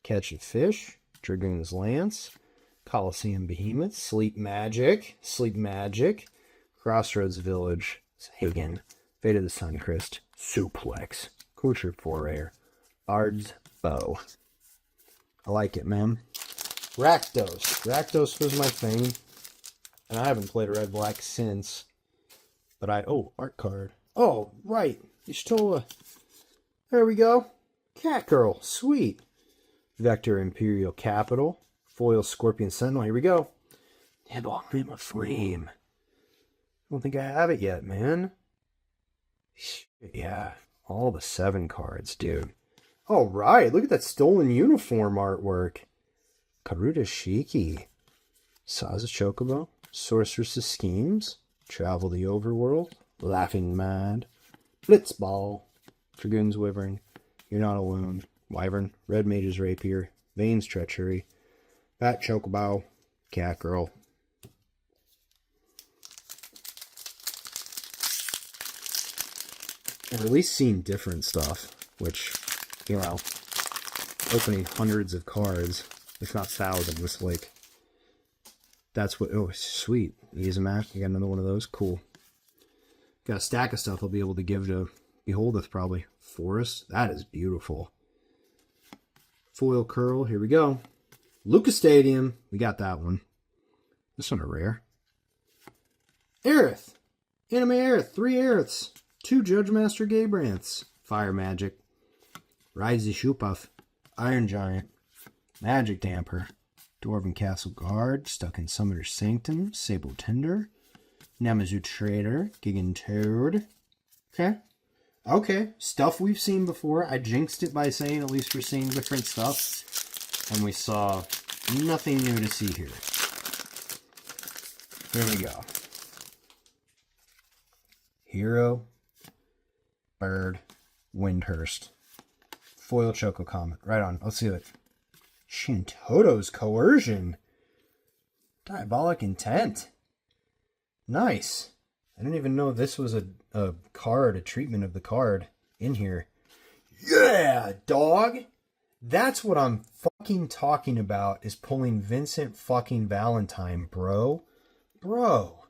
Catch a Fish, Dragoon's Lance. Coliseum Behemoth, Sleep Magic, Crossroads Village, Hagen, Fate of the Suncrest, Suplex, Culture Forayer, Bard's Bow. I like it, man. Rakdos was my thing, and I haven't played Red Black since, but art card. Oh, right, Y'shtola. There we go. Catgirl, sweet. Vector Imperial Capital. Foil Scorpion Sentinel. Here we go. Nibble, Rim of Flame. I don't think I have it yet, man. Yeah, all the 7 cards, dude. All right, look at that Stolen Uniform artwork. Karuta Shiki. Saza Chocobo. Sorceress's Schemes. Travel the Overworld. Laughing Mad. Blitzball. Dragoon's Wyvern. You're Not Alone. Wyvern. Red Mage's Rapier. Vane's Treachery. Fat Chocobo, Catgirl. Or at least seen different stuff, which, you know, opening hundreds of cards, if not thousands, like, that's what, oh, sweet. Izumak, you got another one of those? Cool. Got a stack of stuff I'll be able to give to Beholdeth, probably. Forest, that is beautiful. Foil Curl, here we go. Lucas Stadium. We got that one. This one a rare. Aerith. Anime Aerith. 3 Aeriths. 2 Judge Master Gabrants. Fire Magic. Rise Shupuff. Iron Giant. Magic Damper. Dwarven Castle Guard. Stuck in Summoner's Sanctum. Sable Tender. Namazu Trader. Gigantoad. Okay. Stuff we've seen before. I jinxed it by saying at least we're seeing different stuff. And we saw nothing new to see here. Here we go. Hero, Bird, Windhurst. Foil Choco Comet. Right on. Let's see it. Shintoto's Coercion. Diabolic Intent. Nice. I didn't even know this was a card, a treatment of the card in here. Yeah, dog! That's what I'm fucking talking about, is pulling Vincent fucking Valentine, bro. Bro.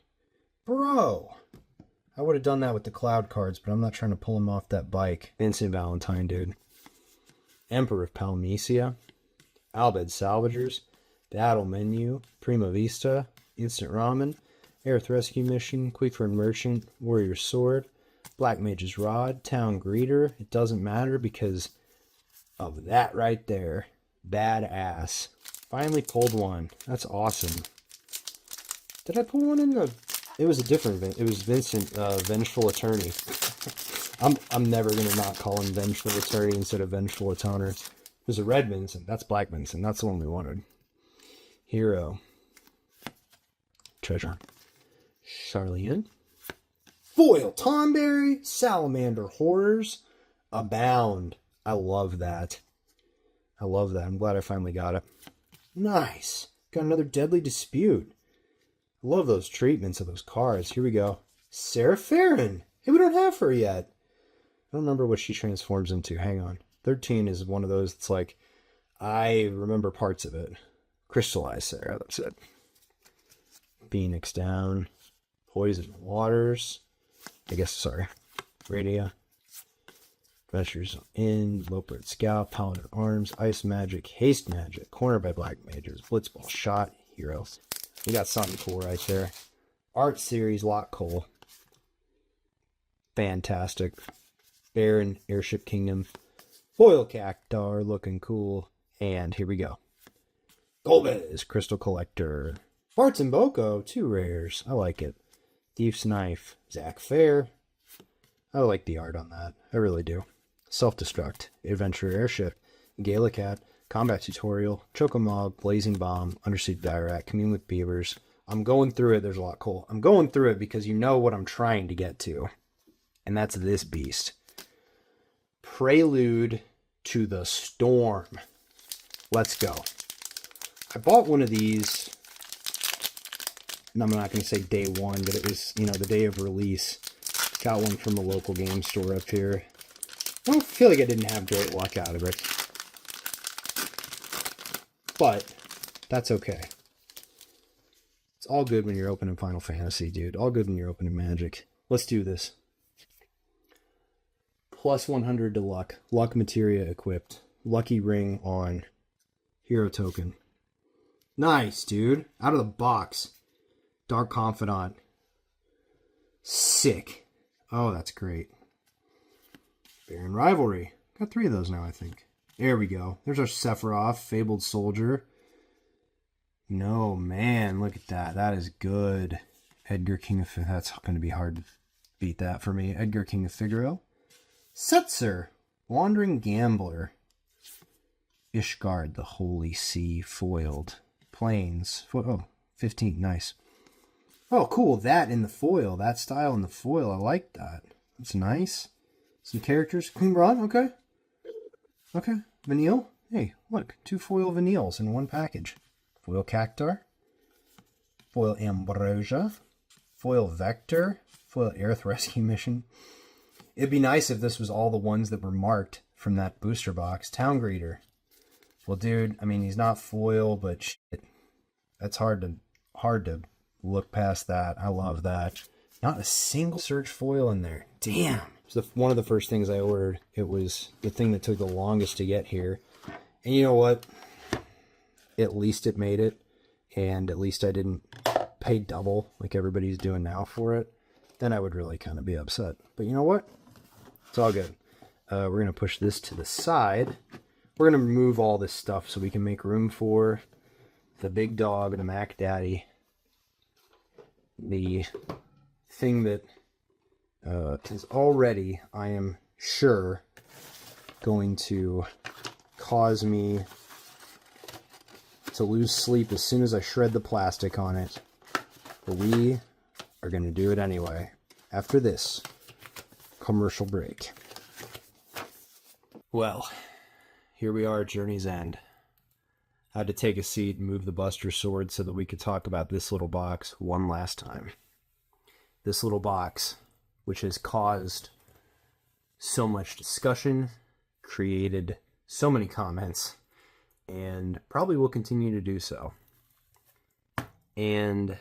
I would have done that with the cloud cards, but I'm not trying to pull him off that bike. Vincent Valentine, dude. Emperor of Palmesia. Albed Salvagers. Battle Menu. Prima Vista. Instant Ramen. Aerith Rescue Mission. Quickford Merchant. Warrior Sword. Black Mage's Rod. Town Greeter. It doesn't matter because of that right there. Badass. Finally pulled one. That's awesome. Did I pull one in the... It was a different... It was Vincent, Vengeful Attorney. I'm never going to not call him Vengeful Attorney instead of Vengeful Atoner. It was a red Vincent. That's Black Vincent. That's the one we wanted. Hero. Treasure. Charlian. Foil Tonberry. Salamander Horrors. Abound. I love that. I'm glad I finally got it. Nice. Got another Deadly Dispute. Love those treatments of those cards. Here we go. Sarah Farron. Hey, we don't have her yet. I don't remember what she transforms into. Hang on. 13 is one of those that's like, I remember parts of it. Crystallized Sarah, that's it. Phoenix Down. Poison Waters. Radia. Adventures in. Leopard Scout. Paladin Arms. Ice Magic. Haste Magic. Corner by Black Mages. Blitzball Shot. Heroes. We got something cool right there. Art Series Lot Cole. Fantastic. Baron, Airship Kingdom. Foil Cactar, looking cool. And here we go. Golbez, Crystal Collector. Farts and Boko, 2 rares. I like it. Thief's Knife. Zach Fair. I like the art on that. I really do. Self-Destruct. Adventure Airship. Galacat. Combat Tutorial, Chocomob, Blazing Bomb, Undersea Dirac, Commune with Beavers. I'm going through it. There's a lot cool. I'm going through it because you know what I'm trying to get to. And that's this beast. Prelude to the Storm. Let's go. I bought one of these, and I'm not going to say day one, but it was, the day of release. Got one from a local game store up here. I don't feel like I didn't have great luck out of it. But that's okay. It's all good when you're opening Final Fantasy, dude. All good when you're opening Magic. Let's do this. Plus 100 to luck. Luck Materia equipped. Lucky Ring on. Hero token. Nice, dude. Out of the box. Dark Confidant. Sick. Oh, that's great. Baron Rivalry. Got 3 of those now, I think. There we go. There's our Sephiroth, Fabled Soldier. No, man, look at that. That is good. Edgar King of... That's going to be hard to beat that for me. Edgar King of Figaro. Setzer, Wandering Gambler. Ishgard, the Holy Sea, foiled. Plains. 15, nice. Oh, cool. That in the foil. That style in the foil. I like that. That's nice. Some characters. Queen Braun, okay. Okay, Vanille. Hey, look, 2 foil Vanilles in one package. Foil Cactar. Foil Ambrosia. Foil Vector. Foil Aerith Rescue Mission. It'd be nice if this was all the ones that were marked from that booster box. Town Greeter. Well, dude, I mean, he's not foil, but shit. That's hard to look past that. I love that. Not a single search foil in there. Damn. So one of the first things I ordered, it was the thing that took the longest to get here. And you know what? At least it made it. And at least I didn't pay double like everybody's doing now for it. Then I would really kind of be upset. But you know what? It's all good. We're going to push this to the side. We're going to remove all this stuff so we can make room for the big dog, the Mac Daddy. The thing that is already, I am sure, going to cause me to lose sleep as soon as I shred the plastic on it. But we are going to do it anyway after this commercial break. Well, here we are at Journey's End. Had to take a seat and move the Buster Sword so that we could talk about this little box one last time. This little box, which has caused so much discussion, created so many comments, and probably will continue to do so. And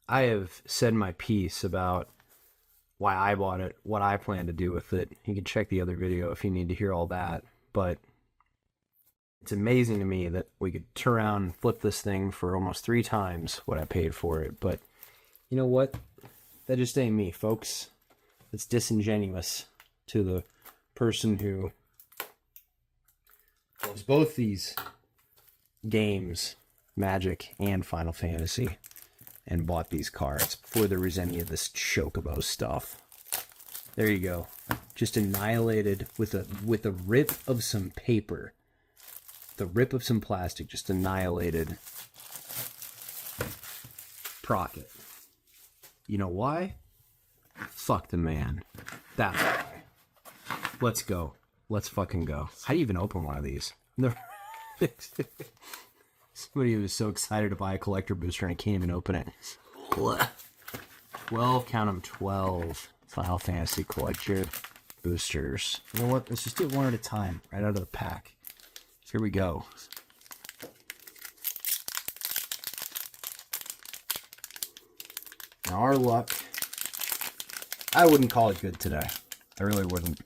I have said my piece about why I bought it, what I plan to do with it. You can check the other video if you need to hear all that. But it's amazing to me that we could turn around and flip this thing for almost 3 times what I paid for it. But you know what? That just ain't me, folks. It's disingenuous to the person who loves both these games, Magic and Final Fantasy, and bought these cards before there was any of this Chocobo stuff. There you go. Just annihilated with a rip of some paper. The rip of some plastic, just annihilated. Procket. You know why? Fuck the man. That's why. Let's go. Let's fucking go. How do you even open one of these? Somebody was so excited to buy a collector booster and I can't even open it. 12, count them, 12 Final Fantasy collector boosters. You know what? Let's just do it one at a time, right out of the pack. So here we go. Now our luck, I wouldn't call it good today. I really wouldn't.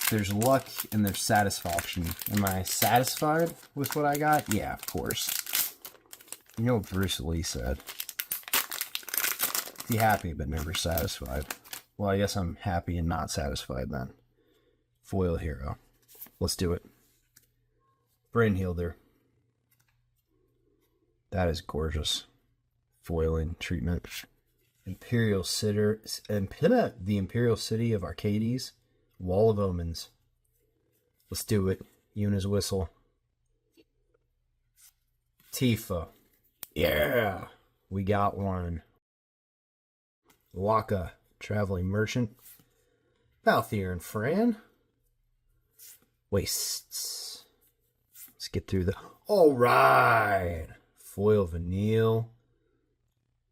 There's luck and there's satisfaction. Am I satisfied with what I got? Yeah, of course. You know what Bruce Lee said? Be happy but never satisfied. Well, I guess I'm happy and not satisfied then. Foil hero. Let's do it. Brynhilder. That is gorgeous. Foiling treatment. Imperial City, the Imperial City of Arcades. Wall of Omens. Let's do it. Yuna's Whistle. Tifa. Yeah. We got one. Waka. Traveling Merchant. Balthier and Fran. Wastes. Let's get through the... Alright. Foil Vanille.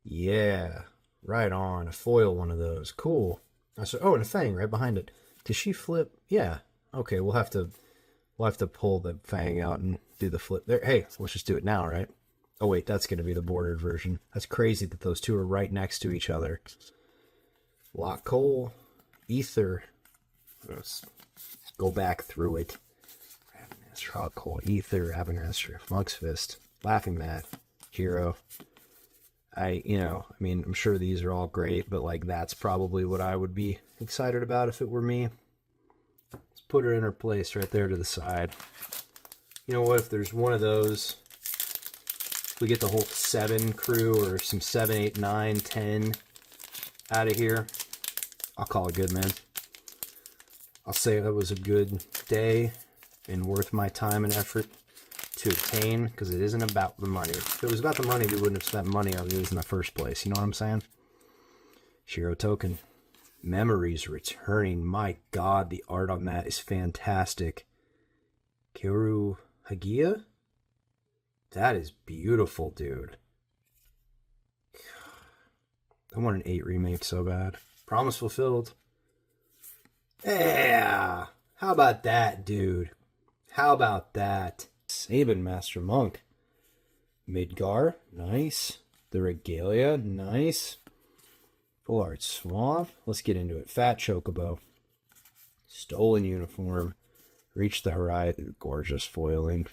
Yeah. Right on. A foil one of those. Cool. Oh, and a Fang right behind it. Does she flip? Yeah. Okay, we'll have to pull the Fang out and do the flip there. Hey, let's just do it now, right? Oh wait, that's gonna be the bordered version. That's crazy that those two are right next to each other. Lock Coal, Ether. Let's go back through it. Lock Coal, Ether, Abernathy, Monk's Fist, Laughing Mad, Hero. I'm sure these are all great, but like that's probably what I would be excited about if it were me. Let's put her in her place right there to the side. You know what? If there's one of those, we get the whole 7 crew or some 7, 8, 9, 10 out of here, I'll call it good, man. I'll say that was a good day and worth my time and effort to obtain, because it isn't about the money. If it was about the money, we wouldn't have spent money on these in the first place. You know what I'm saying? Shiro Token. Memories Returning. My god, the art on that is fantastic. Kiru Hagia? That is beautiful, dude. I want an 8 remake so bad. Promise fulfilled. Yeah! How about that, dude? How about that? Sabin Master Monk. Midgar, nice. The Regalia, nice. Full Art Swamp. Let's get into it. Fat Chocobo. Stolen Uniform. Reach the Horizon. Gorgeous foiling.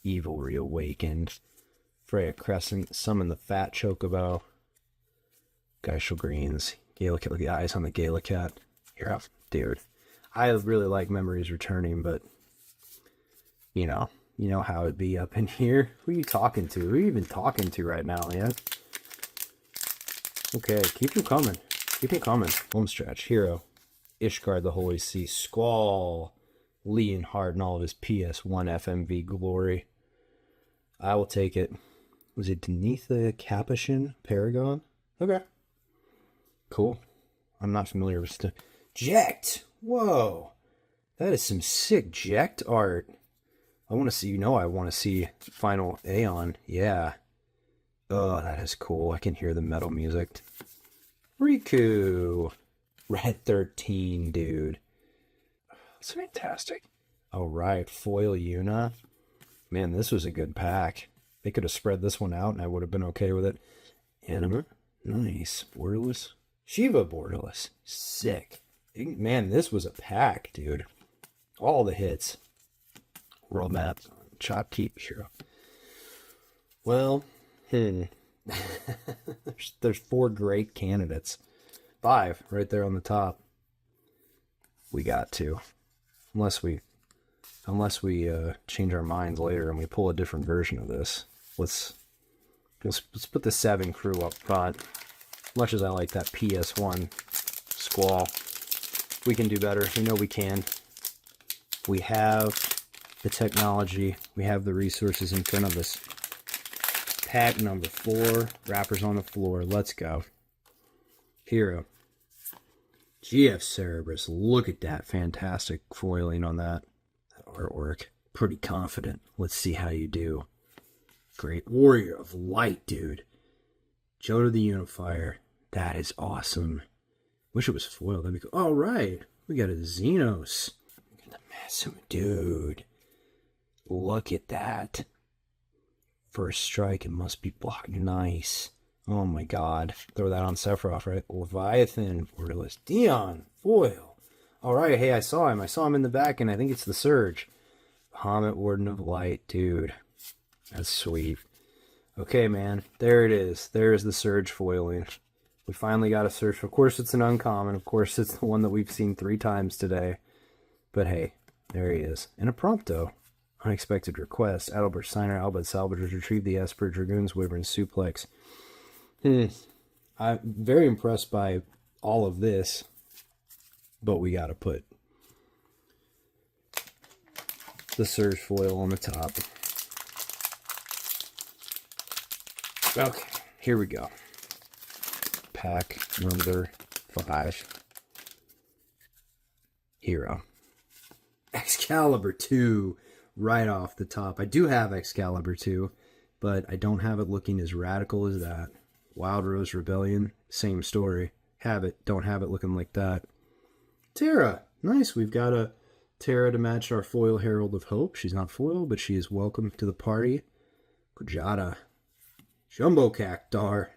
Evil Reawakened. Freya Crescent. Summon the Fat Chocobo. Geishel Greens. Galacat. Look at the eyes on the Galacat. Here, dude. I really like Memories Returning, but you know how it'd be up in here. Who are you talking to? Who are you even talking to right now, man? Okay, keep them coming. Keep them coming. Home stretch. Hero. Ishgard the Holy Sea. Squall. Leonhard and all of his PS1 FMV glory. I will take it. Was it Denitha Capuchin Paragon? Okay. Cool. I'm not familiar with stuff. Jekt! Whoa! That is some sick Jekt art. I want to see, I want to see Final Aeon. Yeah. Oh, that is cool. I can hear the metal music. Riku. Red 13, dude. That's fantastic. All right, foil Yuna. Man, this was a good pack. They could have spread this one out and I would have been okay with it. Anima. Nice. Borderless. Shiva Borderless. Sick. Man, this was a pack, dude. All the hits. World map. Chop keep hero. Well, there's 4 great candidates. 5 right there on the top. We got to. Unless we change our minds later and we pull a different version of this. Let's put the 7 crew up front. Much as I like that PS1 Squall, we can do better. We know we can. We have the technology. We have the resources in front of us. Pack number 4. Wrappers on the floor. Let's go. Hero. GF Cerberus. Look at that fantastic foiling on that artwork. Pretty confident. Let's see how you do. Great Warrior of Light, dude. Jodo the Unifier. That is awesome. Wish it was foiled. That'd be cool. All right. We got a Xenos. Look at the massive dude. Look at that. First strike. It must be blocked. Nice. Oh my god. Throw that on Sephiroth, right? Leviathan. Borderless. Dion. Foil. All right. Hey, I saw him. I saw him in the back, and I think it's the Surge. Bahamut Warden of Light. Dude. That's sweet. Okay, man. There it is. There's the Surge foiling. We finally got a Surge. Of course, it's an uncommon. Of course, it's the one that we've seen 3 times today. But hey, there he is. And a Prompto. Unexpected request. Adalbert Steiner, Albert Salvagers, retrieve the Esper, Dragoon's Wyvern, Suplex. I'm very impressed by all of this. But we got to put the Surge foil on the top. Okay, here we go. Pack number 5. Hero. Excalibur 2, right off the top. I do have Excalibur 2, but I don't have it looking as radical as that. Wild Rose Rebellion, same story. Have it, don't have it looking like that. Terra, nice. We've got a Terra to match our foil Herald of Hope. She's not foil, but she is welcome to the party. Kujata. Jumbo Cactar.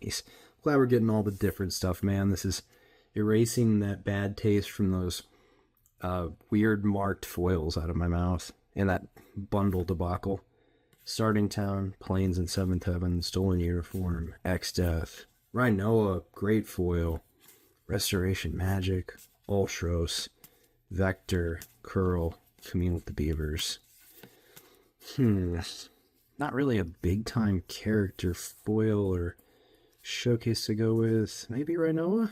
Nice. Glad we're getting all the different stuff, man. This is erasing that bad taste from those weird marked foils out of my mouth. And that bundle debacle. Starting Town, Plains and 7th Heaven, Stolen Uniform, X-Death, Rhinoa, Great Foil, Restoration Magic, Ultros, Vector, Curl, Commune with the Beavers. Not really a big-time character foil or showcase to go with. Maybe Rhinoa?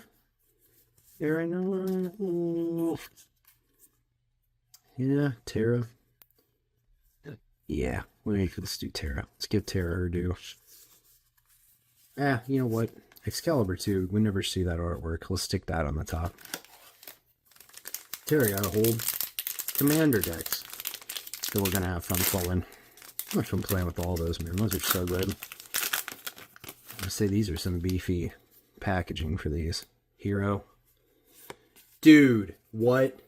Yeah, Rhinoa. Yeah, Terra. Yeah, let's do Terra. Let's give Terra her due. You know what? Excalibur 2, we never see that artwork. Let's stick that on the top. Terra gotta hold Commander decks that we're gonna have fun pulling. I'm much fun playing with all those, man. Those are so good. I'd say these are some beefy packaging for these. Hero. Dude, what?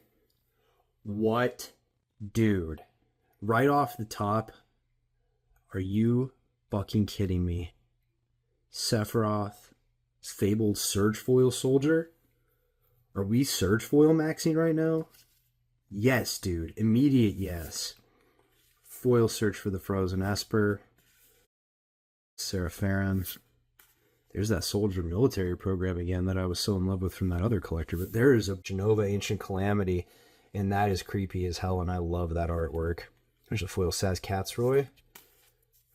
What? Dude. Right off the top, are you fucking kidding me? Sephiroth, Fabled Surge Foil Soldier? Are we Surge Foil maxing right now? Yes, dude. Immediate yes. Foil Search for the Frozen Esper. Serapharon. There's that Soldier Military program again that I was so in love with from that other collector. But there is a Genova Ancient Calamity, and that is creepy as hell, and I love that artwork. There's a foil Saz Catsroy.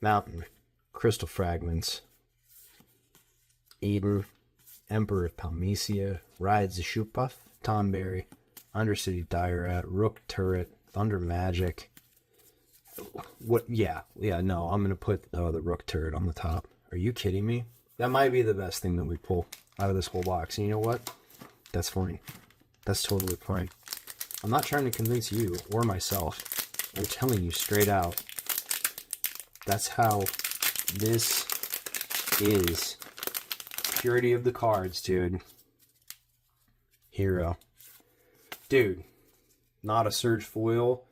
Mountain. Crystal Fragments. Eden. Emperor of Palmesia. Ride Zishupa. Tonberry. Undercity Diorat. Rook Turret. Thunder Magic. What? Yeah, no, I'm going to put the Rook Turret on the top. Are you kidding me? That might be the best thing that we pull out of this whole box. And you know what? That's fine. That's totally fine. I'm not trying to convince you or myself I'm telling you straight out. That's how this is. Purity of the cards, dude. Hero. Dude, not a Surge foil,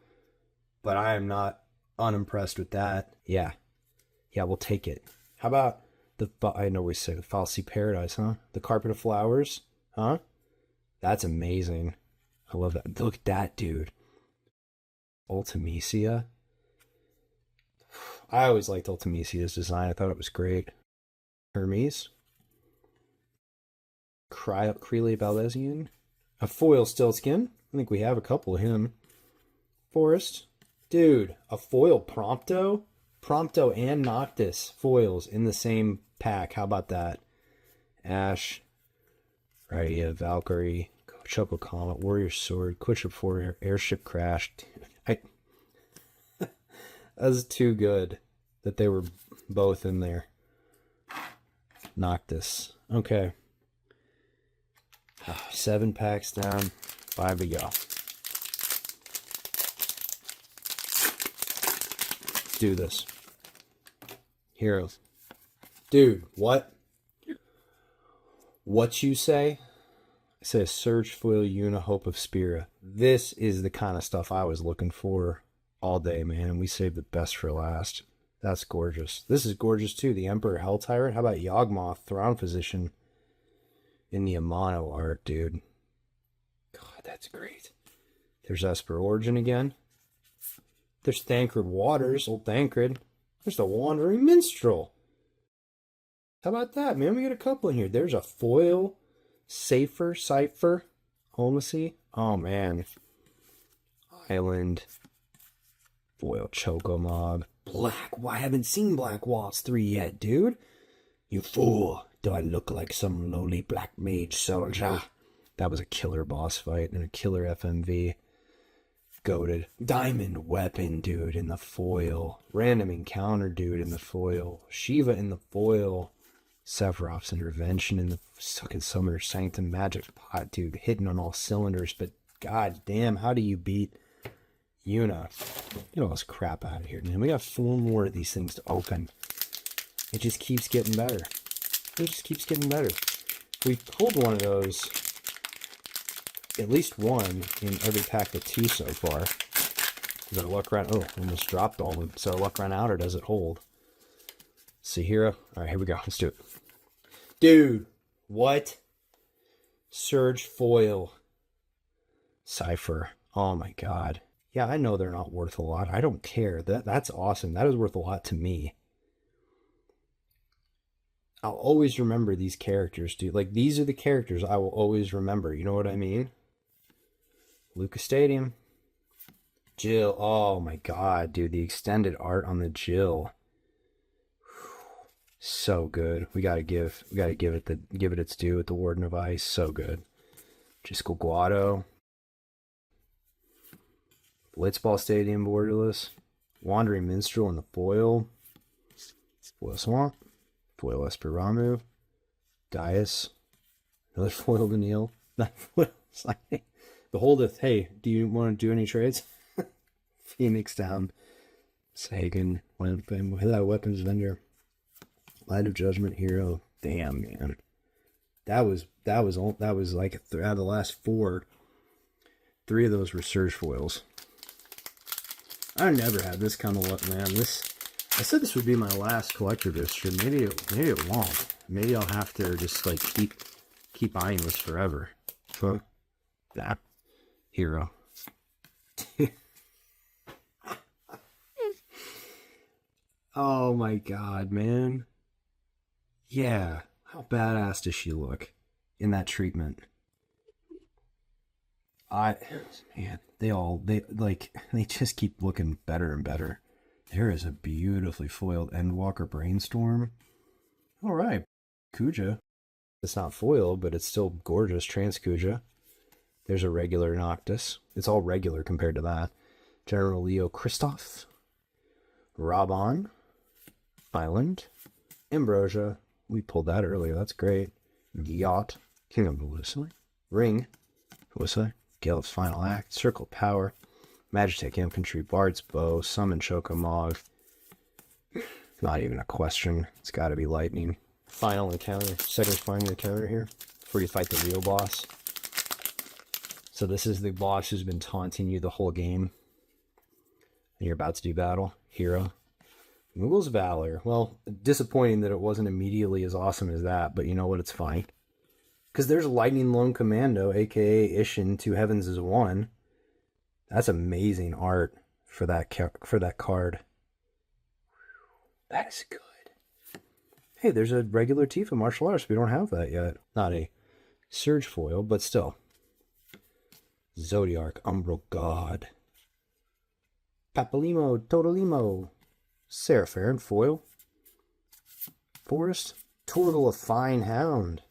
but I am not unimpressed with that. Yeah. Yeah, we'll take it. How about the, I know we say the Fallacy Paradise, huh? The Carpet of Flowers, huh? That's amazing. I love that. Look at that, dude. Ultimecia. I always liked Ultimecia's design. I thought it was great. Hermes. Crele Balesian. A foil Stiltskin. I think we have a couple of him. Forest. Dude, a foil Prompto. Prompto and Noctis foils in the same pack. How about that? Ash. Right, yeah, Valkyrie. Choco Comet. Warrior Sword. Quitship Warrior. Airship Crash. Dude, that's too good that they were both in there. Noctis. Okay. 7 packs down. 5 to go. Let's do this. Heroes. Dude, what? What you say? I say a Surge Foil Una Hope of Spira. This is the kind of stuff I was looking for all day, man. We saved the best for last. That's gorgeous. This is gorgeous too. The Emperor Hell Tyrant. How about Yawgmoth, Thrawn Physician in the Amano art, dude? God, that's great. There's Esper Origin again. There's Thancred Waters, old Thancred. There's the Wandering Minstrel. How about that, man? We got a couple in here. There's a foil Cypher. Holmesy. Oh, man. Island. Foil Chocomob. Black. Why, I haven't seen Black Waltz 3 yet, dude. You fool. Do I look like some lowly black mage soldier? That was a killer boss fight and a killer FMV. Goated. Diamond Weapon, dude, in the foil. Random Encounter, dude, in the foil. Shiva in the foil. Sephiroth's Intervention in the fucking Summoner Sanctum. Magic Pot, dude, hitting on all cylinders. But god damn, how do you beat Una? Get all this crap out of here, man. We got 4 more of these things to open. It just keeps getting better. It just keeps getting better. We pulled one of those, at least one in every pack of 2 so far. Does our luck run? Oh, almost dropped all of them. Does our luck run out or does it hold? Sahira. All right, here we go. Let's do it. Dude, what? Surge Foil. Cypher. Oh my god. Yeah, I know they're not worth a lot. I don't care. That's awesome. That is worth a lot to me. I'll always remember these characters, dude. Like, these are the characters I will always remember. You know what I mean? Lucas Stadium. Jill. Oh my god, dude. The extended art on the Jill. So good. We gotta give it its due with the Warden of Ice. So good. Jisco Guado. Blitzball Stadium Borderless. Wandering Minstrel in the foil. Foil Swamp. Foil Esperamu. Gaius. Another foil Daniil. That foil Beholdeth. Hey, do you want to do any trades? Phoenix down. Sagan. Weapons Vendor. Light of Judgment Hero. Damn, man. That was like out of the last 4. 3 of those were Surge foils. I never had this kind of luck, man. I said this would be my last collector edition. Maybe it won't. Maybe I'll have to just like keep eyeing this forever. So that hero. Oh my god, man. Yeah. How badass does she look in that treatment? Man, they just keep looking better and better. There is a beautifully foiled Endwalker Brainstorm. All right. Kuja. It's not foiled, but it's still gorgeous. Trans Kuja. There's a regular Noctis. It's all regular compared to that. General Leo Christoph. Raban. Island. Ambrosia. We pulled that earlier. That's great. Yacht. King of Melusine. Ring. Melusine. Gale's Final Act. Circle of Power. Magitech Infantry, Bard's Bow, Summon Chocomog. Not even a question. It's got to be Lightning. Final encounter. Second final encounter here before you fight the real boss. So this is the boss who's been taunting you the whole game. And you're about to do battle. Hero. Moogle's Valor. Well, disappointing that it wasn't immediately as awesome as that, but you know what? It's fine. Because there's Lightning Lone Commando, aka Ishin, Two Heavens is One. That's amazing art for that card. That is good. Hey, there's a regular Tifa martial arts. We don't have that yet. Not a Surge foil, but still. Zodiark, Umbral God. Papalimo, Totolimo. Seraphim foil. Forest. Torgal, a Fine Hound.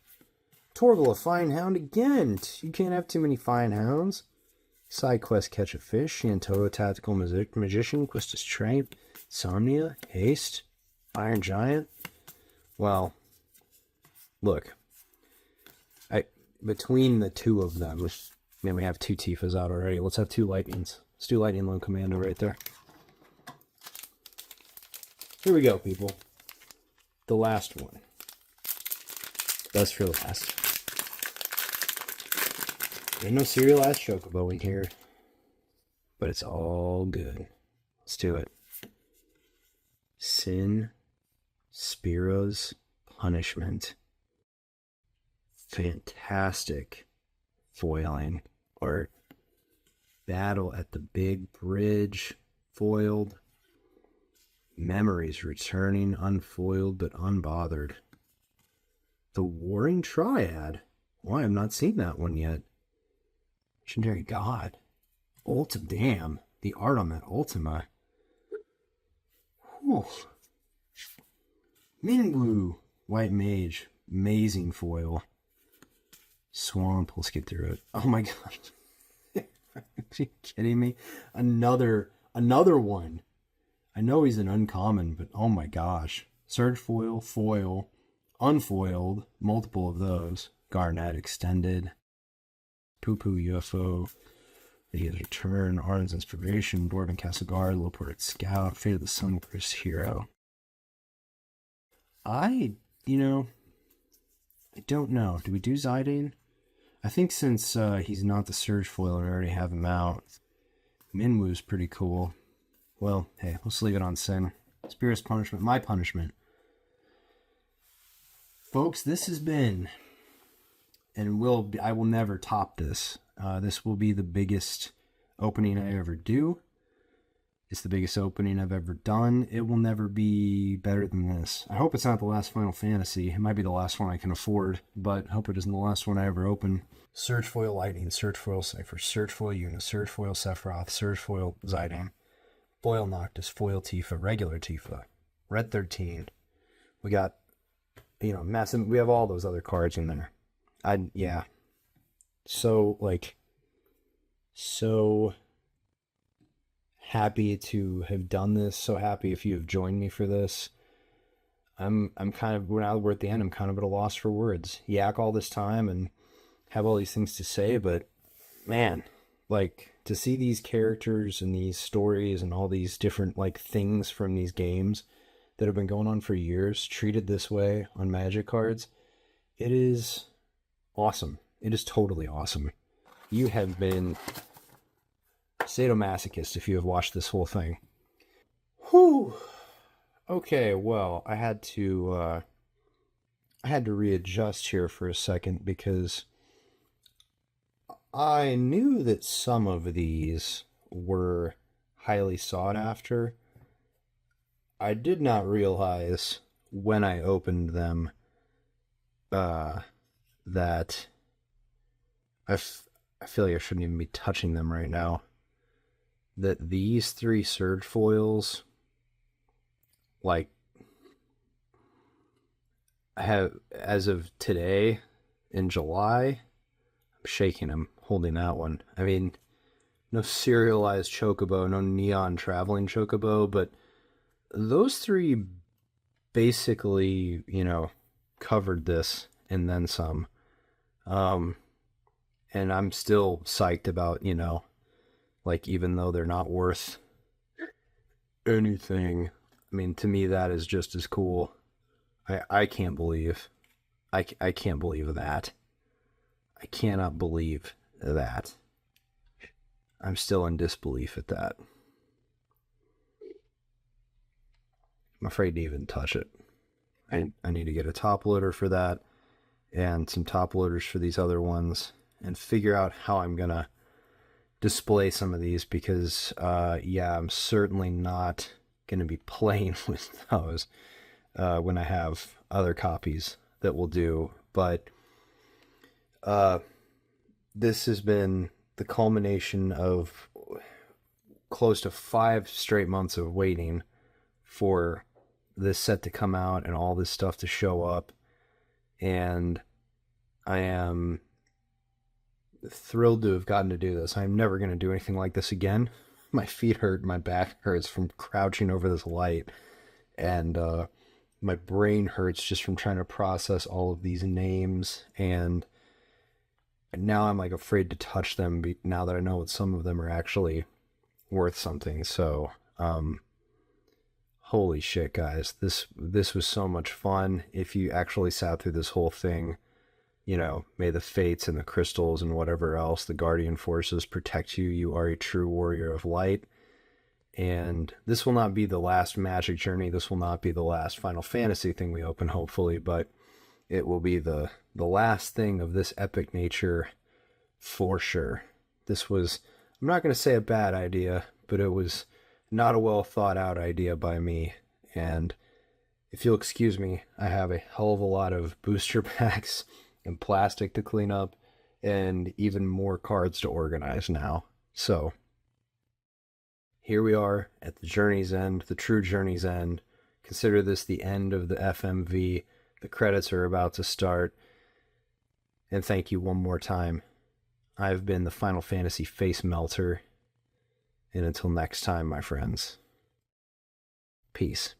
Torgal, a Fine Hound again. You can't have too many Fine Hounds. Side quest, Catch a Fish. Shantoto, Tactical Magician. Quistis Tramp. Somnia. Haste. Iron Giant. Well, look. Between the two of them, man, we have two Tifas out already. Let's have two Lightnings. Let's do Lightning Lone Commando right there. Here we go, people. The last one. Best for last. There's no serialized Chocobo in here, but it's all good. Let's do it. Sin, Spiro's Punishment. Fantastic foiling art. Battle at the Big Bridge, foiled. Memories returning, unfoiled but unbothered. The Warring Triad. Well, I have not seen that one yet. Legendary God. Damn. The art on that Ultima. Whew. Minwu. White Mage. Amazing foil. Swamp. Let's get through it. Oh my god. Are you kidding me? Another one. I know he's an uncommon, but oh my gosh. Surge foil, foil, unfoiled, multiple of those. Garnet extended. Poo Poo UFO. Radia's Return, Arden's Inspiration, Dwarven Castle Guard, Low-Ported Scout, Fate of the Sunburst Hero. I don't know. Do we do Zidane? I think since he's not the Surge foil, we already have him out. Minwu's pretty cool. Well, hey, let's leave it on Sin. Spirit's Punishment, my punishment. Folks, this has been, and I will never top this. This will be the biggest opening I ever do. It's the biggest opening I've ever done. It will never be better than this. I hope it's not the last Final Fantasy. It might be the last one I can afford, but I hope it isn't the last one I ever open. Surge Foil Lightning, Surge Foil Cypher, Surge Foil Yuna, Surge Foil Sephiroth, Surge Foil Zidane, Foil Noctis, Foil Tifa, regular Tifa, Red 13. We got, massive. We have all those other cards in there. Yeah. So happy to have done this. So happy if you have joined me for this. I'm kind of, now we're at the end, I'm kind of at a loss for words. Yak all this time and have all these things to say, but man, to see these characters and these stories and all these different things from these games that have been going on for years treated this way on Magic cards, it is awesome. It is totally awesome. You have been sadomasochist if you have watched this whole thing. Whew. Okay, well, I had to readjust here for a second because I knew that some of these were highly sought after. I did not realize when I opened them that I feel like I shouldn't even be touching them right now. That these three Surge foils, I have, as of today, in July, I'm shaking them, holding that one. I mean, no serialized Chocobo, no neon traveling Chocobo, but those three basically, covered this and then some. And I'm still psyched about, Like, even though they're not worth anything, I mean, to me, that is just as cool. I can't believe, I can't believe that. I cannot believe that. I'm still in disbelief at that. I'm afraid to even touch it. I need to get a top loader for that and some top loaders for these other ones and figure out how I'm going to display some of these because, yeah, I'm certainly not going to be playing with those when I have other copies that will do. But this has been the culmination of close to 5 straight months of waiting for this set to come out and all this stuff to show up, and I am thrilled to have gotten to do this. I'm never going to do anything like this again. My feet hurt, my back hurts from crouching over this light, and my brain hurts just from trying to process all of these names, and now I'm like afraid to touch them now that I know that some of them are actually worth something. So holy shit, guys, this was so much fun. If you actually sat through this whole thing, you know, may the fates and the crystals and whatever else, the guardian forces protect you. You are a true warrior of light. And this will not be the last Magic journey. This will not be the last Final Fantasy thing we open, hopefully, but it will be the last thing of this epic nature for sure. This was, I'm not going to say a bad idea, but it was not a well thought out idea by me. And if you'll excuse me, I have a hell of a lot of booster packs and plastic to clean up and even more cards to organize now. So here we are at the journey's end, the true journey's end. Consider this the end of the FMV. The credits are about to start. And thank you one more time. I've been the Final Fantasy Face Melter. And until next time, my friends, peace.